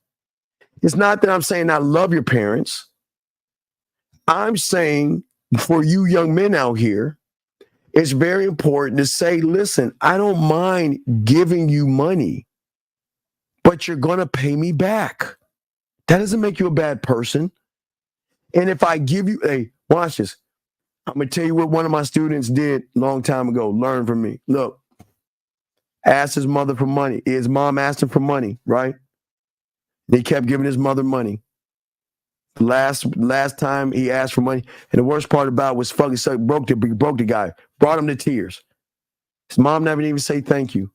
It's not that I'm saying I love your parents. I'm saying for you young men out here, it's very important to say, listen, I don't mind giving you money, but you're going to pay me back. That doesn't make you a bad person. And if I give you, hey, watch this. I'm going to tell you what one of my students did a long time ago. Learn from me. Look, asked his mother for money. His mom asked him for money, right? And he kept giving his mother money. Last time he asked for money, and the worst part about it was fucking broke the guy, brought him to tears. His mom never even say thank you.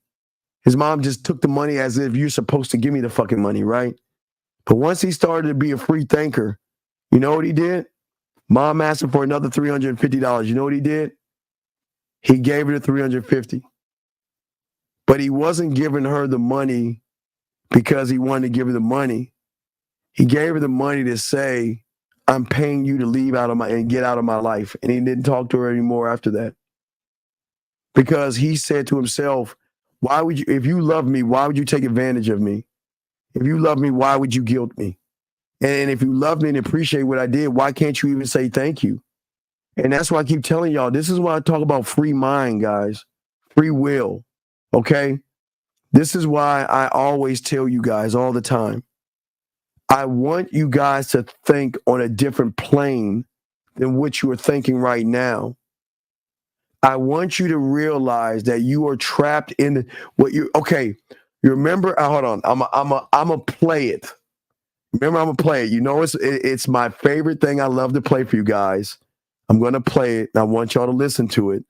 His mom just took the money as if you're supposed to give me the fucking money, right? But once he started to be a free thinker, you know what he did? Mom asked him for another $350. You know what he did? He gave her the $350. But he wasn't giving her the money because he wanted to give her the money. He gave her the money to say, I'm paying you to leave out of my and get out of my life. And he didn't talk to her anymore after that. Because he said to himself, why would you, if you love me, why would you take advantage of me? If you love me, why would you guilt me? And if you love me and appreciate what I did, why can't you even say thank you? And that's why I keep telling y'all, this is why I talk about free mind, guys. Free will, okay? This is why I always tell you guys all the time, I want you guys to think on a different plane than what you are thinking right now. I want you to realize that you are trapped in what you, okay, you remember, hold on, I'm a play it. Remember, I'm gonna play it. You know, it's my favorite thing I love to play for you guys. I'm gonna play it, and I want y'all to listen to it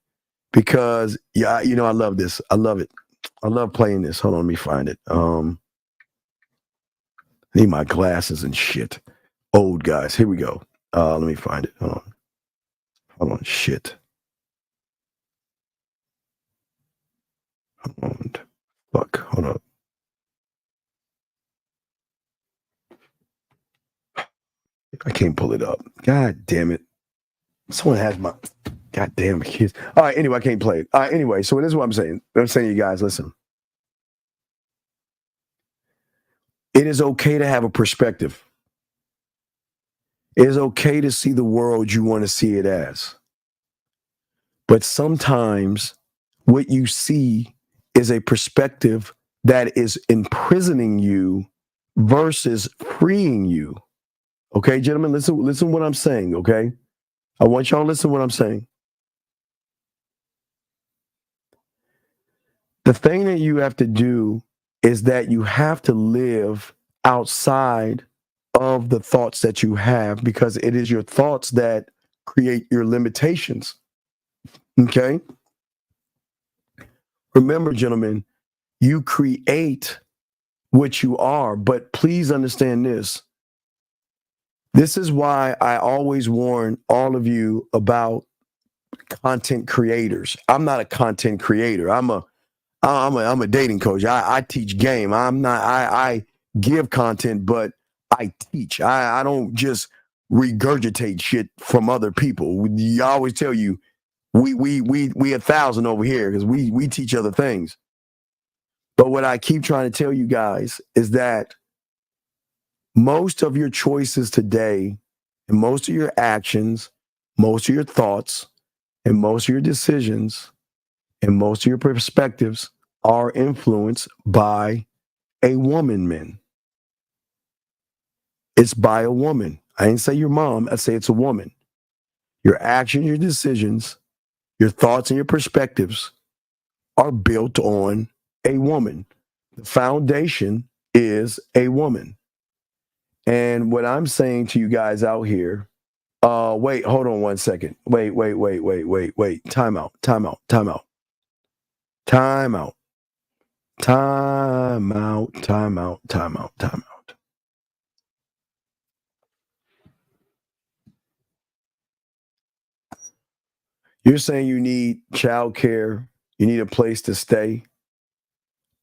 because, yeah, you know, I love this. I love it. I love playing this. Hold on, let me find it. I need my glasses and shit. Old guys. Here we go. Let me find it. Hold on. Shit. Hold on. Fuck. Hold up. I can't pull it up. God damn it. Someone has my goddamn kids. All right, anyway, I can't play it. All right, anyway, so this is what I'm saying. I'm saying to you guys, listen. It is okay to have a perspective. It is okay to see the world you want to see it as. But sometimes what you see is a perspective that is imprisoning you versus freeing you. Okay, gentlemen, listen what I'm saying, okay? I want y'all to listen to what I'm saying. The thing that you have to do is that you have to live outside of the thoughts that you have, because it is your thoughts that create your limitations. Okay? Remember, gentlemen, you create what you are, but please understand this. This is why I always warn all of you about content creators. I'm not a content creator. I'm a dating coach. I teach game. I give content, but I teach. I don't just regurgitate shit from other people. I always tell you, we 1,000 over here because we teach other things. But what I keep trying to tell you guys is that most of your choices today and most of your actions, most of your thoughts and most of your decisions and most of your perspectives are influenced by a woman, men. It's by a woman. I didn't say your mom. I say it's a woman. Your actions, your decisions, your thoughts and your perspectives are built on a woman. The foundation is a woman. And what I'm saying to you guys out here, wait, hold on 1 second. Wait. Time out. You're saying you need childcare, you need a place to stay,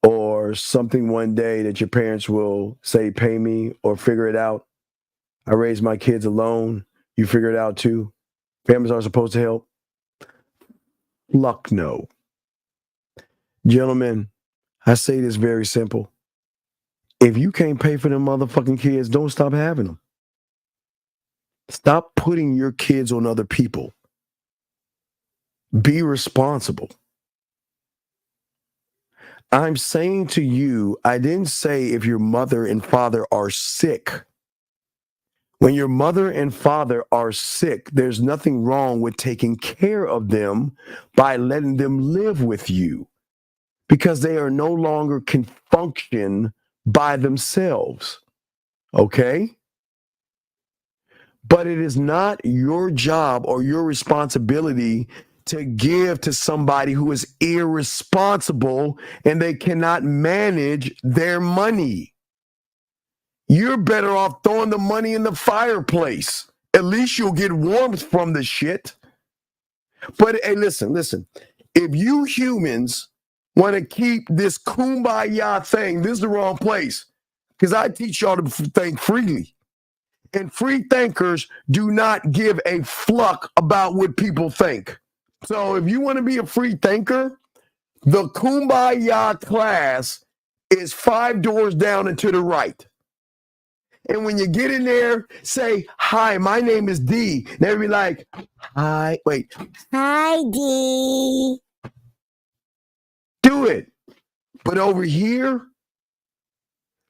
or something one day that your parents will say, pay me or figure it out. I raised my kids alone. You figure it out too. Families aren't supposed to help. Luck, no. Gentlemen, I say this very simple. If you can't pay for them motherfucking kids, don't stop having them. Stop putting your kids on other people. Be responsible. I'm saying to you, I didn't say if your mother and father are sick. When your mother and father are sick, there's nothing wrong with taking care of them by letting them live with you because they are no longer can function by themselves. Okay? But it is not your job or your responsibility to give to somebody who is irresponsible and they cannot manage their money. You're better off throwing the money in the fireplace. At least you'll get warmth from the shit. But hey, listen. If you humans want to keep this kumbaya thing, this is the wrong place. Because I teach y'all to think freely. And free thinkers do not give a fuck about what people think. So if you want to be a free thinker, the kumbaya class is 5 doors down and to the right. And when you get in there, say, hi, my name is D. And they'll be like, hi, wait. Hi, D. Do it. But over here,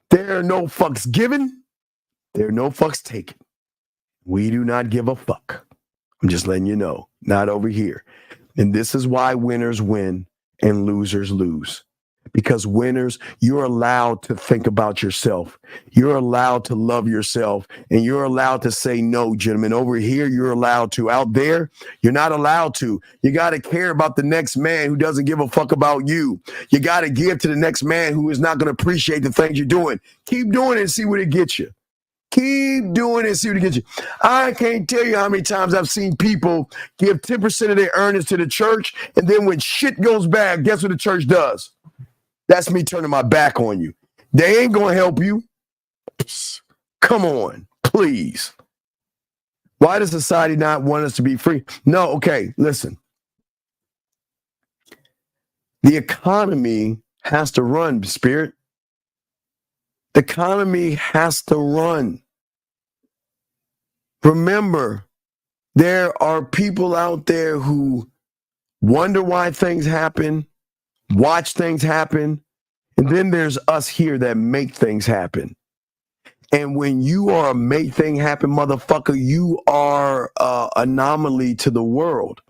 there are no fucks given. There are no fucks taken. We do not give a fuck. I'm just letting you know. Not over here. And this is why winners win and losers lose. Because winners, you're allowed to think about yourself. You're allowed to love yourself. And you're allowed to say no, gentlemen. Over here, you're allowed to. Out there, you're not allowed to. You got to care about the next man who doesn't give a fuck about you. You got to give to the next man who is not going to appreciate the things you're doing. Keep doing it and see what it gets you. Keep doing it and see what it gets you. I can't tell you how many times I've seen people give 10% of their earnings to the church. And then when shit goes bad, guess what the church does? That's me turning my back on you. They ain't going to help you. Come on, please. Why does society not want us to be free? No, okay, listen. The economy has to run, Spirit. The economy has to run. Remember, there are people out there who wonder why things happen, watch things happen, and then there's us here that make things happen. And when you are a make thing happen motherfucker, you are an anomaly to the world.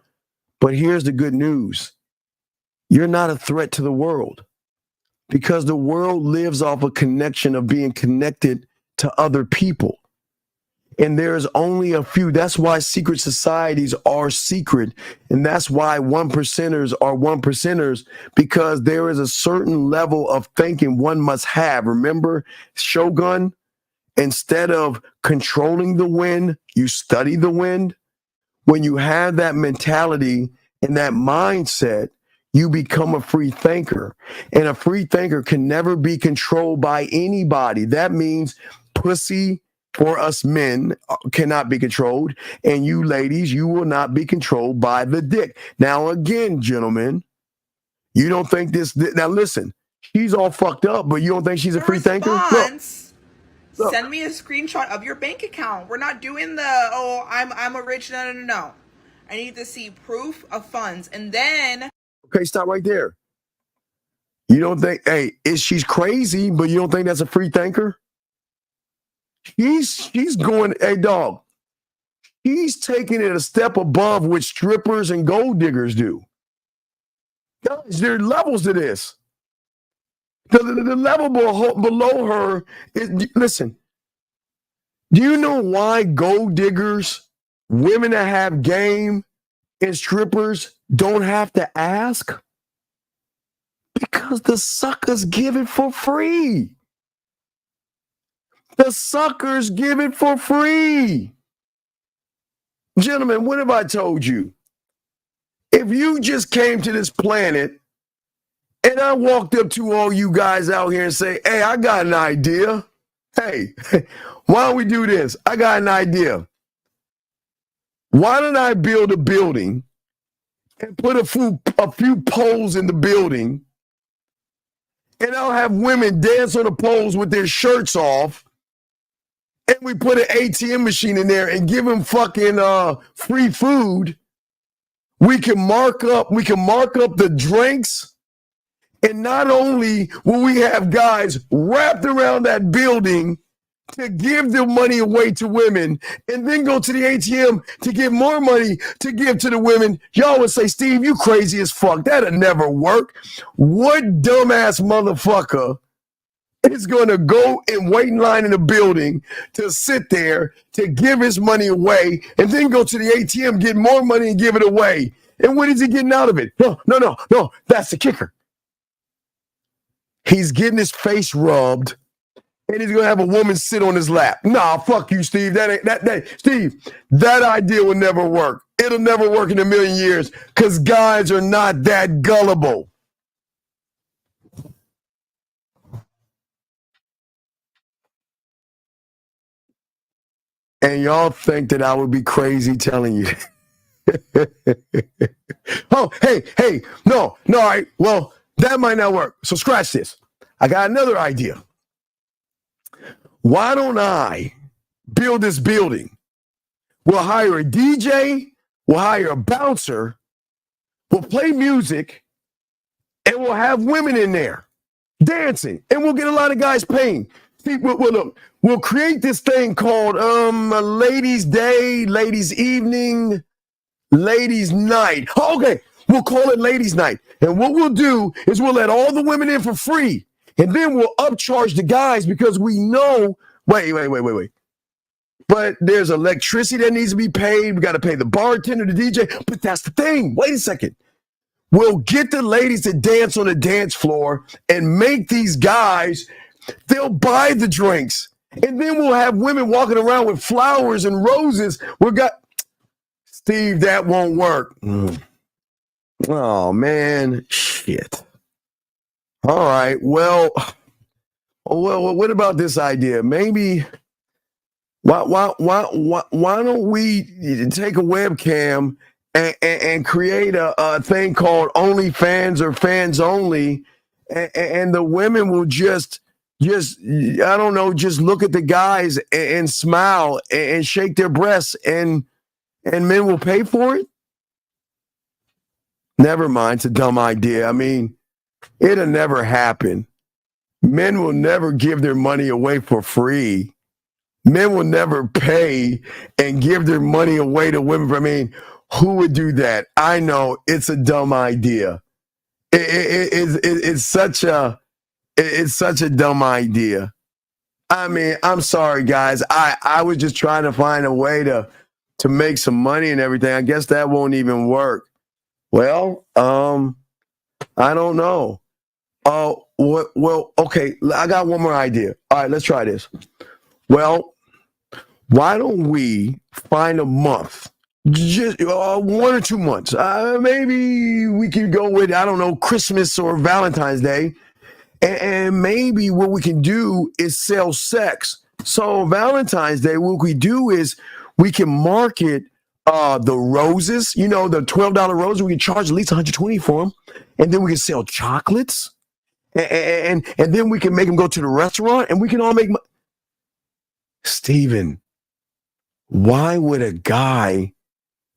But here's the good news. You're not a threat to the world because the world lives off a connection of being connected to other people. And there's only a few. That's why secret societies are secret. And that's why 1%ers are 1%ers, because there is a certain level of thinking one must have. Remember, Shogun, instead of controlling the wind, you study the wind. When you have that mentality and that mindset, you become a free thinker. And a free thinker can never be controlled by anybody. That means pussy, for us men, cannot be controlled. And you ladies, you will not be controlled by the dick. Now, again, gentlemen, you don't think this. Now, listen, she's all fucked up, but you don't think she's a free thinker? Look. Send me a screenshot of your bank account. We're not doing the, I'm a rich, no. I need to see proof of funds. And then. Okay, stop right there. You don't think, she's crazy, but you don't think that's a free thinker? She's going, hey, dog, he's taking it a step above what strippers and gold diggers do. Guys, there are levels to this. The level below her is, listen, Do you know why gold diggers, women that have game, and strippers don't have to ask? Because the suckers give it for free. The suckers give it for free. Gentlemen, what have I told you? If you just came to this planet and I walked up to all you guys out here and say, hey, I got an idea. Hey, why don't we do this? I got an idea. Why don't I build a building and put a few poles in the building, and I'll have women dance on the poles with their shirts off, and we put an ATM machine in there and give them fucking free food. We can mark up the drinks, and not only will we have guys wrapped around that building to give their money away to women, and then go to the ATM to get more money to give to the women. Y'all would say, Steve, you crazy as fuck. That'll never work. What dumbass motherfucker is going to go and wait in line in a building to sit there to give his money away and then go to the ATM, get more money and give it away? And what is he getting out of it? No. That's the kicker. He's getting his face rubbed, and he's gonna have a woman sit on his lap. Nah, fuck you, Steve. Steve, that idea will never work. It'll never work in a million years, because guys are not that gullible. And y'all think that I would be crazy telling you. Oh, hey, no, all right. Well, that might not work. So scratch this. I got another idea. Why don't I build this building? We'll hire a DJ, we'll hire a bouncer, we'll play music, and we'll have women in there dancing, and we'll get a lot of guys paying. See, we'll create this thing called Ladies' Day, Ladies' Evening, Ladies' Night. Okay, we'll call it Ladies' Night. And what we'll do is we'll let all the women in for free. And then we'll upcharge the guys, because we know, wait. But there's electricity that needs to be paid. We got to pay the bartender, the DJ. But that's the thing. Wait a second. We'll get the ladies to dance on the dance floor and make these guys, they'll buy the drinks. And then we'll have women walking around with flowers and roses. Steve, that won't work. Oh, man. Shit. All right. Well, what about this idea? Maybe why don't we take a webcam and create a thing called OnlyFans or Fans Only, and the women will just I don't know, just look at the guys and smile and shake their breasts, and men will pay for it? Never mind. It's a dumb idea. I mean, it'll never happen. Men will never give their money away for free. Men will never pay and give their money away to women. I mean, who would do that? I know it's a dumb idea. It's such a dumb idea. I mean, I'm sorry, guys. I was just trying to find a way to make some money and everything. I guess that won't even work. Well, I don't know. Well, okay, I got one more idea. All right, let's try this. Well, why don't we find a month, just 1 or 2 months? Maybe we could go with, I don't know, Christmas or Valentine's Day. And maybe what we can do is sell sex. So Valentine's Day, what we do is we can market the roses, the $12 roses. We can charge at least $120 for them. And then we can sell chocolates. And then we can make them go to the restaurant, and we can all make money. Steven, why would a guy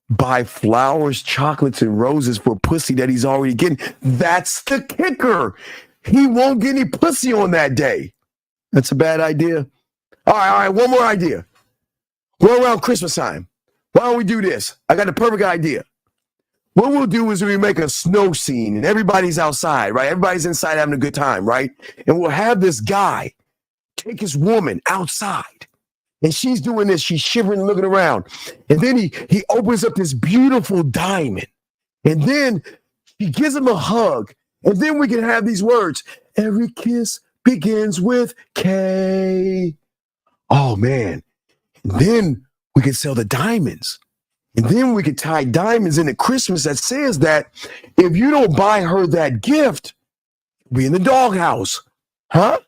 buy flowers, chocolates, and roses for pussy that he's already getting? That's the kicker. He won't get any pussy on that day. That's a bad idea. All right, one more idea. We're around Christmas time. Why don't we do this? I got the perfect idea. What we'll do is we make a snow scene, and everybody's outside, right? Everybody's inside having a good time, right? And we'll have this guy take his woman outside, And she's doing this. She's shivering, looking around. And then he opens up this beautiful diamond. And then he gives him a hug. And then we can have these words. Every kiss begins with K. Oh, man. And then we can sell the diamonds. And then we could tie diamonds into Christmas that says that if you don't buy her that gift, be in the doghouse. Huh?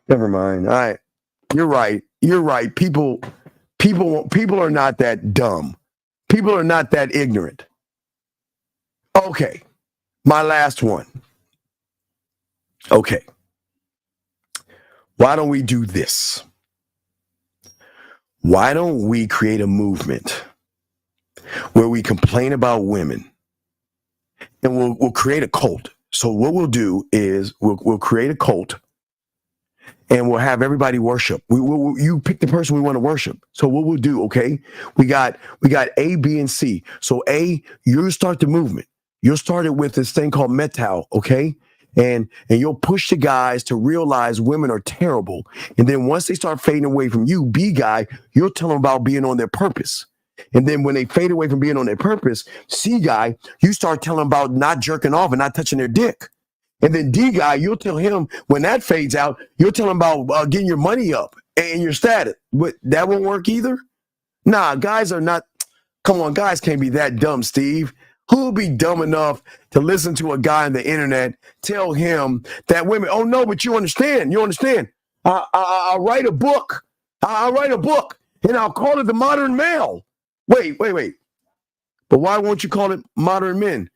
Never mind. All right. You're right. People are not that dumb. People are not that ignorant. Okay. My last one. Okay. Why don't we do this? Why don't we create a movement where we complain about women and we'll create a cult? So what we'll do is we'll create a cult and we'll have everybody worship. You pick the person we want to worship. So what we'll do, okay? We got A, B, and C. So A, you'll start the movement. You'll start it with this thing called Metal, okay? And you'll push the guys to realize women are terrible. And then once they start fading away from you, B guy, you'll tell them about being on their purpose. And then when they fade away from being on their purpose, C guy, you start telling them about not jerking off and not touching their dick. And then D guy, you'll tell him when that fades out, you'll tell him about getting your money up and your status. But that won't work either. Nah, guys are not. Come on, guys can't be that dumb, Steve. Who will be dumb enough to listen to a guy on the internet tell him that women, oh no, but you understand. I'll write a book. I'll write a book and I'll call it The Modern Male. Wait. But why won't you call it Modern Men?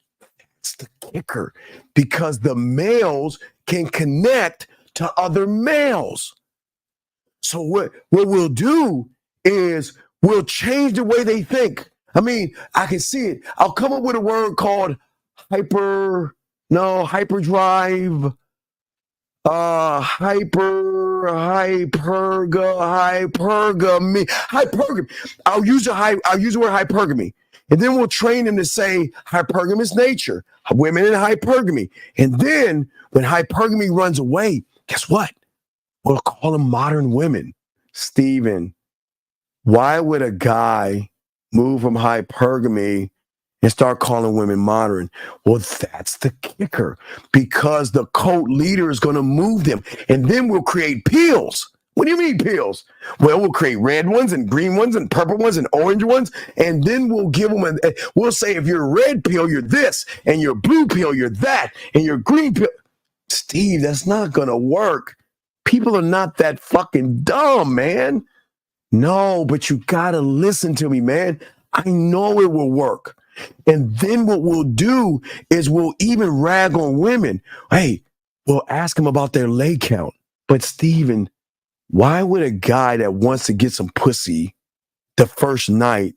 That's the kicker. Because the males can connect to other males. So what we'll do is we'll change the way they think. I mean, I can see it. I'll come up with a word called hyperdrive, hypergamy. I'll use the word hypergamy. And then we'll train them to say hypergamous nature, women in hypergamy. And then when hypergamy runs away, guess what? We'll call them modern women. Steven, why would a guy move from hypergamy and start calling women modern? Well, that's the kicker, because the cult leader is going to move them. And then we'll create pills. What do you mean pills? Well, we'll create red ones and green ones and purple ones and orange ones. And then we'll give them, we'll say, if you're a red pill, you're this, and your blue pill, you're that, and your green pill. Steve, that's not going to work. People are not that fucking dumb, man. No, but you got to listen to me, man. I know it will work. And then what we'll do is we'll even rag on women. Hey, we'll ask them about their lay count. But Steven, why would a guy that wants to get some pussy the first night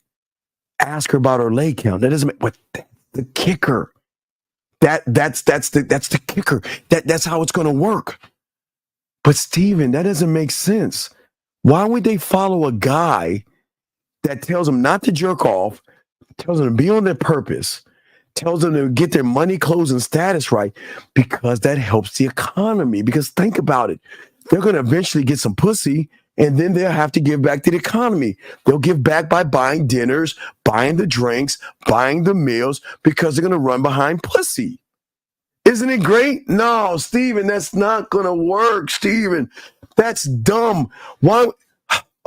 ask her about her lay count? That doesn't make, but that's the kicker. That's the kicker. That's how it's going to work. But Steven, that doesn't make sense. Why would they follow a guy that tells them not to jerk off, tells them to be on their purpose, tells them to get their money, clothes, and status right? Because that helps the economy. Because think about it. They're going to eventually get some pussy, and then they'll have to give back to the economy. They'll give back by buying dinners, buying the drinks, buying the meals, because they're going to run behind pussy. Isn't it great? No, Steven, that's not going to work, Steven. That's dumb. Why?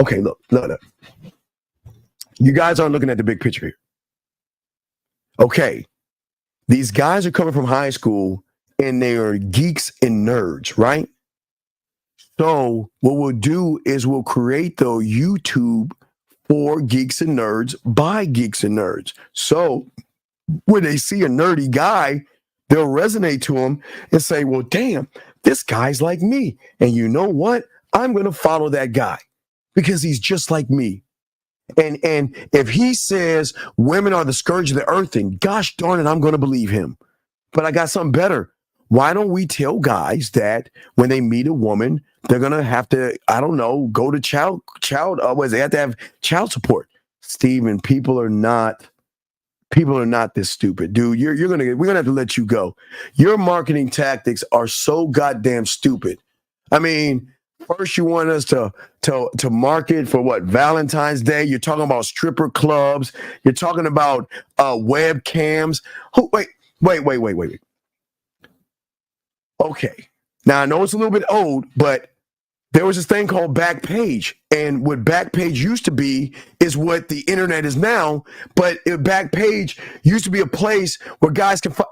Okay, look. You guys aren't looking at the big picture here. Okay, these guys are coming from high school, and they are geeks and nerds, right? So what we'll do is we'll create the YouTube for geeks and nerds by geeks and nerds. So when they see a nerdy guy, they'll resonate to him and say, well, damn, this guy's like me. And you know what? I'm going to follow that guy because he's just like me. And if he says women are the scourge of the earth, then gosh darn it, I'm going to believe him. But I got something better. Why don't we tell guys that when they meet a woman, they're going to have to, I don't know, go to they have to have child support. Steven, people are not this stupid, dude. We're going to have to let you go. Your marketing tactics are so goddamn stupid. I mean, First, you want us to market for what? Valentine's Day. You're talking about stripper clubs. You're talking about webcams. Wait. Okay. Now, I know it's a little bit old, but there was this thing called Backpage. And what Backpage used to be is what the internet is now. But Backpage used to be a place where guys can find.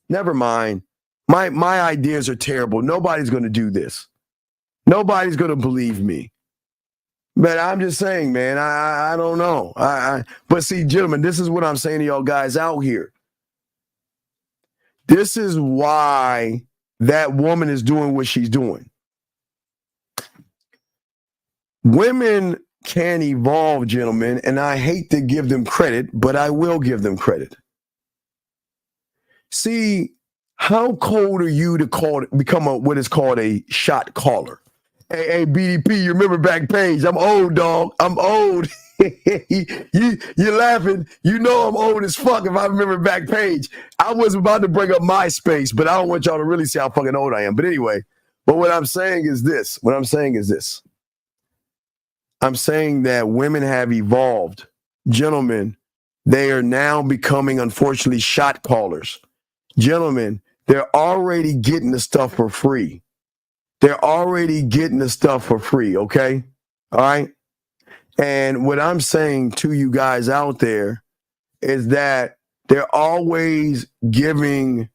Never mind. My ideas are terrible. Nobody's going to do this. Nobody's going to believe me. But I'm just saying, man, I don't know. But see, gentlemen, this is what I'm saying to y'all guys out here. This is why that woman is doing what she's doing. Women can evolve, gentlemen, and I hate to give them credit, but I will give them credit. See, how cold are you to become what is called a shot caller? Hey, BDP, you remember Backpage? I'm old, dog. I'm old. You're laughing. You know I'm old as fuck if I remember Backpage. I was about to bring up MySpace, but I don't want y'all to really see how fucking old I am. But anyway, what I'm saying is this. I'm saying that women have evolved. Gentlemen, they are now becoming, unfortunately, shot callers. Gentlemen, they're already getting the stuff for free. They're already getting the stuff for free, okay? All right? And what I'm saying to you guys out there is that they're always giving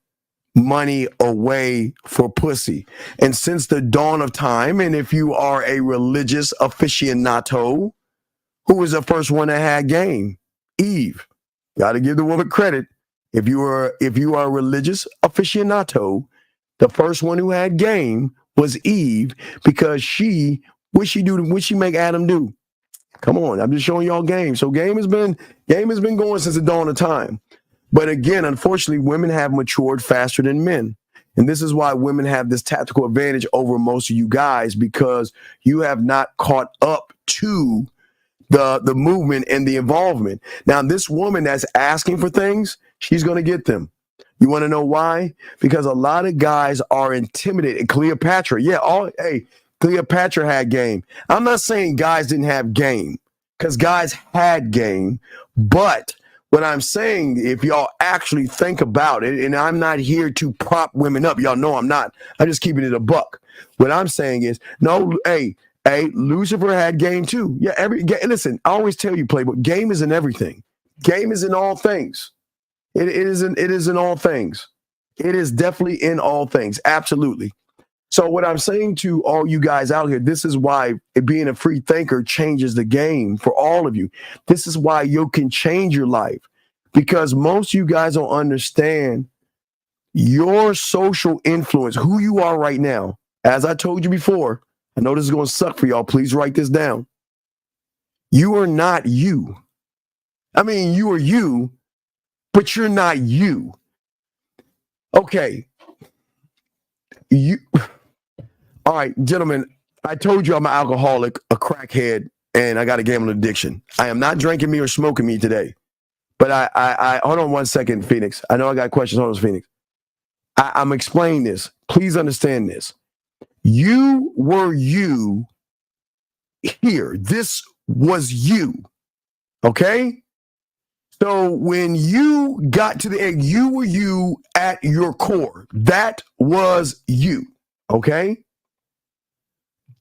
money away for pussy. And since the dawn of time, and if you are a religious aficionado, who was the first one that had game? Eve. Got to give the woman credit. If you are a religious aficionado, the first one who had game was Eve, because what she make Adam do? Come on, I'm just showing y'all game. So game has been going since the dawn of time. But again, unfortunately, women have matured faster than men. And this is why women have this tactical advantage over most of you guys, because you have not caught up to the movement and the involvement. Now, this woman that's asking for things, she's going to get them. You want to know why? Because a lot of guys are intimidated. Cleopatra, Cleopatra had game. I'm not saying guys didn't have game, because guys had game. But what I'm saying, if y'all actually think about it, and I'm not here to prop women up. Y'all know I'm not. I'm just keeping it a buck. What I'm saying is, no, Lucifer had game too. Yeah, listen, I always tell you, Playboy, game is in everything. Game is in all things. It is in all things. It is definitely in all things. Absolutely. So what I'm saying to all you guys out here, this is why being a free thinker changes the game for all of you. This is why you can change your life, because most of you guys don't understand your social influence, who you are right now. As I told you before, I know this is going to suck for y'all. Please write this down. You are not you. I mean, you are you, but you're not you. Okay. All right, gentlemen, I told you I'm an alcoholic, a crackhead, and I got a gambling addiction. I am not drinking me or smoking me today. But I hold on one second, Phoenix. I know I got questions. Hold on, Phoenix. I'm explaining this. Please understand this. You were you here. This was you. Okay? So when you got to the egg, you were you at your core. That was you. Okay?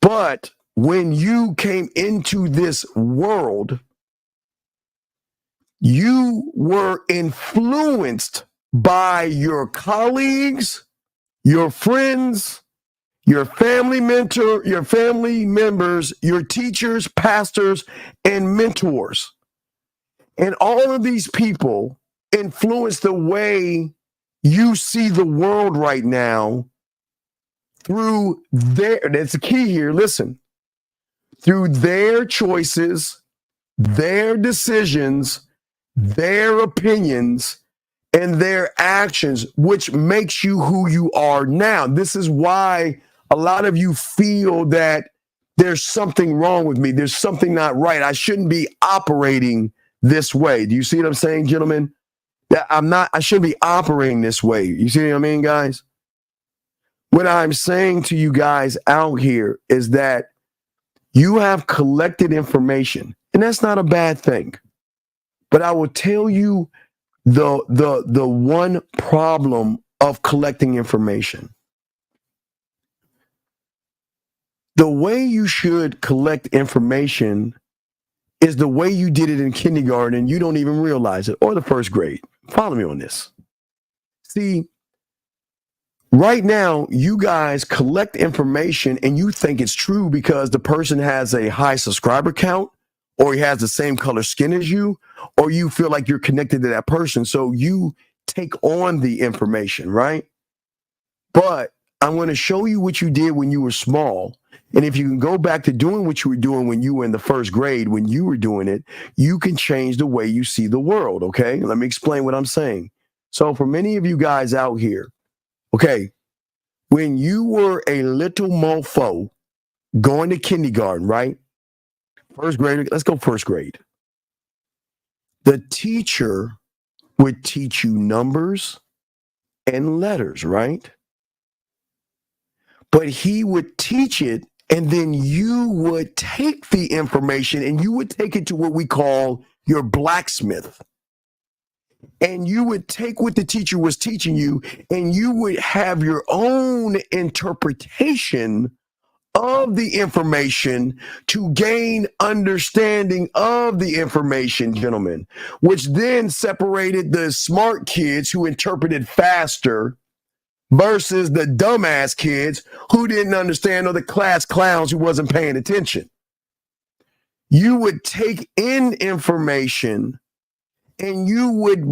But when you came into this world, you were influenced by your colleagues, your friends, your family members, your teachers, pastors, and mentors. And all of these people influence the way you see the world right now through that's the key here, listen, through their choices, their decisions, their opinions, and their actions, which makes you who you are now. This is why a lot of you feel that there's something wrong with me. There's something not right. I shouldn't be operating this way. Do you see what I'm saying, gentlemen? That I shouldn't be operating this way. You see what I mean, guys? What I'm saying to you guys out here is that you have collected information, and that's not a bad thing. But I will tell you the one problem of collecting information. The way you should collect information is the way you did it in kindergarten, and you don't even realize it, or the first grade. Follow me on this. See, right now, you guys collect information and you think it's true because the person has a high subscriber count, or he has the same color skin as you, or you feel like you're connected to that person. So you take on the information, right? But I'm going to show you what you did when you were small. And if you can go back to doing what you were doing when you were in the first grade, when you were doing it, you can change the way you see the world, okay? Let me explain what I'm saying. So for many of you guys out here, okay, when you were a little mofo going to kindergarten, right? First grade, let's go first grade. The teacher would teach you numbers and letters, right? But he would teach it, and then you would take the information and you would take it to what we call your blacksmith. And you would take what the teacher was teaching you, and you would have your own interpretation of the information to gain understanding of the information, gentlemen, which then separated the smart kids who interpreted faster versus the dumbass kids who didn't understand, or the class clowns who wasn't paying attention. You would take in information and you would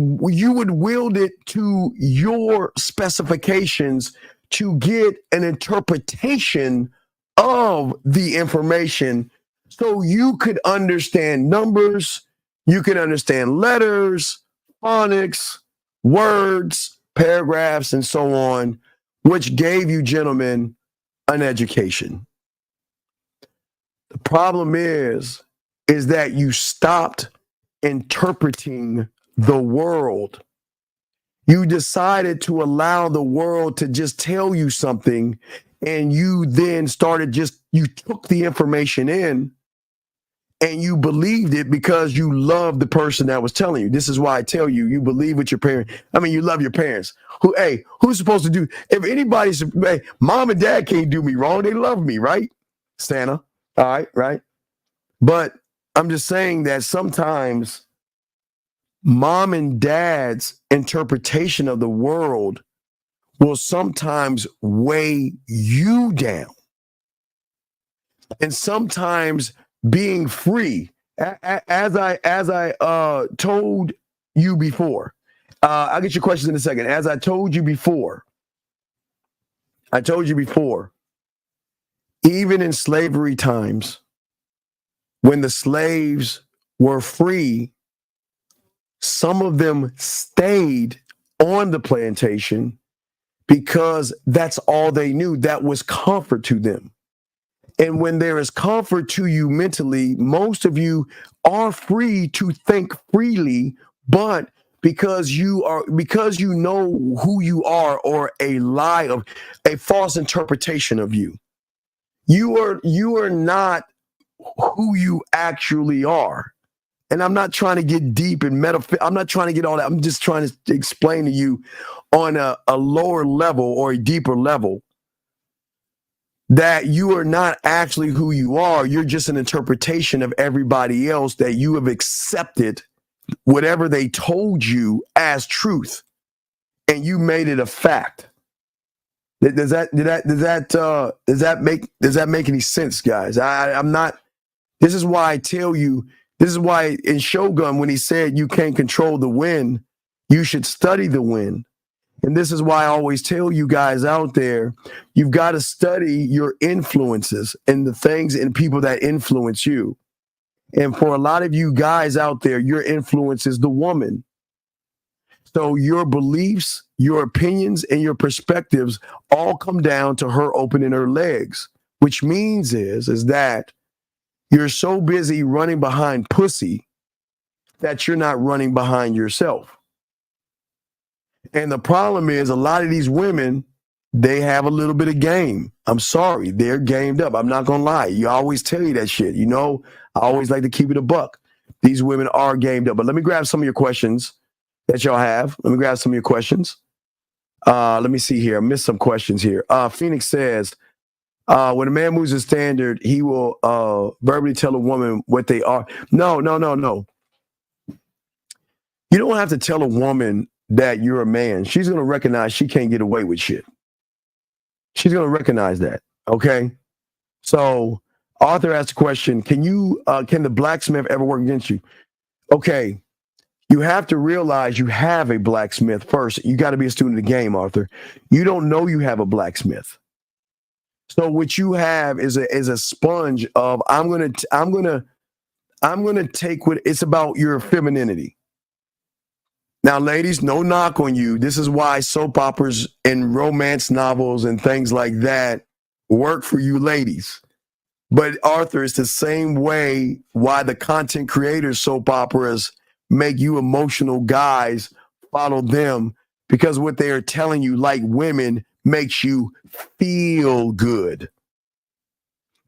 wield it to your specifications to get an interpretation of the information, so you could understand numbers, you could understand letters, phonics, words, paragraphs, and so on, which gave you, gentlemen, an education. The problem is that you stopped interpreting the world. You decided to allow the world to just tell you something, and you then you took the information in and you believed it because you loved the person that was telling you. This is why I tell you, you believe what your parents, you love your parents. Who's supposed to do, if anybody's, mom and dad can't do me wrong, they love me, right? Santa, all right, right? But I'm just saying that sometimes mom and dad's interpretation of the world will sometimes weigh you down. And sometimes being free, as I told you before, I'll get your questions in a second. As I told you before, even in slavery times, when the slaves were free, some of them stayed on the plantation because that's all they knew. That was comfort to them. And when there is comfort to you mentally, most of you are free to think freely, but because you know who you are, or a false interpretation of you, you are not who you actually are. And I'm not trying to get deep in I'm not trying to get all that. I'm just trying to explain to you on a lower level or a deeper level that you are not actually who you are. You're just an interpretation of everybody else, that you have accepted whatever they told you as truth, and you made it a fact. Does that make any sense, guys? I'm not. This is why I tell you. This is why in Shogun, when he said you can't control the wind, you should study the wind. And this is why I always tell you guys out there, you've got to study your influences and the things and people that influence you. And for a lot of you guys out there, your influence is the woman. So your beliefs, your opinions, and your perspectives all come down to her opening her legs, which means is that you're so busy running behind pussy that you're not running behind yourself. And the problem is, a lot of these women they have a little bit of game. I'm sorry. They're gamed up. I'm not going to lie. You always tell you that shit. You know, I always like to keep it a buck. These women are gamed up. But let me grab some of your questions that y'all have. Let me grab some of your questions. Let me see here. I missed some questions here. Phoenix says, when a man moves his standard, he will verbally tell a woman what they are. No. You don't have to tell a woman that you're a man. She's going to recognize she can't get away with shit. She's going to recognize that. Okay. So Arthur asked a question. Can the blacksmith ever work against you? Okay. You have to realize you have a blacksmith first. You got to be a student of the game, Arthur. You don't know you have a blacksmith. So what you have is a sponge of I'm gonna take what it's about your femininity. Now, ladies, no knock on you. This is why soap operas and romance novels and things like that work for you ladies. But Arthur, it's the same way why the content creators soap operas make you emotional guys follow them, because what they are telling you, like women, makes you feel good.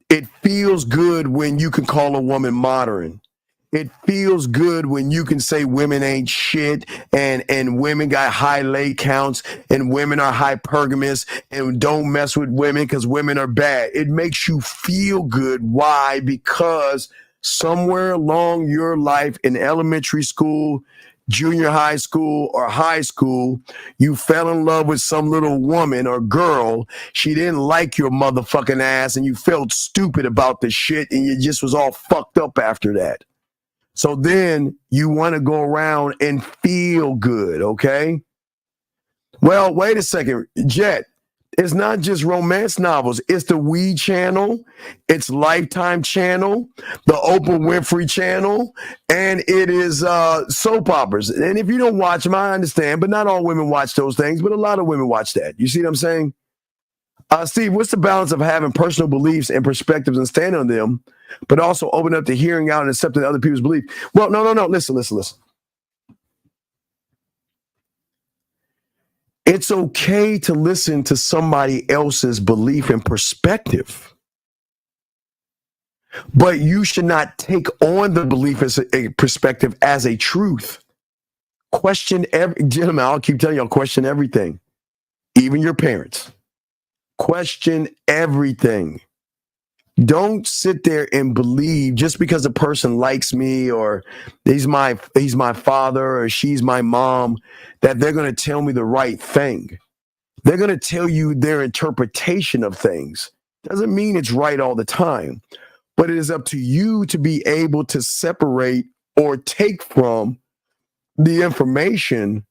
It feels good when you can call a woman modern. It feels good when you can say women ain't shit and women got high lay counts and women are hypergamous and don't mess with women because women are bad. It makes you feel good. Why? Because somewhere along your life in elementary school, junior high school, or high school, you fell in love with some little woman or girl. She didn't like your motherfucking ass and you felt stupid about the shit and you just was all fucked up after that. So then you want to go around and feel good, okay? Well, wait a second, Jet. It's not just romance novels. It's the Weed Channel, it's Lifetime Channel, the Oprah Winfrey Channel, and it is soap operas. And if you don't watch them, I understand, but not all women watch those things, but a lot of women watch that. You see what I'm saying? Steve, what's the balance of having personal beliefs and perspectives and standing on them, but also open up to hearing out and accepting other people's beliefs? Well, no. Listen. It's okay to listen to somebody else's belief and perspective, but you should not take on the belief as a perspective as a truth. Gentlemen, I'll keep telling y'all, question everything, even your parents. Question everything. Don't sit there and believe just because a person likes me or he's my father or she's my mom that they're going to tell me the right thing. They're going to tell you their interpretation of things. Doesn't mean it's right all the time, but it is up to you to be able to separate or take from the information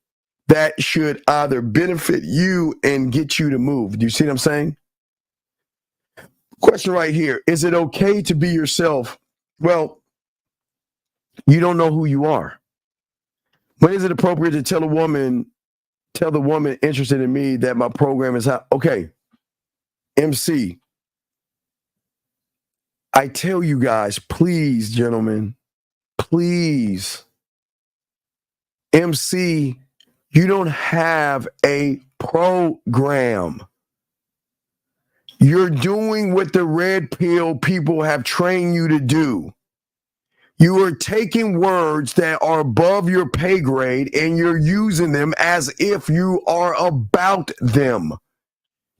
that should either benefit you and get you to move. Do you see what I'm saying? Question right here. Is it okay to be yourself? Well, you don't know who you are. When is it appropriate to tell the woman interested in me that my program is hot? Okay, MC, I tell you guys, please, gentlemen, please, MC, you don't have a program. You're doing what the red pill people have trained you to do. You are taking words that are above your pay grade and you're using them as if you are about them.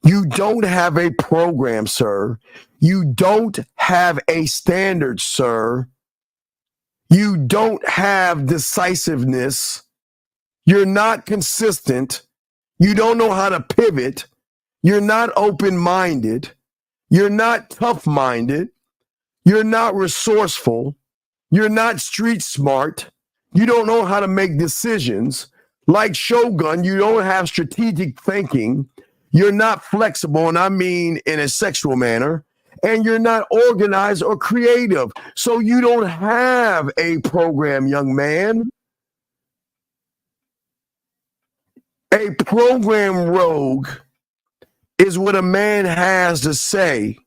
You don't have a program, sir. You don't have a standard, sir. You don't have decisiveness. You're not consistent. You don't know how to pivot. You're not open-minded. You're not tough-minded. You're not resourceful. You're not street smart. You don't know how to make decisions. Like Shogun, you don't have strategic thinking. You're not flexible, and I mean in a sexual manner. And you're not organized or creative. So you don't have a program, young man. A program rogue is what a man has to say.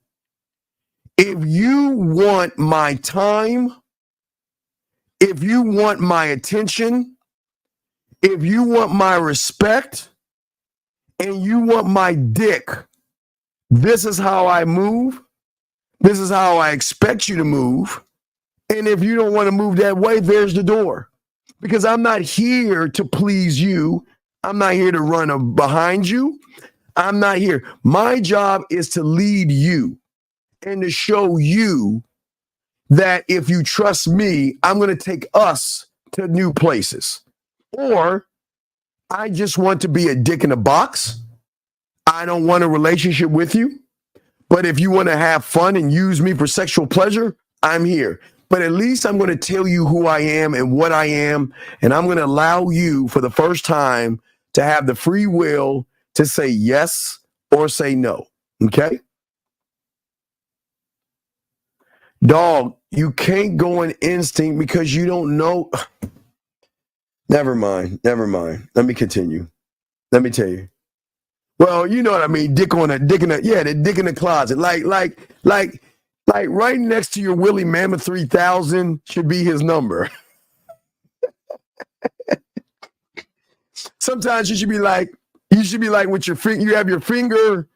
If you want my time, if you want my attention, if you want my respect, and you want my dick, this is how I move. This is how I expect you to move. And if you don't want to move that way, there's the door. Because I'm not here to please you. I'm not here to run behind you. I'm not here. My job is to lead you and to show you that if you trust me, I'm going to take us to new places. Or I just want to be a dick in a box. I don't want a relationship with you. But if you want to have fun and use me for sexual pleasure, I'm here. But at least I'm going to tell you who I am and what I am. And I'm going to allow you for the first time to have the free will to say yes or say no. Okay? Dog, you can't go on instinct because you don't know. Never mind. Let me continue. Let me tell you. Well, you know what I mean. The dick in the closet. Like right next to your Willie Mammoth 3000 should be his number. Sometimes you should be like with your finger, you have your finger,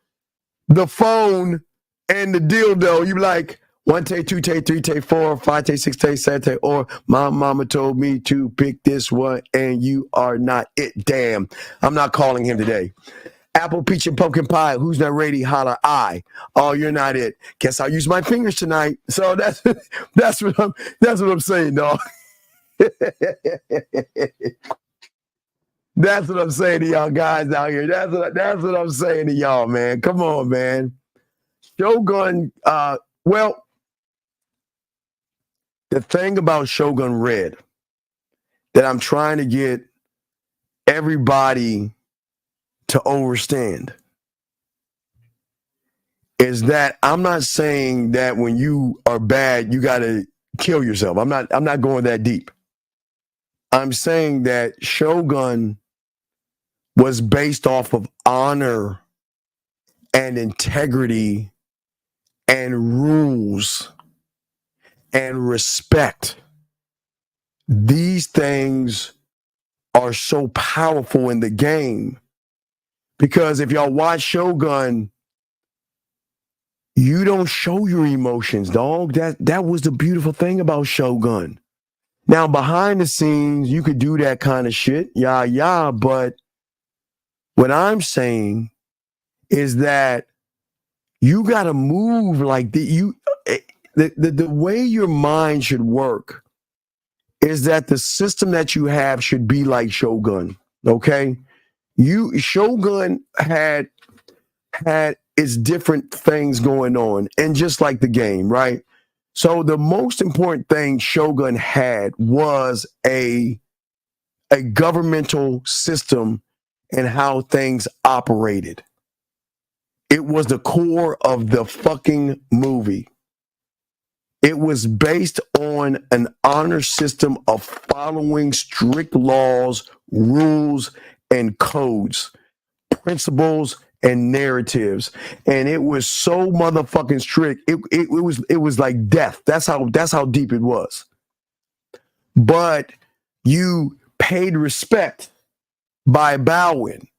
the phone, and the dildo. You be like, 1 take, 2 take, 3 take, 4, 5 take, 6 take, 7 take, or my mama told me to pick this one and you are not it. Damn, I'm not calling him today. Apple, peach, and pumpkin pie. Who's not ready? Holler I. Oh, you're not it. Guess I'll use my fingers tonight. So that's what I'm saying, dog. That's what I'm saying to y'all guys out here. That's what I'm saying to y'all, man. Come on, man. Shogun. Well, the thing about Shogun Red that I'm trying to get everybody to understand is that I'm not saying that when you are bad, you got to kill yourself. I'm not going that deep. I'm saying that Shogun was based off of honor and integrity and rules and respect. These things are so powerful in the game. Because if y'all watch Shogun, you don't show your emotions, dog. That was the beautiful thing about Shogun. Now, behind the scenes, you could do that kind of shit, but what I'm saying is that you got to move like the way your mind should work is that the system that you have should be like Shogun, okay? Shogun had its different things going on, and just like the game, right? So the most important thing Shogun had was a governmental system and how things operated. It was the core of the fucking movie. It was based on an honor system of following strict laws, rules, and codes, principles, and narratives. And it was so motherfucking strict. It was like death. That's how deep it was. But you paid respect by bowing.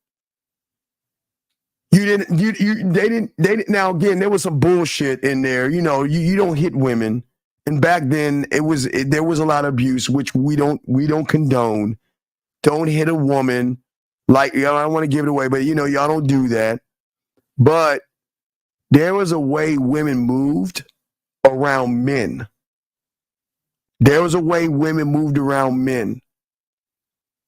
They didn't. Now again, there was some bullshit in there. You know, you don't hit women. And back then there was a lot of abuse, which we don't condone. Don't hit a woman. Like, I don't want to give it away, but y'all don't do that. But there was a way women moved around men. There was a way women moved around men.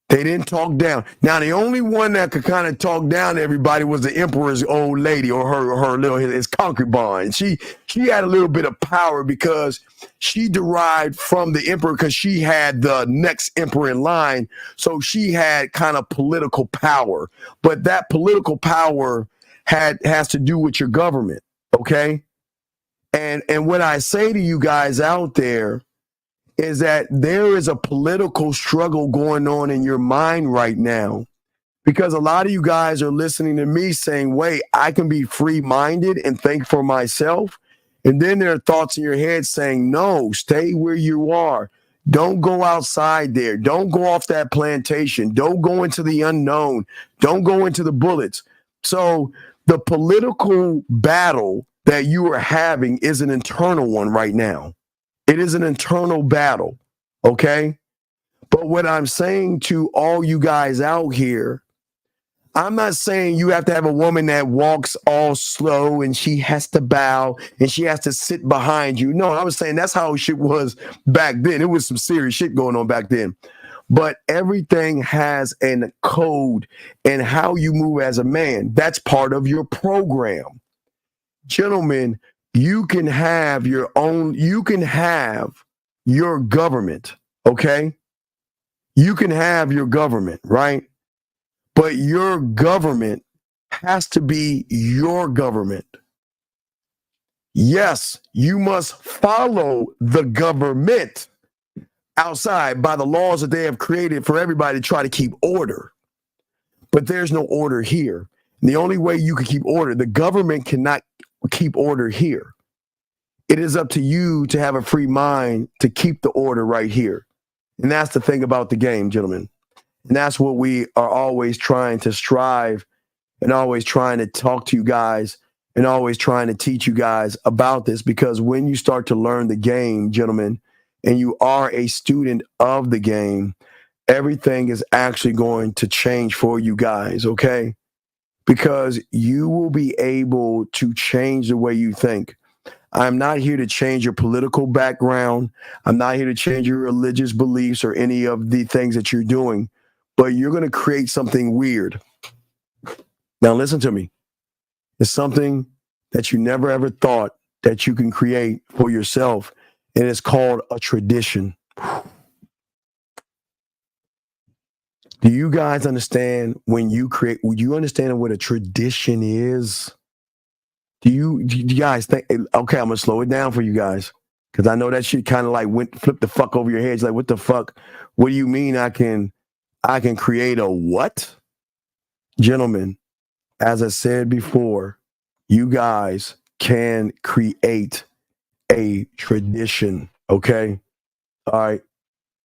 They didn't talk down. Now, the only one that could kind of talk down to everybody was the emperor's old lady, or his concubine. She had a little bit of power because she derived from the emperor, because she had the next emperor in line. So she had kind of political power. But that political power has to do with your government, okay? And what I say to you guys out there is that there is a political struggle going on in your mind right now, because a lot of you guys are listening to me saying, wait, I can be free-minded and think for myself. And then there are thoughts in your head saying, no, stay where you are. Don't go outside there. Don't go off that plantation. Don't go into the unknown. Don't go into the bullets. So the political battle that you are having is an internal one right now. It is an internal battle, okay? But what I'm saying to all you guys out here, I'm not saying you have to have a woman that walks all slow and she has to bow and she has to sit behind you. No, I was saying that's how shit was back then. It was some serious shit going on back then. But everything has a code and how you move as a man. That's part of your program. Gentlemen, you can have your own, you can have your government, okay? You can have your government, right? But your government has to be your government. Yes, you must follow the government outside by the laws that they have created for everybody to try to keep order. But there's no order here. And the only way you can keep order, the government cannot keep order here. It is up to you to have a free mind to keep the order right here. And that's the thing about the game, gentlemen. And that's what we are always trying to strive and always trying to talk to you guys and always trying to teach you guys about this, because when you start to learn the game, gentlemen, and you are a student of the game, everything is actually going to change for you guys, okay? Because you will be able to change the way you think. I'm not here to change your political background. I'm not here to change your religious beliefs or any of the things that you're doing, but you're going to create something weird. Now, listen to me. It's something that you never ever thought that you can create for yourself, and it's called a tradition. Do you guys understand when you create, would you understand what a tradition is? Do you guys think, okay, I'm going to slow it down for you guys, because I know that shit kind of like flip the fuck over your heads. Like, what the fuck? What do you mean I can create a what? Gentlemen, as I said before, you guys can create a tradition, okay? All right.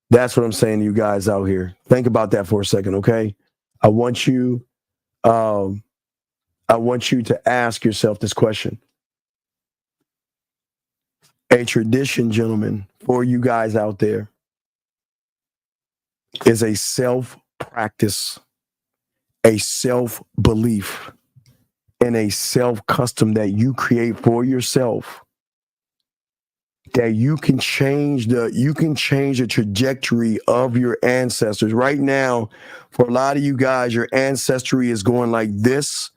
That's what I'm saying to you guys out here. Think about that for a second, okay? I want you to ask yourself this question. A tradition, gentlemen, for you guys out there is a self-practice, a self-belief, and a self-custom that you create for yourself, that you can change the trajectory of your ancestors. Right now, for a lot of you guys, your ancestry is going like this,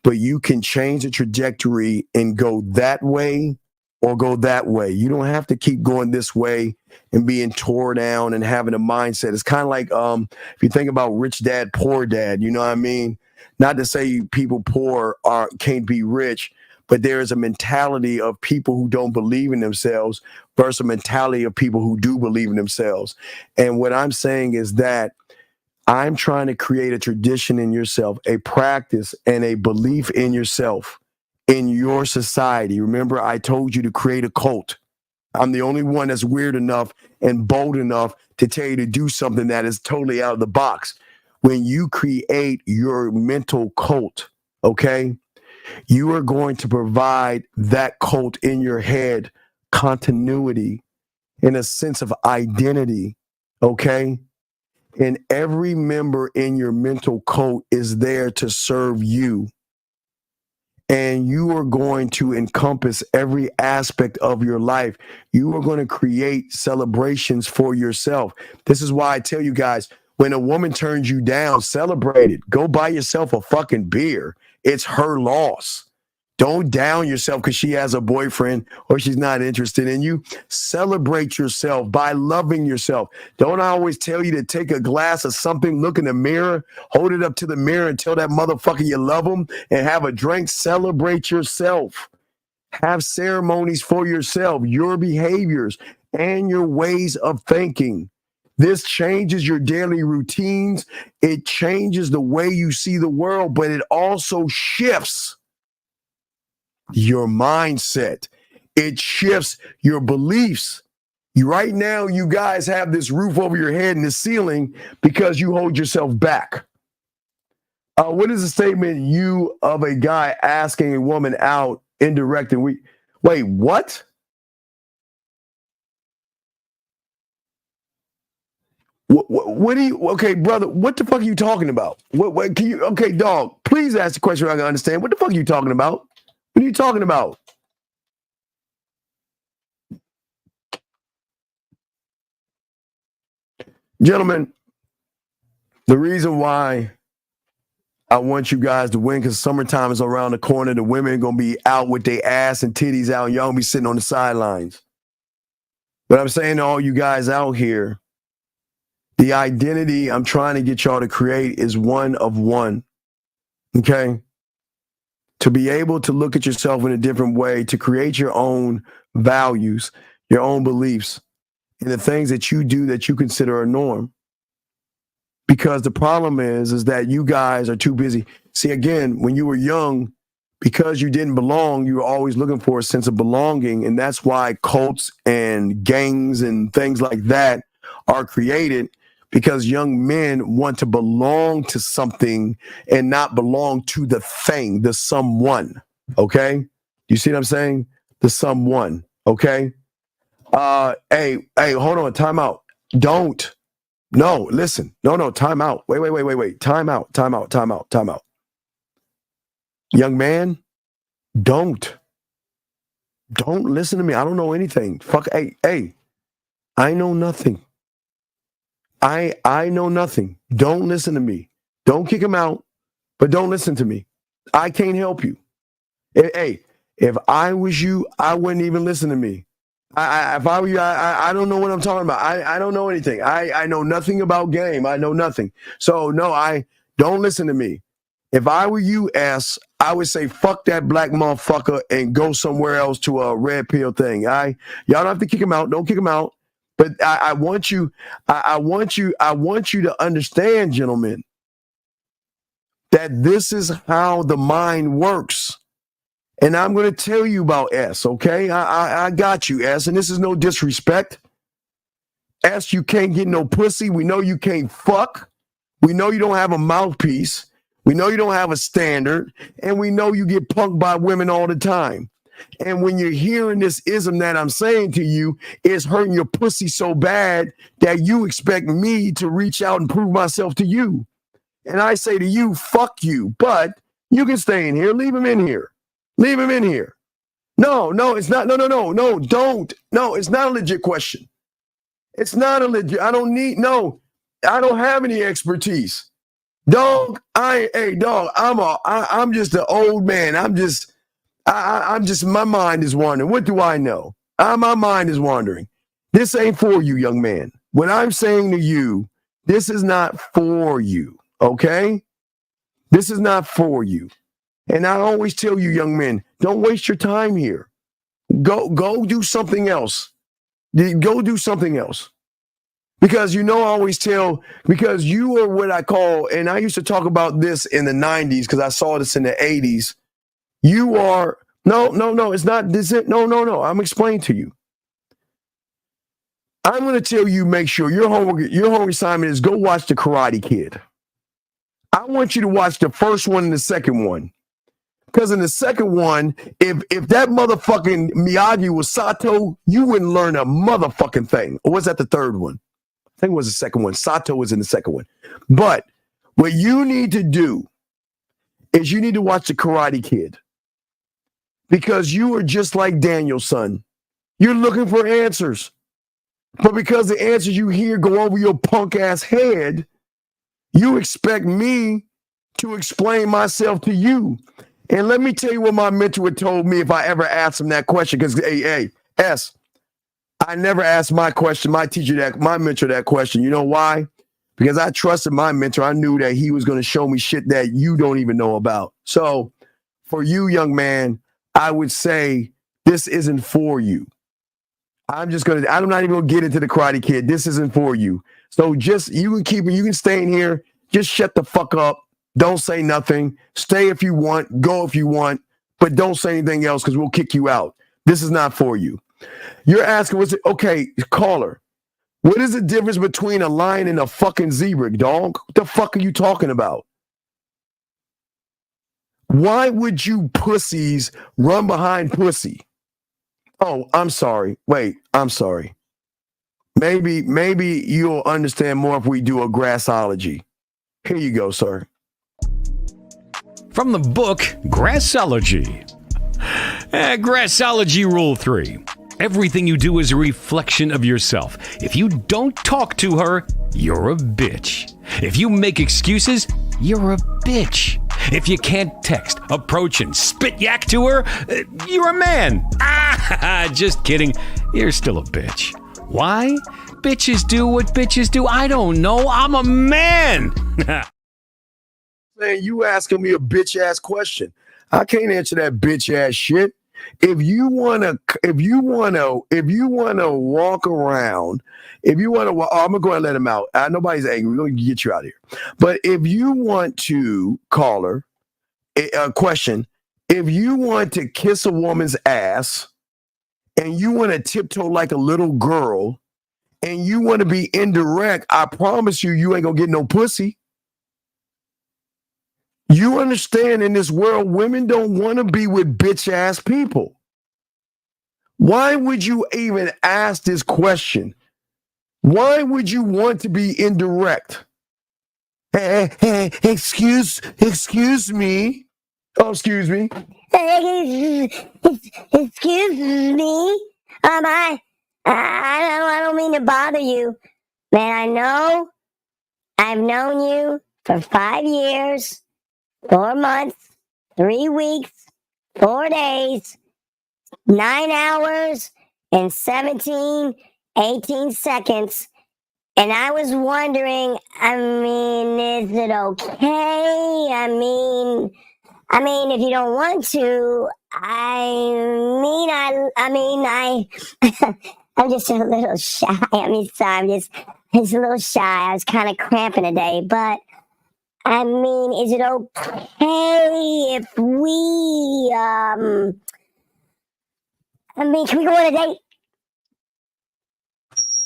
but you can change the trajectory and go that way or go that way. You don't have to keep going this way and being tore down and having a mindset. It's kind of like if you think about rich dad, poor dad, you know what I mean? Not to say people poor can't be rich, but there is a mentality of people who don't believe in themselves versus a mentality of people who do believe in themselves. And what I'm saying is that I'm trying to create a tradition in yourself, a practice and a belief in yourself, in your society. Remember, I told you to create a cult. I'm the only one that's weird enough and bold enough to tell you to do something that is totally out of the box. When you create your mental cult, okay, you are going to provide that cult in your head continuity and a sense of identity, okay? And every member in your mental cult is there to serve you. And you are going to encompass every aspect of your life. You are going to create celebrations for yourself. This is why I tell you guys, when a woman turns you down, celebrate it. Go buy yourself a fucking beer. It's her loss. Don't down yourself because she has a boyfriend or she's not interested in you. Celebrate yourself by loving yourself. Don't I always tell you to take a glass of something, look in the mirror, hold it up to the mirror and tell that motherfucker you love him and have a drink. Celebrate yourself. Have ceremonies for yourself, your behaviors, and your ways of thinking. This changes your daily routines. It changes the way you see the world, but it also shifts your mindset. It shifts your beliefs. Right now, you guys have this roof over your head and the ceiling because you hold yourself back. What is the statement you of a guy asking a woman out indirect and wait, what? What do you, okay, brother, what the fuck are you talking about? What can you, okay, dog, please ask the question I can understand. What the fuck are you talking about? What are you talking about? Gentlemen, the reason why I want you guys to win, because summertime is around the corner, the women are going to be out with their ass and titties out, and y'all going to be sitting on the sidelines. But I'm saying to all you guys out here, the identity I'm trying to get y'all to create is one of one, okay? To be able to look at yourself in a different way, to create your own values, your own beliefs, and the things that you do that you consider a norm. Because the problem is that you guys are too busy. See, again, when you were young, because you didn't belong, you were always looking for a sense of belonging, and that's why cults and gangs and things like that are created, because young men want to belong to something and not belong to the thing, the someone, okay? You see what I'm saying? The someone, okay? Hey, hold on, time out. Don't. No, listen. No, time out. Wait. Time out. Young man, don't listen to me. I don't know anything. Fuck, hey, I know nothing. I know nothing. Don't listen to me. Don't kick him out, but don't listen to me. I can't help you. Hey, if I was you, I wouldn't even listen to me. If I were you, I don't know what I'm talking about. I don't know anything. I know nothing about game. I know nothing. So no, I don't listen to me. If I were you, I would say fuck that black motherfucker and go somewhere else to a red pill thing. Y'all don't have to kick him out. Don't kick him out. But I want you to understand, gentlemen, that this is how the mind works. And I'm going to tell you about S, okay? I got you, S, and this is no disrespect. S, you can't get no pussy. We know you can't fuck. We know you don't have a mouthpiece. We know you don't have a standard. And we know you get punked by women all the time. And when you're hearing this ism that I'm saying to you, it's hurting your pussy so bad that you expect me to reach out and prove myself to you. And I say to you, fuck you. But you can stay in here. Leave him in here. Leave him in here. No, it's not. No, don't. No, it's not a legit question. It's not a legit. I don't have any expertise. Dog, I'm just an old man. I'm just, my mind is wandering. What do I know? My mind is wandering. This ain't for you, young man. What I'm saying to you, this is not for you, okay? This is not for you. And I always tell you, young men, don't waste your time here. Go do something else. Go do something else. Because I always tell, because you are what I call, and I used to talk about this in the 90s because I saw this in the 80s. You are, no, it's not this. No. I'm explaining to you. I'm going to tell you, make sure your homework assignment is go watch The Karate Kid. I want you to watch the first one and the second one. Because in the second one, if that motherfucking Miyagi was Sato, you wouldn't learn a motherfucking thing. Or was that the third one? I think it was the second one. Sato was in the second one. But what you need to do is you need to watch The Karate Kid. Because you are just like Daniel's son. You're looking for answers. But because the answers you hear go over your punk ass head, you expect me to explain myself to you. And let me tell you what my mentor had told me if I ever asked him that question. Because, S, I never asked my mentor that question. You know why? Because I trusted my mentor. I knew that he was going to show me shit that you don't even know about. So for you, young man, I would say this isn't for you. I'm not even going to get into The Karate Kid. This isn't for you. So you can stay in here. Just shut the fuck up. Don't say nothing. Stay if you want. Go if you want. But don't say anything else because we'll kick you out. This is not for you. You're asking, okay, caller, what is the difference between a lion and a fucking zebra, dog? What the fuck are you talking about? Why would you pussies run behind pussy? Oh, I'm sorry. Wait, I'm sorry. Maybe you'll understand more if we do a grassology. Here you go, sir. From the book Grassology. Grassology Rule 3. Everything you do is a reflection of yourself. If you don't talk to her, you're a bitch. If you make excuses, you're a bitch. If you can't text, approach, and spit yak to her, you're a man. Just kidding. You're still a bitch. Why? Bitches do what bitches do. I don't know. I'm a man. Man, you asking me a bitch ass question. I can't answer that bitch ass shit. If you wanna walk around, I'm gonna go and let him out. Nobody's angry. We're gonna get you out of here. But if you want to call her a question, if you want to kiss a woman's ass and you want to tiptoe like a little girl and you want to be indirect, I promise you ain't gonna get no pussy. You understand, in this world, women don't want to be with bitch ass people. Why would you even ask this question? Why would you want to be indirect? Hey, excuse me. Oh, excuse me. Excuse me. I don't mean to bother you. Man, I know I've known you for 5 years, 4 months, 3 weeks, 4 days, 9 hours, and 18 seconds. And I was wondering, is it okay? I mean, if you don't want to, I'm just a little shy. Sorry, I'm just a little shy. I was kind of cramping today, but is it okay if we, can we go on a date?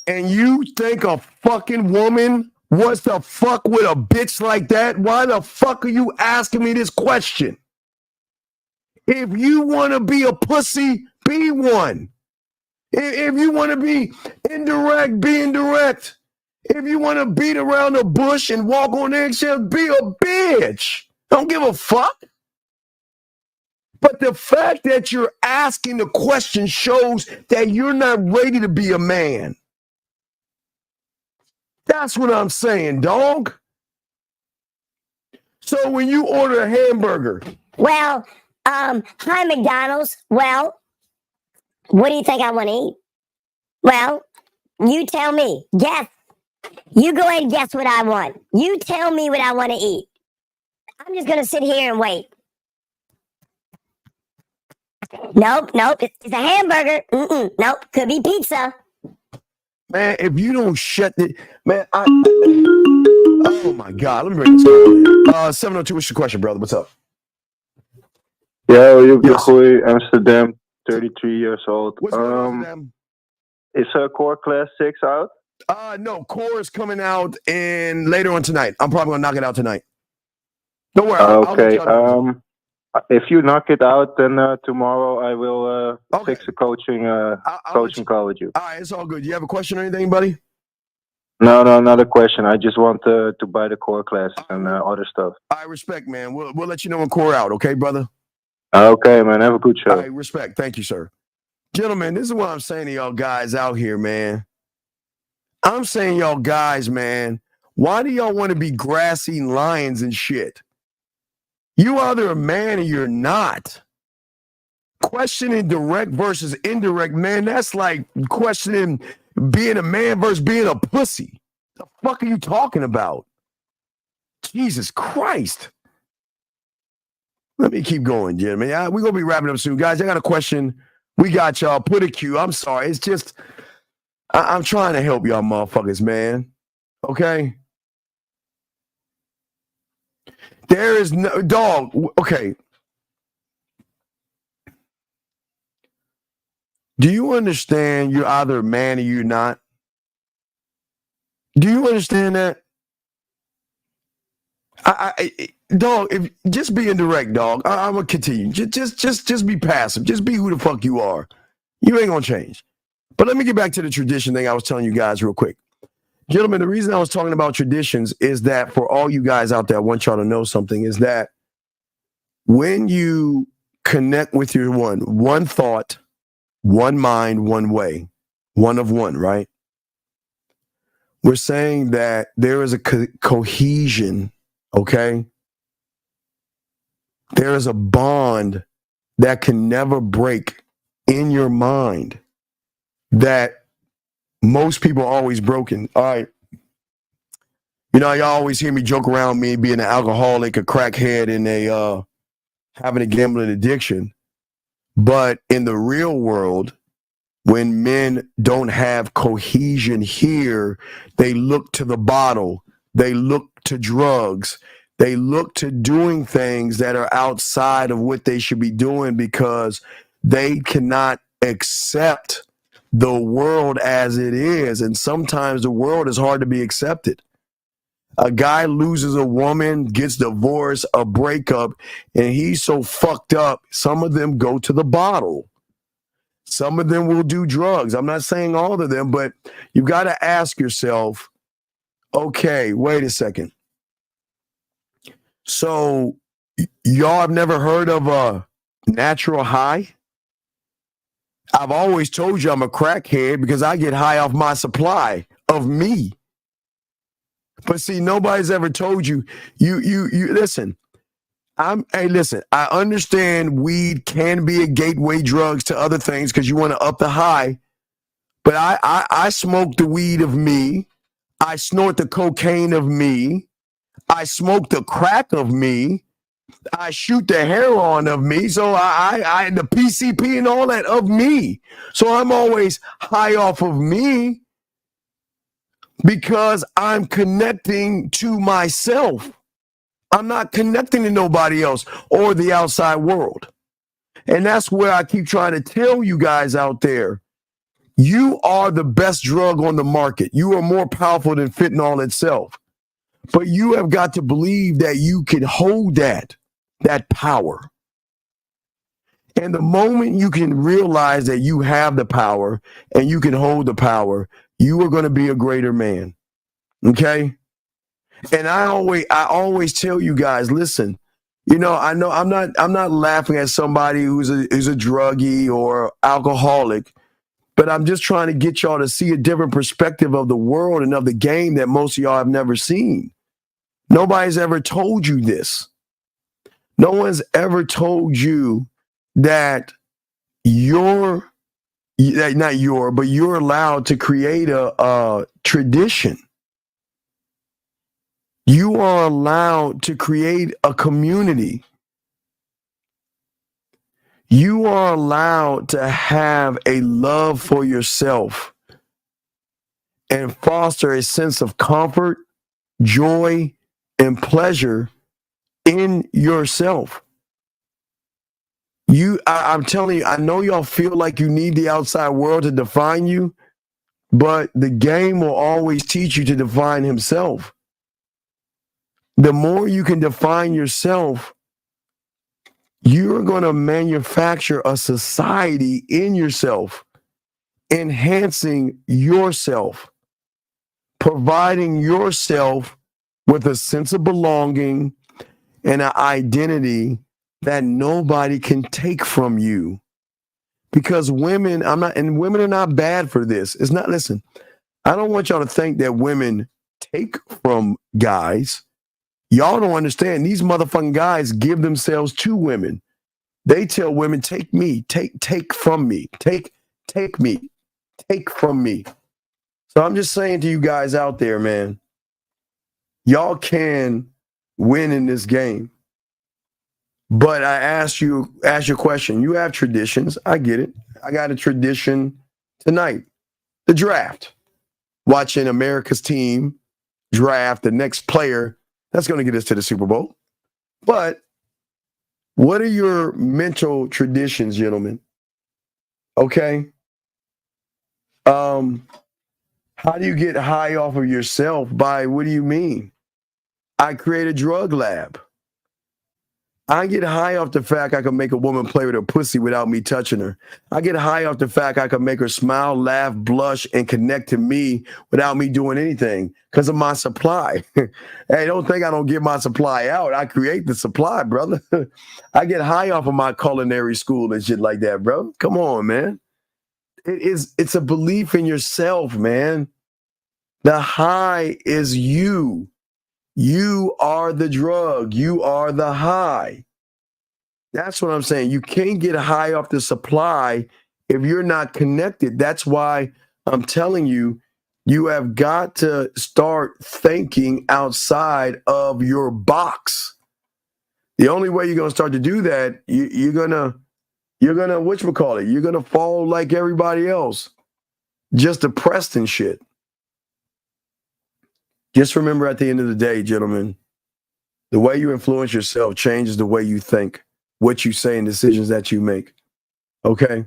And you think a fucking woman wants to fuck with a bitch like that? Why the fuck are you asking me this question? If you want to be a pussy, be one. If you want to be indirect, be indirect. If you want to beat around the bush and walk on eggshells, be a bitch. Don't give a fuck. But the fact that you're asking the question shows that you're not ready to be a man. That's what I'm saying, dog. So when you order a hamburger. Well, hi, McDonald's. Well, what do you think I want to eat? Well, you tell me. Guess. You go ahead and guess what I want. You tell me what I want to eat. I'm just going to sit here and wait. Nope. It's a hamburger. Nope. Could be pizza. Man, if you don't shut it, man, oh my God, let me bring this call in. 702, what's your question, brother? What's up? Yo, Goeie, Amsterdam, 33 years old. What's going on, Amsterdam? Is Core Class 6 out? No, Core is coming out later on tonight. I'm probably gonna knock it out tonight. Don't worry. Okay. If you knock it out, then tomorrow I will fix a coaching call with you. All right, it's all good. You have a question or anything, buddy? No, not a question. I just want to buy the Core class and other stuff. I respect, man. We'll let you know when Core out, okay, brother? Okay, man. Have a good show. All right, respect. Thank you, sir. Gentlemen, this is what I'm saying to y'all guys out here, man. I'm saying y'all guys, man, why do y'all want to be grassy lions and shit? You either a man or you're not. Questioning direct versus indirect, man, that's like questioning being a man versus being a pussy. The fuck are you talking about? Jesus Christ. Let me keep going, gentlemen. We're going to be wrapping up soon. Guys, I got a question. We got y'all. Put a Q. I'm sorry. It's just, I'm trying to help y'all motherfuckers, man. Okay? There is no, dog, okay. Do you understand you're either a man or you're not? Do you understand that? Dog, if just being direct, dog. I'm gonna continue. Just be passive. Just be who the fuck you are. You ain't gonna change. But let me get back to the tradition thing I was telling you guys real quick. Gentlemen, the reason I was talking about traditions is that for all you guys out there, I want y'all to know something, is that when you connect with your one thought, one mind, one way, one of one, right? We're saying that there is a cohesion, okay? There is a bond that can never break in your mind that most people are always broken. All right. You know, y'all always hear me joke around me being an alcoholic, a crackhead, and having a gambling addiction. But in the real world, when men don't have cohesion here, they look to the bottle, they look to drugs, they look to doing things that are outside of what they should be doing because they cannot accept the world as it is. And sometimes the world is hard to be accepted. A guy loses a woman, gets divorced, a breakup, and he's so fucked up, some of them go to the bottle. Some of them will do drugs. I'm not saying all of them, but you got to ask yourself, okay, wait a second. So y'all have never heard of a natural high? I've always told you I'm a crackhead because I get high off my supply of me. But see, nobody's ever told you listen. Listen, I understand weed can be a gateway drugs to other things because you want to up the high. But I smoke the weed of me. I snort the cocaine of me. I smoke the crack of me. I shoot the heroin of me. So I the PCP and all that of me. So I'm always high off of me because I'm connecting to myself. I'm not connecting to nobody else or the outside world. And that's where I keep trying to tell you guys out there, you are the best drug on the market. You are more powerful than fentanyl itself. But you have got to believe that you can hold that power. And the moment you can realize that you have the power and you can hold the power, you are going to be a greater man. Okay? And I always tell you guys, listen, you know I'm not laughing at somebody who's a druggie or alcoholic, but I'm just trying to get y'all to see a different perspective of the world and of the game that most of y'all have never seen. Nobody's ever told you this. No one's ever told you that you're allowed to create a tradition. You are allowed to create a community. You are allowed to have a love for yourself and foster a sense of comfort, joy, and pleasure in yourself. I'm telling you, I know y'all feel like you need the outside world to define you, but the game will always teach you to define himself. The more you can define yourself, you're going to manufacture a society in yourself, enhancing yourself, providing yourself with a sense of belonging and an identity that nobody can take from you. Because women are not bad for this. It's not, listen, I don't want y'all to think that women take from guys. Y'all don't understand. These motherfucking guys give themselves to women. They tell women, take me, take from me, take me, take from me. So I'm just saying to you guys out there, man, y'all can win in this game. But I ask you a question. You have traditions. I get it. I got a tradition tonight. The draft. Watching America's team draft the next player that's going to get us to the Super Bowl. But what are your mental traditions, gentlemen? Okay. How do you get high off of yourself by, what do you mean? I create a drug lab. I get high off the fact I can make a woman play with her pussy without me touching her. I get high off the fact I can make her smile, laugh, blush, and connect to me without me doing anything because of my supply. Hey, don't think I don't give my supply out. I create the supply, brother. I get high off of my culinary school and shit like that, bro. Come on, man. It's a belief in yourself, man. The high is you. You are the drug. You are the high. That's what I'm saying. You can't get high off the supply if you're not connected. That's why I'm telling you, you have got to start thinking outside of your box. The only way you're going to start to do that, you're going to, whatchamacallit, you're going to fall like everybody else, just depressed and shit. Just remember at the end of the day, gentlemen, the way you influence yourself changes the way you think, what you say, and decisions that you make. Okay?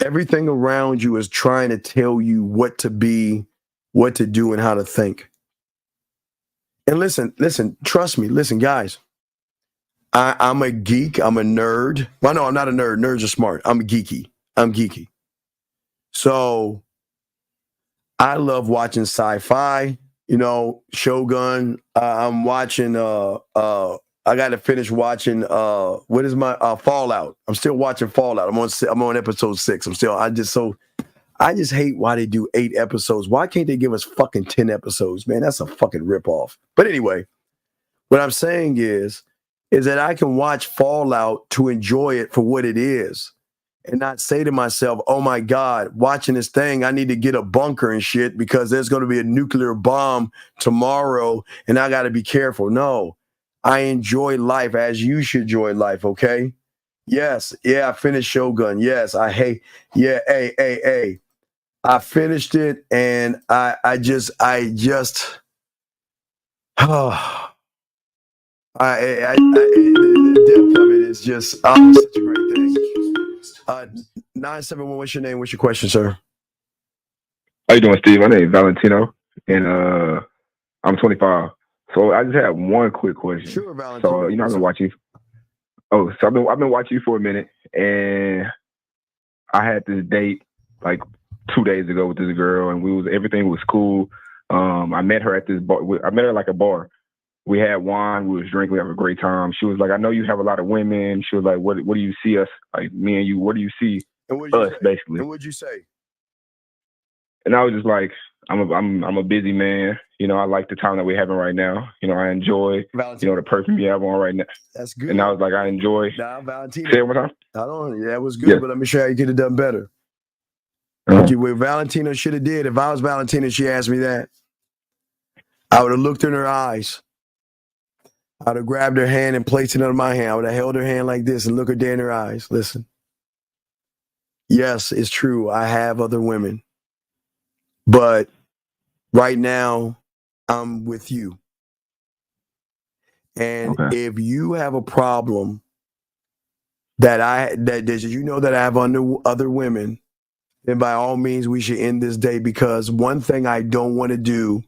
Everything around you is trying to tell you what to be, what to do, and how to think. And listen, trust me, listen, guys. I'm a geek. I'm a nerd. Well, no, I'm not a nerd. Nerds are smart. I'm geeky. So I love watching sci-fi, Shogun. I'm watching, I got to finish watching, what is my, Fallout. I'm still watching Fallout. I'm on episode 6. I just hate why they do 8 episodes. Why can't they give us fucking 10 episodes, man? That's a fucking ripoff. But anyway, what I'm saying is that I can watch Fallout to enjoy it for what it is. And not say to myself, oh my God, watching this thing, I need to get a bunker and shit because there's going to be a nuclear bomb tomorrow and I got to be careful. No, I enjoy life as you should enjoy life, okay? Yes, I finished Shogun. Yes, hey. I finished it and I just, the depth of it is just such a great thing. 971, what's your name? What's your question, sir? How you doing, Steve? My name is Valentino, and I'm 25. So I just have one quick question. Sure, Valentino. So I've been watching you. Oh, so I've been watching you for a minute, and I had this date like 2 days ago with this girl, and everything was cool. I met her at this bar. I met her like a bar. We had wine, we was drinking, we have a great time. She was like, I know you have a lot of women. She was like, what do you see us, like me and you, what do you see us, basically? And what'd you say? And I was just like, I'm a busy man. I like the time that we're having right now. I enjoy, the perfume you have on right now. That's good. And I was like, I enjoy. Nah, Valentino. Say it one time. That was good, but let me show you how you could have done better. What Valentino should have did, if I was Valentino, she asked me that, I would have looked in her eyes. I would have grabbed her hand and placed it under my hand. I would have held her hand like this and looked her dead in her eyes. Listen. Yes, it's true. I have other women. But right now, I'm with you. And if you have a problem that I have other women, then by all means we should end this day, because one thing I don't want to do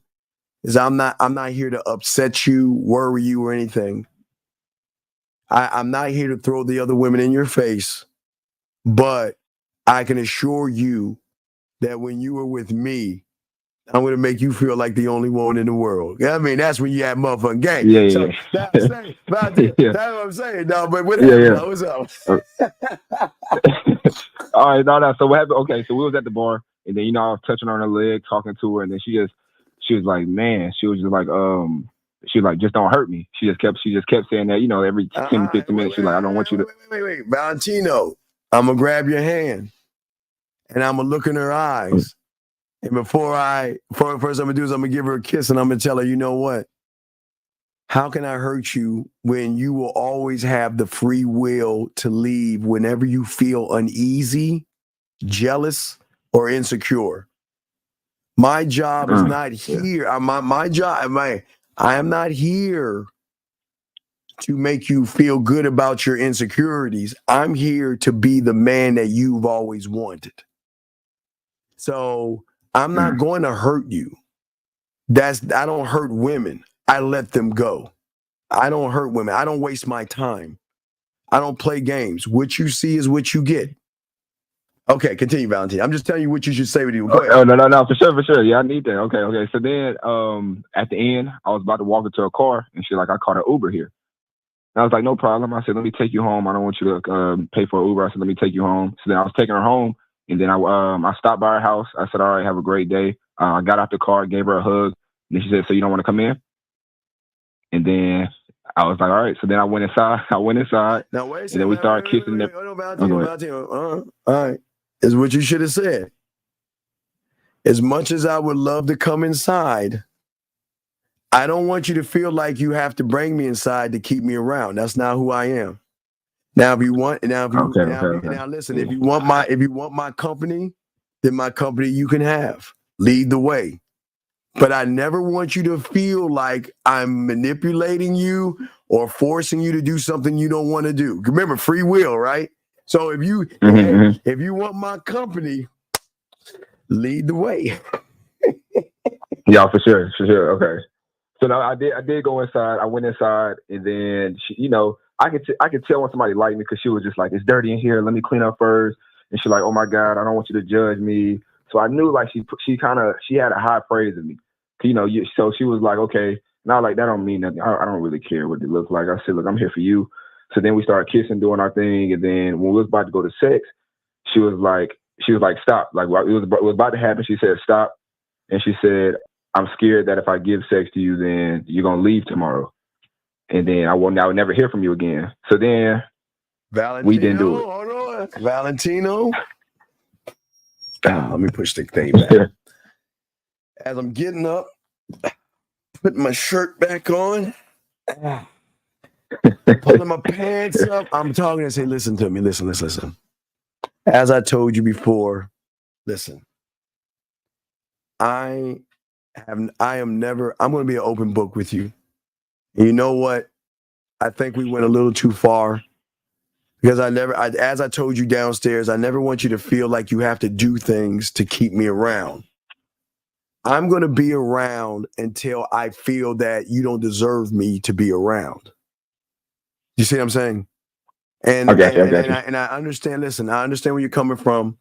is I'm not here to upset you, worry you, or anything. I'm not here to throw the other women in your face, but I can assure you that when you are with me, I'm going to make you feel like the only one in the world. Yeah, I mean, that's when you have motherfucking game. Yeah. So that's what I'm saying. No, but what's up? All right, no. So what happened? Okay, so we was at the bar, and then I was touching on her leg, talking to her, and then she was like, man, she was just like, just don't hurt me. She just kept saying that, every 10, 15 minutes. She's like, I don't want you to. Wait. Valentino, I'm going to grab your hand and I'm going to look in her eyes. And first I'm going to do is I'm going to give her a kiss and I'm going to tell her, you know what? How can I hurt you when you will always have the free will to leave whenever you feel uneasy, jealous, or insecure? My job is not here. I am not here to make you feel good about your insecurities. I'm here to be the man that you've always wanted. So I'm not going to hurt you. I don't hurt women. I let them go. I don't hurt women. I don't waste my time. I don't play games. What you see is what you get. Okay, continue, Valentine. I'm just telling you what you should say with you. Go ahead. Oh, no, for sure. Yeah, I need that. Okay. So then, at the end, I was about to walk into a car, and she's like, I caught an Uber here. And I was like, no problem. I said, let me take you home. I don't want you to pay for an Uber. I said, let me take you home. So then I was taking her home, and then I stopped by her house. I said, all right, have a great day. I got out the car, gave her a hug, and then she said, so you don't want to come in? And then I was like, all right. So then I went inside. Now wait a second. And then we started kissing. Valentine. All right. Is what you should have said. As much as I would love to come inside, I don't want you to feel like you have to bring me inside to keep me around. That's not who I am. Now, if you want, now listen. If you want my company, then my company you can have. Lead the way. But I never want you to feel like I'm manipulating you or forcing you to do something you don't want to do. Remember, free will, right? So if you want my company, lead the way. Yeah, for sure. Okay. So now I did go inside. I went inside, and then she, I could tell when somebody liked me because she was just like, it's dirty in here. Let me clean up first. And she's like, oh my God, I don't want you to judge me. So I knew like she had a high praise of me. So she was like, okay. Now like that don't mean nothing. I don't really care what it looks like. I said, look, I'm here for you. So then we started kissing, doing our thing, and then when we was about to go to sex, she was like, stop. Like it was about to happen. She said, stop, and she said, I'm scared that if I give sex to you, then you're gonna leave tomorrow, and then I would never hear from you again. So then we didn't do it. Hold on. Valentino. Let me push the thing back. As I'm getting up, putting my shirt back on. Pulling my pants up. I'm talking and say, listen to me. Listen. As I told you before, listen. I'm going to be an open book with you. And you know what? I think we went a little too far because as I told you downstairs, I never want you to feel like you have to do things to keep me around. I'm going to be around until I feel that you don't deserve me to be around. You see what I'm saying? And I understand. Listen, I understand where you're coming from.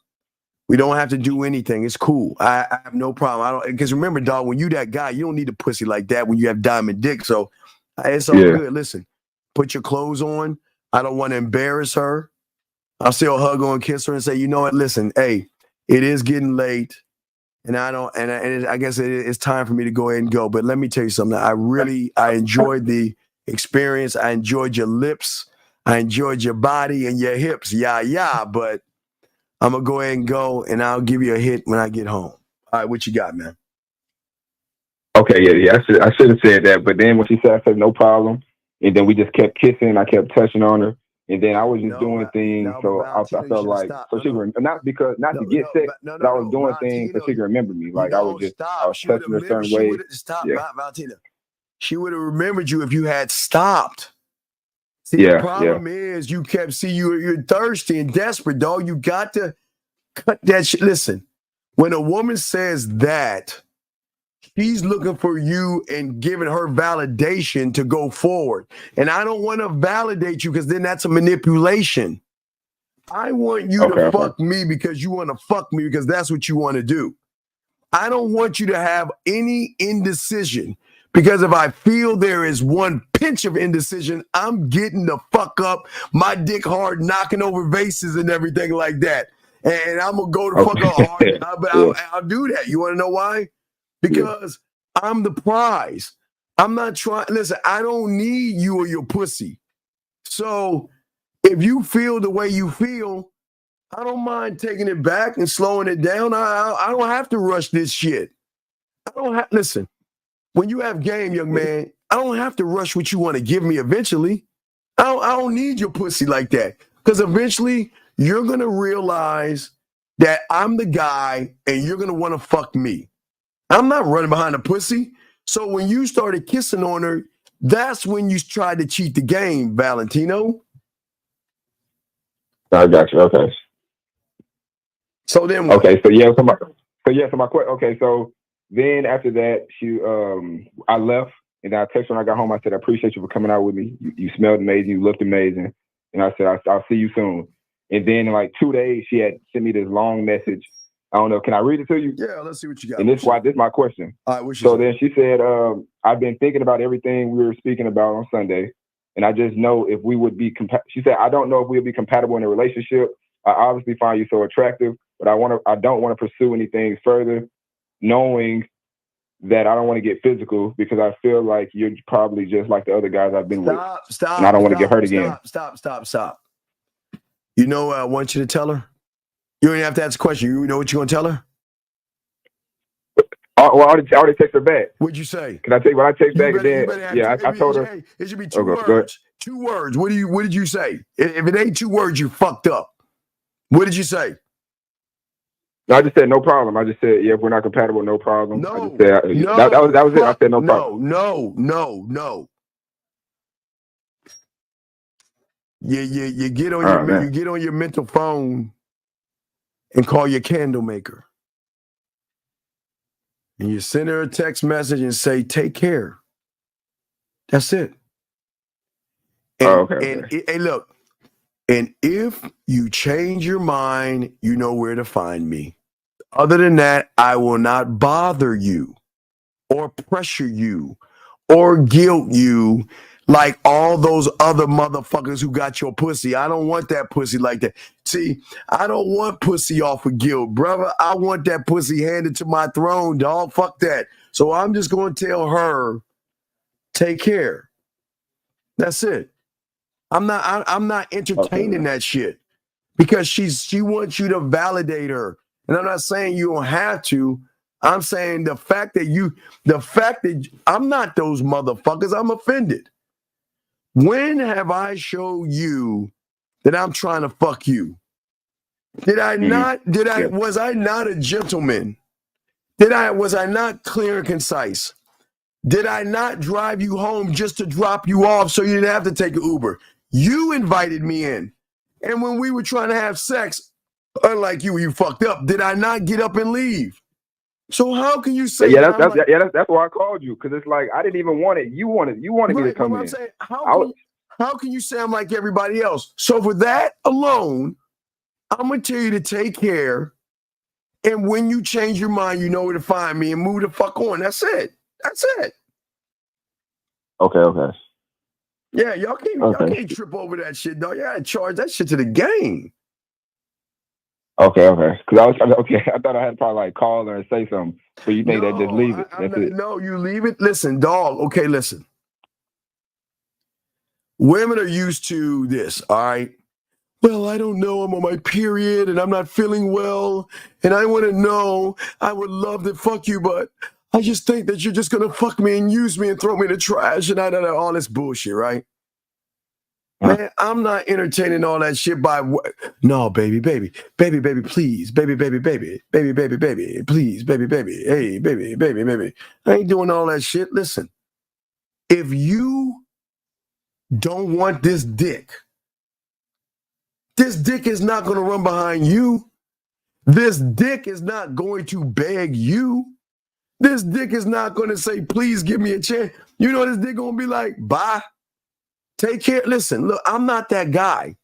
We don't have to do anything. It's cool. I have no problem. Because remember, dog, when you that guy, you don't need a pussy like that when you have diamond dick. So it's all good. Listen, put your clothes on. I don't want to embarrass her. I'll still hug her and kiss her and say, you know what? Listen, hey, it is getting late, and I guess it's time for me to go ahead and go. But let me tell you something. I enjoyed the experience. I enjoyed your lips. I enjoyed your body and your hips. Yeah. But I'm going to go ahead and go, and I'll give you a hit when I get home. All right, what you got, man? Okay, yeah. I should have said that. But then when she said, I said, no problem. And then we just kept kissing. I kept touching on her. And then I was just doing things. So I felt like, she not to get sick, but I was doing things so she could remember me. Like I was touching her a certain way. Valentina. She would have remembered you if you had stopped. See, the problem is you kept you're thirsty and desperate, dog. You got to cut that shit. Listen, when a woman says that, she's looking for you and giving her validation to go forward. And I don't want to validate you because then that's a manipulation. I want you to fuck me because you want to fuck me because that's what you want to do. I don't want you to have any indecision. Because if I feel there is one pinch of indecision, I'm getting the fuck up, my dick hard, knocking over vases and everything like that. And I'm going to go the fuck up hard. But I'll do that. You want to know why? Because I'm the prize. I'm not trying. Listen, I don't need you or your pussy. So if you feel the way you feel, I don't mind taking it back and slowing it down. I don't have to rush this shit. Listen. When you have game, young man, I don't have to rush what you want to give me eventually. I don't need your pussy like that. Because eventually you're going to realize that I'm the guy and you're going to want to fuck me. I'm not running behind a pussy. So when you started kissing on her, that's when you tried to cheat the game, Valentino. I got you. Okay. So then what? Okay. So my question. Okay. So Then after that, I left, and I texted her when I got home. I said, I appreciate you for coming out with me. You smelled amazing. You looked amazing. And I said, I'll see you soon. And then in like 2 days, she had sent me this long message. I don't know. Can I read it to you? Yeah, let's see what you got. And this is my question. All right, so then she said, I've been thinking about everything we were speaking about on Sunday. And I just know if we would be she said, I don't know if we'll be compatible in a relationship. I obviously find you so attractive, but I don't want to pursue anything further, knowing that I don't want to get physical because I feel like you're probably just like the other guys I've been with. Stop. And I don't want to get hurt again. Stop. You know what I want you to tell her? You don't even have to ask a question. You know what you're going to tell her? Well, I already texted her back. What'd you say? Can I take what I text back? I told her. Hey, it should be 2 words. 2 words. What did you say? If it ain't 2 words, you fucked up. What did you say? I just said no problem. I just said, yeah, if we're not compatible, no problem. No, I just said, that was it. I said no problem. No. You get on you get on your mental phone and call your candle maker. And you send her a text message and say, take care. That's it. And hey, look, and if you change your mind, you know where to find me. Other than that, I will not bother you or pressure you or guilt you like all those other motherfuckers who got your pussy. I don't want that pussy like that. See, I don't want pussy off of guilt, brother. I want that pussy handed to my throne, dog. Fuck that. So I'm just going to tell her, take care. That's it. I'm not entertaining that shit because she wants you to validate her. And I'm not saying you don't have to. I'm saying the fact that I'm not those motherfuckers, I'm offended. When have I showed you that I'm trying to fuck you? Was I not a gentleman? Was I not clear and concise? Did I not drive you home just to drop you off so you didn't have to take an Uber? You invited me in. And when we were trying to have sex, unlike you fucked up, did I not get up and leave? So how can you say that's why I called you, because it's like I didn't even want it. You wanted me to come in. Saying, how can you say I'm like everybody else? So for that alone, I'm gonna tell you to take care. And when you change your mind, you know where to find me and move the fuck on. That's it. Okay. Yeah, y'all can't trip over that shit, dog. Y'all gotta charge that shit to the game. Okay. Because I thought I had to probably like call her and say something. But you think that just leave it? That's it. No, you leave it. Listen, dog. Okay, listen. Women are used to this, all right? Well, I don't know. I'm on my period and I'm not feeling well. And I want to know, I would love to fuck you, but I just think that you're just going to fuck me and use me and throw me in the trash and all this bullshit, right? Man, I'm not entertaining all that shit no, baby, please, baby, please, baby, hey, baby. I ain't doing all that shit. Listen, if you don't want this dick is not going to run behind you. This dick is not going to beg you. This dick is not going to say, please give me a chance. You know this dick going to be like, bye. Take care. Listen, look, I'm not that guy.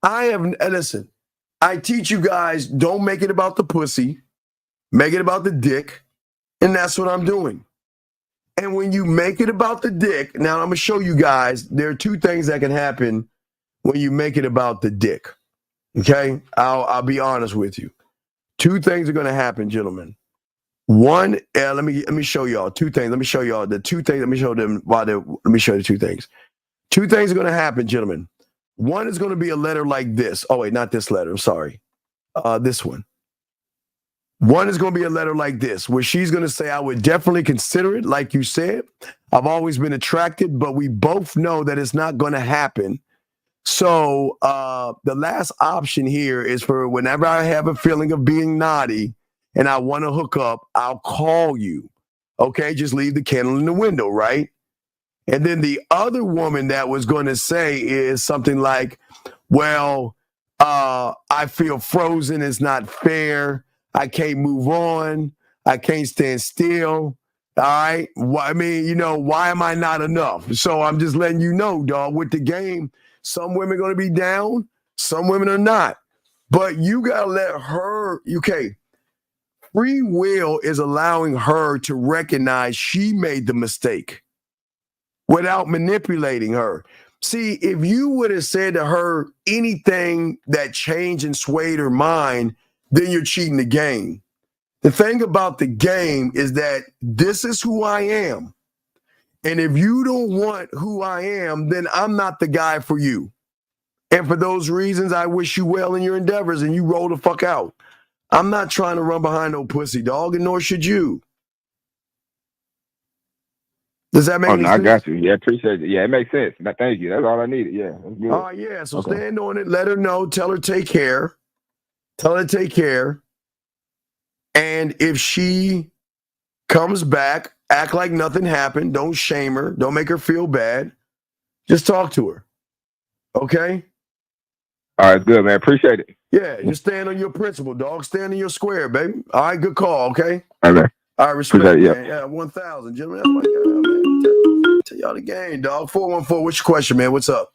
Listen, I teach you guys, don't make it about the pussy. Make it about the dick. And that's what I'm doing. And when you make it about the dick, now I'm going to show you guys, there are 2 things that can happen when you make it about the dick. Okay? I'll be honest with you. 2 things are going to happen, gentlemen. One, let me show y'all 2 things. Let me show y'all the 2 things. Let me show you the 2 things. 2 things are going to happen, gentlemen. One is going to be a letter like this. Oh, wait, not this letter. I'm sorry. This one. One is going to be a letter like this, where she's going to say, I would definitely consider it, like you said. I've always been attracted, but we both know that it's not going to happen. So the last option here is for whenever I have a feeling of being naughty and I want to hook up, I'll call you. Okay, just leave the candle in the window, right? And then the other woman that was going to say is something like, well, I feel frozen. It's not fair. I can't move on. I can't stand still. All right. I mean, why am I not enough? So I'm just letting you know, dog, with the game, some women are going to be down, some women are not. But you got to let her, okay, free will is allowing her to recognize she made the mistake without manipulating her. See, if you would have said to her anything that changed and swayed her mind, then you're cheating the game. The thing about the game is that this is who I am. And if you don't want who I am, then I'm not the guy for you. And for those reasons, I wish you well in your endeavors and you roll the fuck out. I'm not trying to run behind no pussy, dog, and nor should you. Does that make sense? I got you. Yeah, appreciate it. Yeah, it makes sense. Thank you. That's all I needed. Yeah, that's good. All right, yeah. So stand on it. Let her know. Tell her take care. Tell her to take care. And if she comes back, act like nothing happened. Don't shame her. Don't make her feel bad. Just talk to her. Okay? All right, good, man. Appreciate it. Yeah, just stand on your principle, dog. Stand in your square, baby. All right, good call, okay? All right. All right, respect, Appreciate it, man. Yeah, 1,000, gentlemen. That's my God, man. Tell y'all the game, dog. 414, what's your question, man? What's up?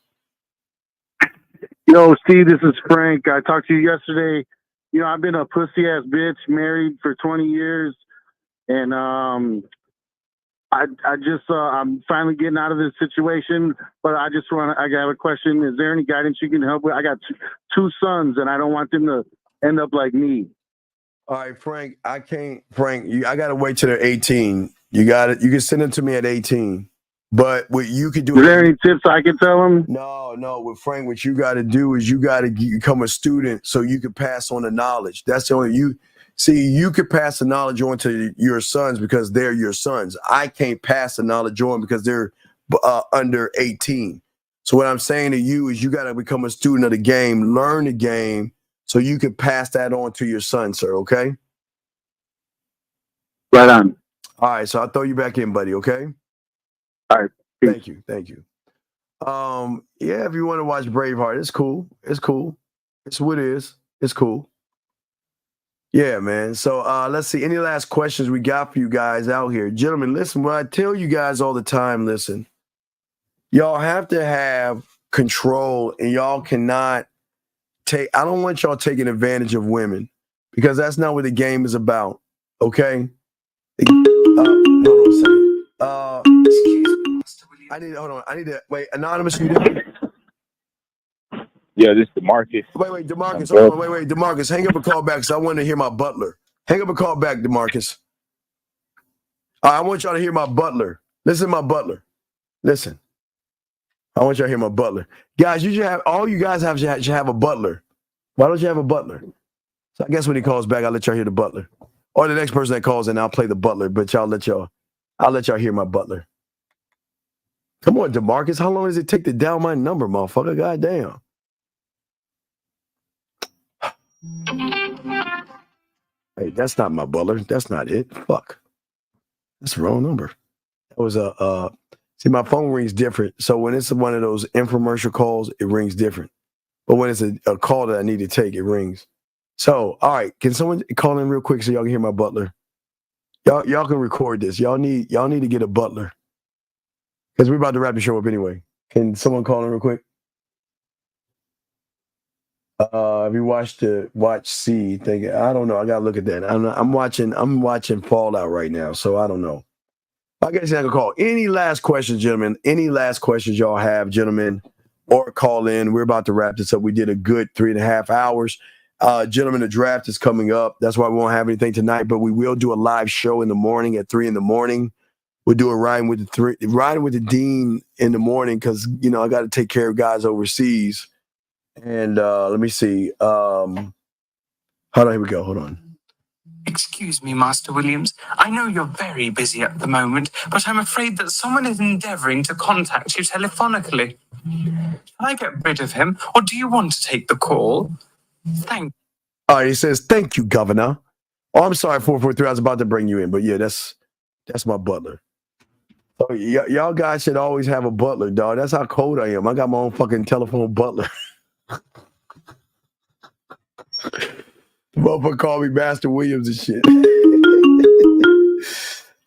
Yo, Steve, this is Frank. I talked to you yesterday. I've been a pussy ass bitch, married for 20 years, and I'm finally getting out of this situation. But I got a question. Is there any guidance you can help with? I got two sons, and I don't want them to end up like me. All right, Frank. I gotta wait till they're 18. You can send them to me at 18. But what you could do. Is there any tips I can tell them? No. With Frank, what you got to do is you got to become a student so you can pass on the knowledge. That's the only you could pass the knowledge on to your sons because they're your sons. I can't pass the knowledge on because they're under 18. So what I'm saying to you is you got to become a student of the game, learn the game so you can pass that on to your son, sir. Okay. Right on. All right. So I'll throw you back in, buddy. Okay. All right. Thank you. Yeah, if you want to watch Braveheart, it's cool. It's what it is. It's cool. Yeah, man. So let's see. Any last questions we got for you guys out here? Gentlemen, listen, what I tell you guys all the time, listen. Y'all have to have control and y'all cannot I don't want y'all taking advantage of women because that's not what the game is about. Okay? Hold on a second. Excuse me. Hold on. I need to wait. Anonymous, you there? Yeah, this is DeMarcus. Wait, DeMarcus. Hold on. Wait, DeMarcus. Hang up and call back because I want to hear my butler. Hang up and call back, DeMarcus. I want y'all to hear my butler. Listen to my butler. Listen. I want y'all to hear my butler. Guys, you should have a butler. Why don't you have a butler? So I guess when he calls back, I'll let y'all hear the butler. Or the next person that calls in, I'll play the butler, but I'll let y'all hear my butler. Come on, DeMarcus. How long does it take to dial my number, motherfucker? Goddamn. Hey, that's not my butler. That's not it. Fuck. That's the wrong number. That was see, my phone rings different. So when it's one of those infomercial calls, it rings different. But when it's a call that I need to take, it rings. So, all right. Can someone call in real quick so y'all can hear my butler? Y'all can record this. Y'all need to get a butler. Because we're about to wrap the show up anyway. Can someone call in real quick? Have you watch C? I don't know. I gotta look at that. I'm watching Fallout right now, so I don't know. I guess I can call. Any last questions, gentlemen? Any last questions y'all have, gentlemen? Or call in. We're about to wrap this up. We did a good 3.5 hours. Gentlemen, the draft is coming up. That's why we won't have anything tonight, but we will do a live show in the morning at 3 a.m. We'll do a riding with the dean in the morning because I got to take care of guys overseas. And let me see. Hold on, here we go. Hold on. Excuse me, Master Williams. I know you're very busy at the moment, but I'm afraid that someone is endeavoring to contact you telephonically. Shall I get rid of him, or do you want to take the call? Thank you. All right, he says, thank you, Governor. Oh, I'm sorry, 443. I was about to bring you in, but yeah, that's my butler. So y'all guys should always have a butler, dog. That's how cold I am. I got my own fucking telephone butler. The motherfucker called me Master Williams and shit.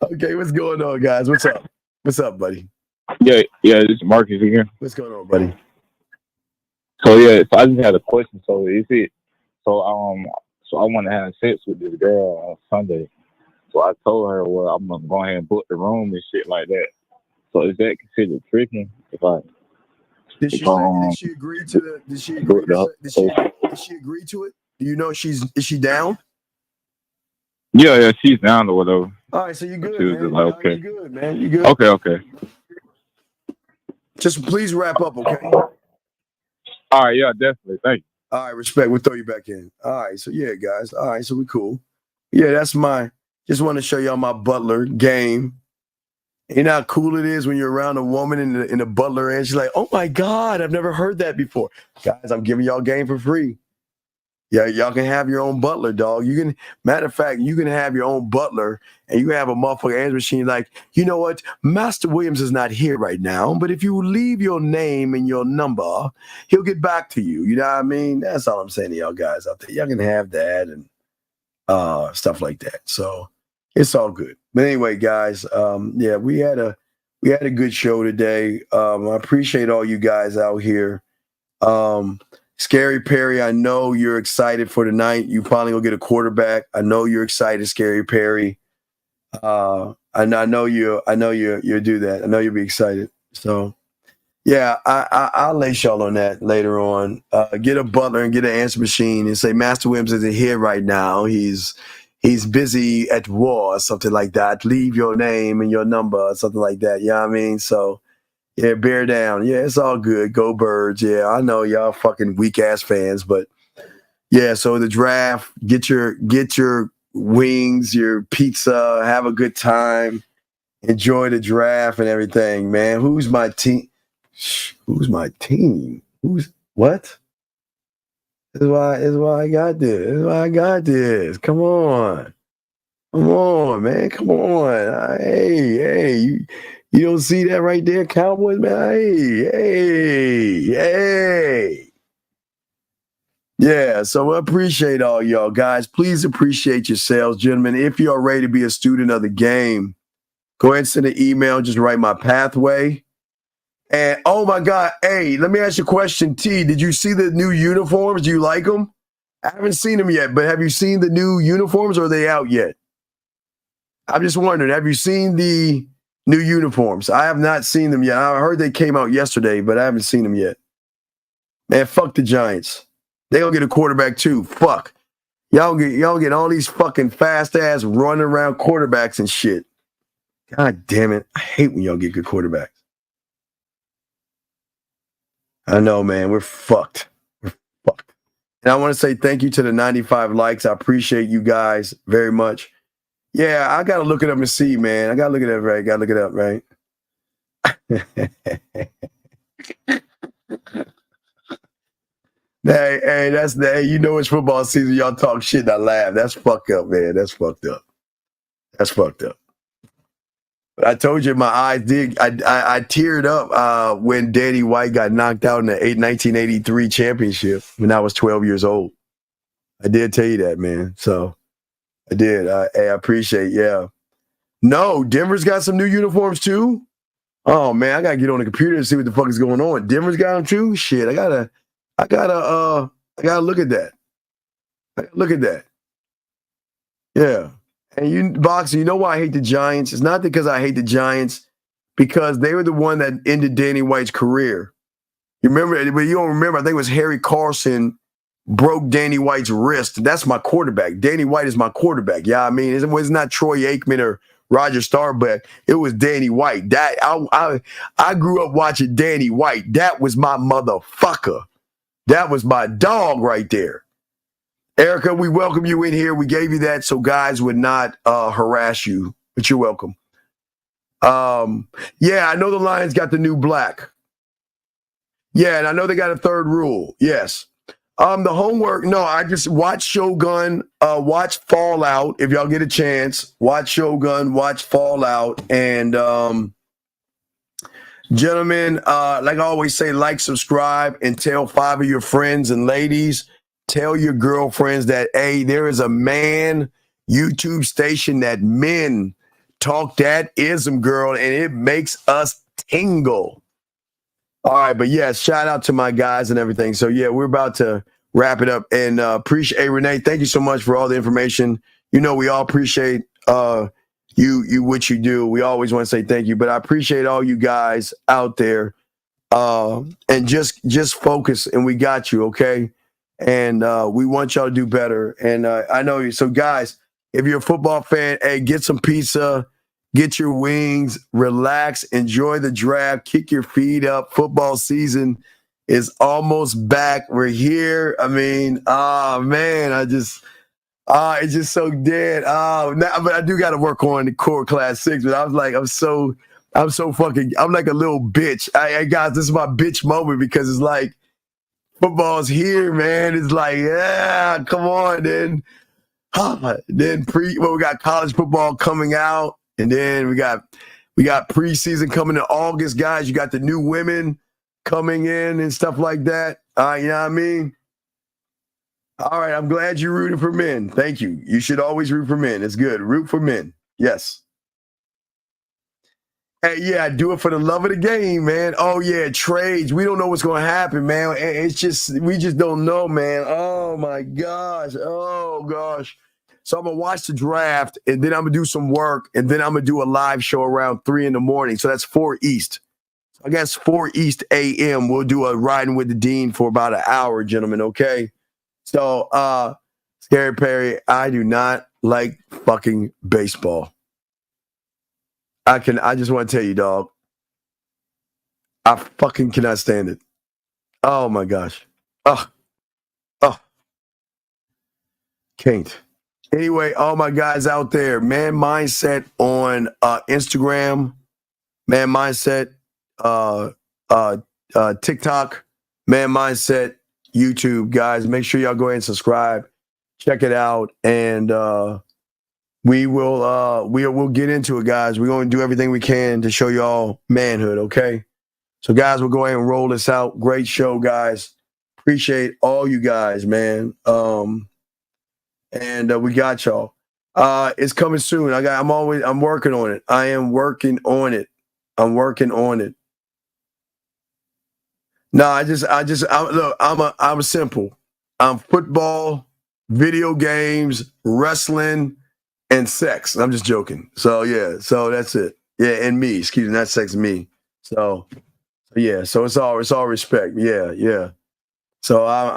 Okay, what's going on, guys? What's up? What's up, buddy? Yeah, this is Marcus again. What's going on, buddy? So I just had a question. So I want to have sex with this girl on Sunday. So I told her, well, I'm gonna go ahead and book the room and shit like that. So is that considered tricking? Did she agree to the? Did she agree to it? Do you know is she down? Yeah, she's down or whatever. All right, so you good, She was man. just like, okay. You good, man. You good? Okay. Just please wrap up, okay? All right, yeah, definitely. Thank you. All right, respect. We'll throw you back in. All right, so yeah, guys. All right, so we cool. Yeah, that's just want to show y'all my butler game. You know how cool it is when you're around a woman in the butler and she's like, oh my God, I've never heard that before. Guys, I'm giving y'all game for free. Yeah, y'all can have your own butler, dog. Matter of fact, you can have your own butler and you can have a motherfucking answer machine like, you know what? Master Williams is not here right now, but if you leave your name and your number, he'll get back to you. You know what I mean? That's all I'm saying to y'all guys out there. Y'all can have that and stuff like that. So it's all good. But anyway, guys, we had a good show today. I appreciate all you guys out here. Scary Perry, I know you're excited for tonight. You finally gonna get a quarterback. I know you're excited, Scary Perry. I know you'll do that. I know you'll be excited. So yeah, I'll lace y'all on that later on. Get a butler and get an answer machine and say Master Williams isn't here right now. He's busy at war or something like that. Leave your name and your number or something like that. You know what I mean? So yeah, bear down. Yeah, it's all good. Go Birds. Yeah, I know y'all fucking weak ass fans, but yeah, so the draft, get your wings, your pizza, have a good time, enjoy the draft and everything, man. Who's my team? Who's my team? Who's what? This is why I got this. This is why I got this. Come on, man. Come on. Hey, you don't see that right there, Cowboys, man? Hey. Yeah, so I appreciate all y'all guys. Please appreciate yourselves, gentlemen. If you are ready to be a student of the game, go ahead and send an email. Just write my pathway. And oh my God, hey, let me ask you a question, T. Did you see the new uniforms? Do you like them? I haven't seen them yet, but have you seen the new uniforms or are they out yet? I'm just wondering, have you seen the new uniforms? I have not seen them yet. I heard they came out yesterday, but I haven't seen them yet. Man, fuck the Giants. They gonna get a quarterback too. Fuck. Y'all get all these fucking fast ass running around quarterbacks and shit. God damn it. I hate when y'all get good quarterbacks. I know, man. We're fucked. And I want to say thank you to the 95 likes. I appreciate you guys very much. Yeah, I got to look it up and see, man. I got to look it up, right? Got to look it up, right? Hey, you know it's football season. Y'all talk shit and I laugh. That's fucked up, man. That's fucked up. But I told you my eyes did. I teared up when Danny White got knocked out in the 1983 championship when I was 12 years old. I did tell you that, man. So I did. I appreciate. Yeah. No, Denver's got some new uniforms too. Oh man, I gotta get on the computer and see what the fuck is going on. Denver's got them too. Shit, I gotta look at that. Yeah. And Boxer, you know why I hate the Giants? It's not because I hate the Giants, because they were the one that ended Danny White's career. You remember, but you don't remember, I think it was Harry Carson broke Danny White's wrist. That's my quarterback. Danny White is my quarterback. Yeah, I mean, it was not Troy Aikman or Roger Staubach. It was Danny White. That I grew up watching Danny White. That was my motherfucker. That was my dog right there. Erica, we welcome you in here. We gave you that so guys would not harass you, but you're welcome. Yeah, I know the Lions got the new black. Yeah, and I know they got a third rule. Yes. The homework, no, I just watch Shogun, watch Fallout. If y'all get a chance, watch Shogun, watch Fallout. And gentlemen, like I always say, like, subscribe, and tell 5 of your friends and ladies. Tell your girlfriends that, hey, there is a man YouTube station that men talk that ism, girl, and it makes us tingle. All right, but yeah, shout out to my guys and everything. So yeah, we're about to wrap it up, and appreciate. Hey, Renee, thank you so much for all the information. You know, we all appreciate you what you do. We always want to say thank you, but I appreciate all you guys out there. And just focus, and we got you, okay? And we want y'all to do better. And I know you. So guys, if you're a football fan, hey, get some pizza, get your wings, relax, enjoy the draft, kick your feet up. Football season is almost back. We're here. I mean, man, it's just so dead. But I do got to work on the core class 6. But I was like, I'm like a little bitch. Guys, this is my bitch moment, because it's like football's here, man. It's like, yeah, come on, then. We got college football coming out, and then we got preseason coming in August, guys. You got the new women coming in and stuff like that. You know what I mean? All right, I'm glad you're rooting for men. Thank you. You should always root for men. It's good. Root for men. Yes. Hey, yeah, do it for the love of the game, man. Oh, yeah, trades. We don't know what's going to happen, man. We just don't know, man. Oh, my gosh. Oh, gosh. So I'm going to watch the draft, and then I'm going to do some work, and then I'm going to do a live show around 3 in the morning. So that's 4 East. I guess 4 East a.m. We'll do a Riding with the Dean for about an hour, gentlemen, okay? So, Scary Perry, I do not like fucking baseball. I just want to tell you, dog, I fucking cannot stand it. Oh my gosh. Can't. Anyway, all my guys out there, Man Mindset on Instagram, Man Mindset TikTok, Man Mindset YouTube, guys. Make sure y'all go ahead and subscribe. Check it out, and we'll get into it, guys. We're going to do everything we can to show y'all manhood, okay? So, guys, we'll go ahead and roll this out. Great show, guys. Appreciate all you guys, man. And we got y'all. It's coming soon. I'm working on it. I am working on it. I'm working on it. No, I'm simple. I'm football, video games, wrestling, and sex. I'm just joking. So yeah, so that's it. Yeah, and me. Excuse me, not sex, me. So yeah, so it's all respect. Yeah. So I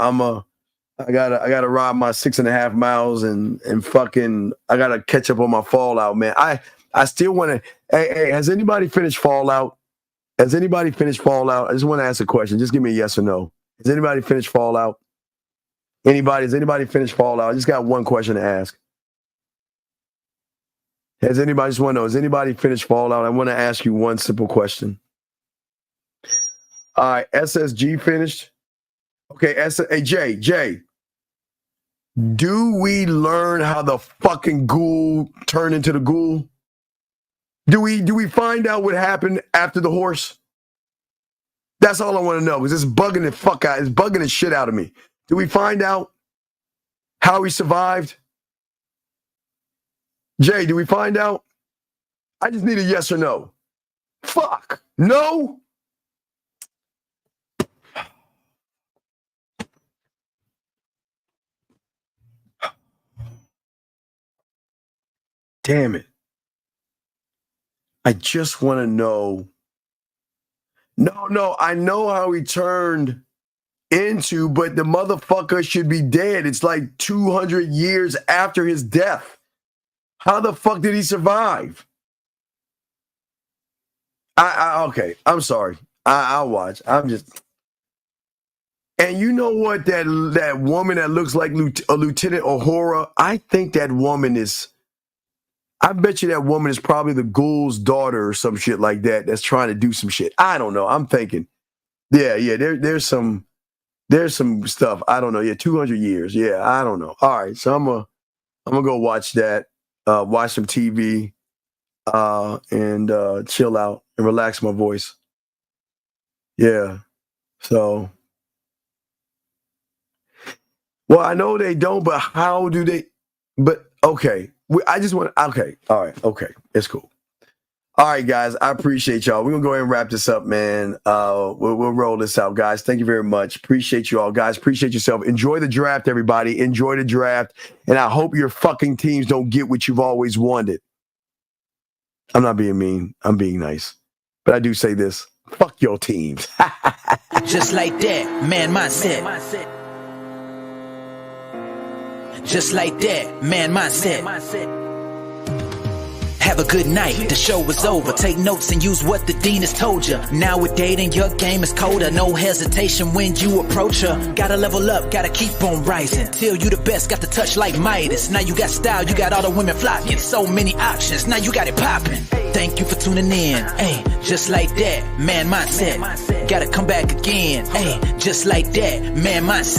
gotta ride my 6.5 miles and fucking I gotta catch up on my Fallout, man. I still want to. Hey, has anybody finished Fallout? Has anybody finished Fallout? I just want to ask a question. Just give me a yes or no. Has anybody finished Fallout? Has anybody finished Fallout? I just got one question to ask. Has anybody, just want to know, has anybody finished Fallout? I want to ask you one simple question. All right, SSG finished. Okay, hey, Jay. Do we learn how the fucking ghoul turned into the ghoul? Do we find out what happened after the horse? That's all I want to know, because it's bugging the fuck out. It's bugging the shit out of me. Do we find out how he survived? Jay, do we find out? I just need a yes or no. Fuck. No? Damn it. I just want to know. No, I know how he turned into, but the motherfucker should be dead. It's like 200 years after his death. How the fuck did he survive? Okay, I'm sorry. I'll watch. I'm just. And you know what? That woman that looks like Lieutenant Uhura, I think that woman is. I bet you that woman is probably the ghoul's daughter or some shit like that that's trying to do some shit. I don't know. I'm thinking. Yeah. There's some stuff. I don't know. Yeah, 200 years. Yeah, I don't know. All right, so I'm gonna go watch that. Watch some TV, and chill out and relax my voice. Yeah. So. Well, I know they don't, but how do they? But okay. I just want. Okay. All right. Okay. It's cool. All right, guys. I appreciate y'all. We're gonna go ahead and wrap this up, man. We'll roll this out, guys. Thank you very much. Appreciate you all, guys. Appreciate yourself. Enjoy the draft, everybody. Enjoy the draft, and I hope your fucking teams don't get what you've always wanted. I'm not being mean. I'm being nice, but I do say this: fuck your teams. Just like that, man mindset. Just like that, man mindset. Have a good night, the show is over. Take notes and use what the dean has told you. Now with dating, your game is colder. No hesitation when you approach her. Gotta level up, gotta keep on rising. Till you the best, got the touch like Midas. Now you got style, you got all the women flocking. So many options, now you got it popping. Thank you for tuning in. Hey, just like that, man mindset. Gotta come back again. Hey, just like that, man mindset.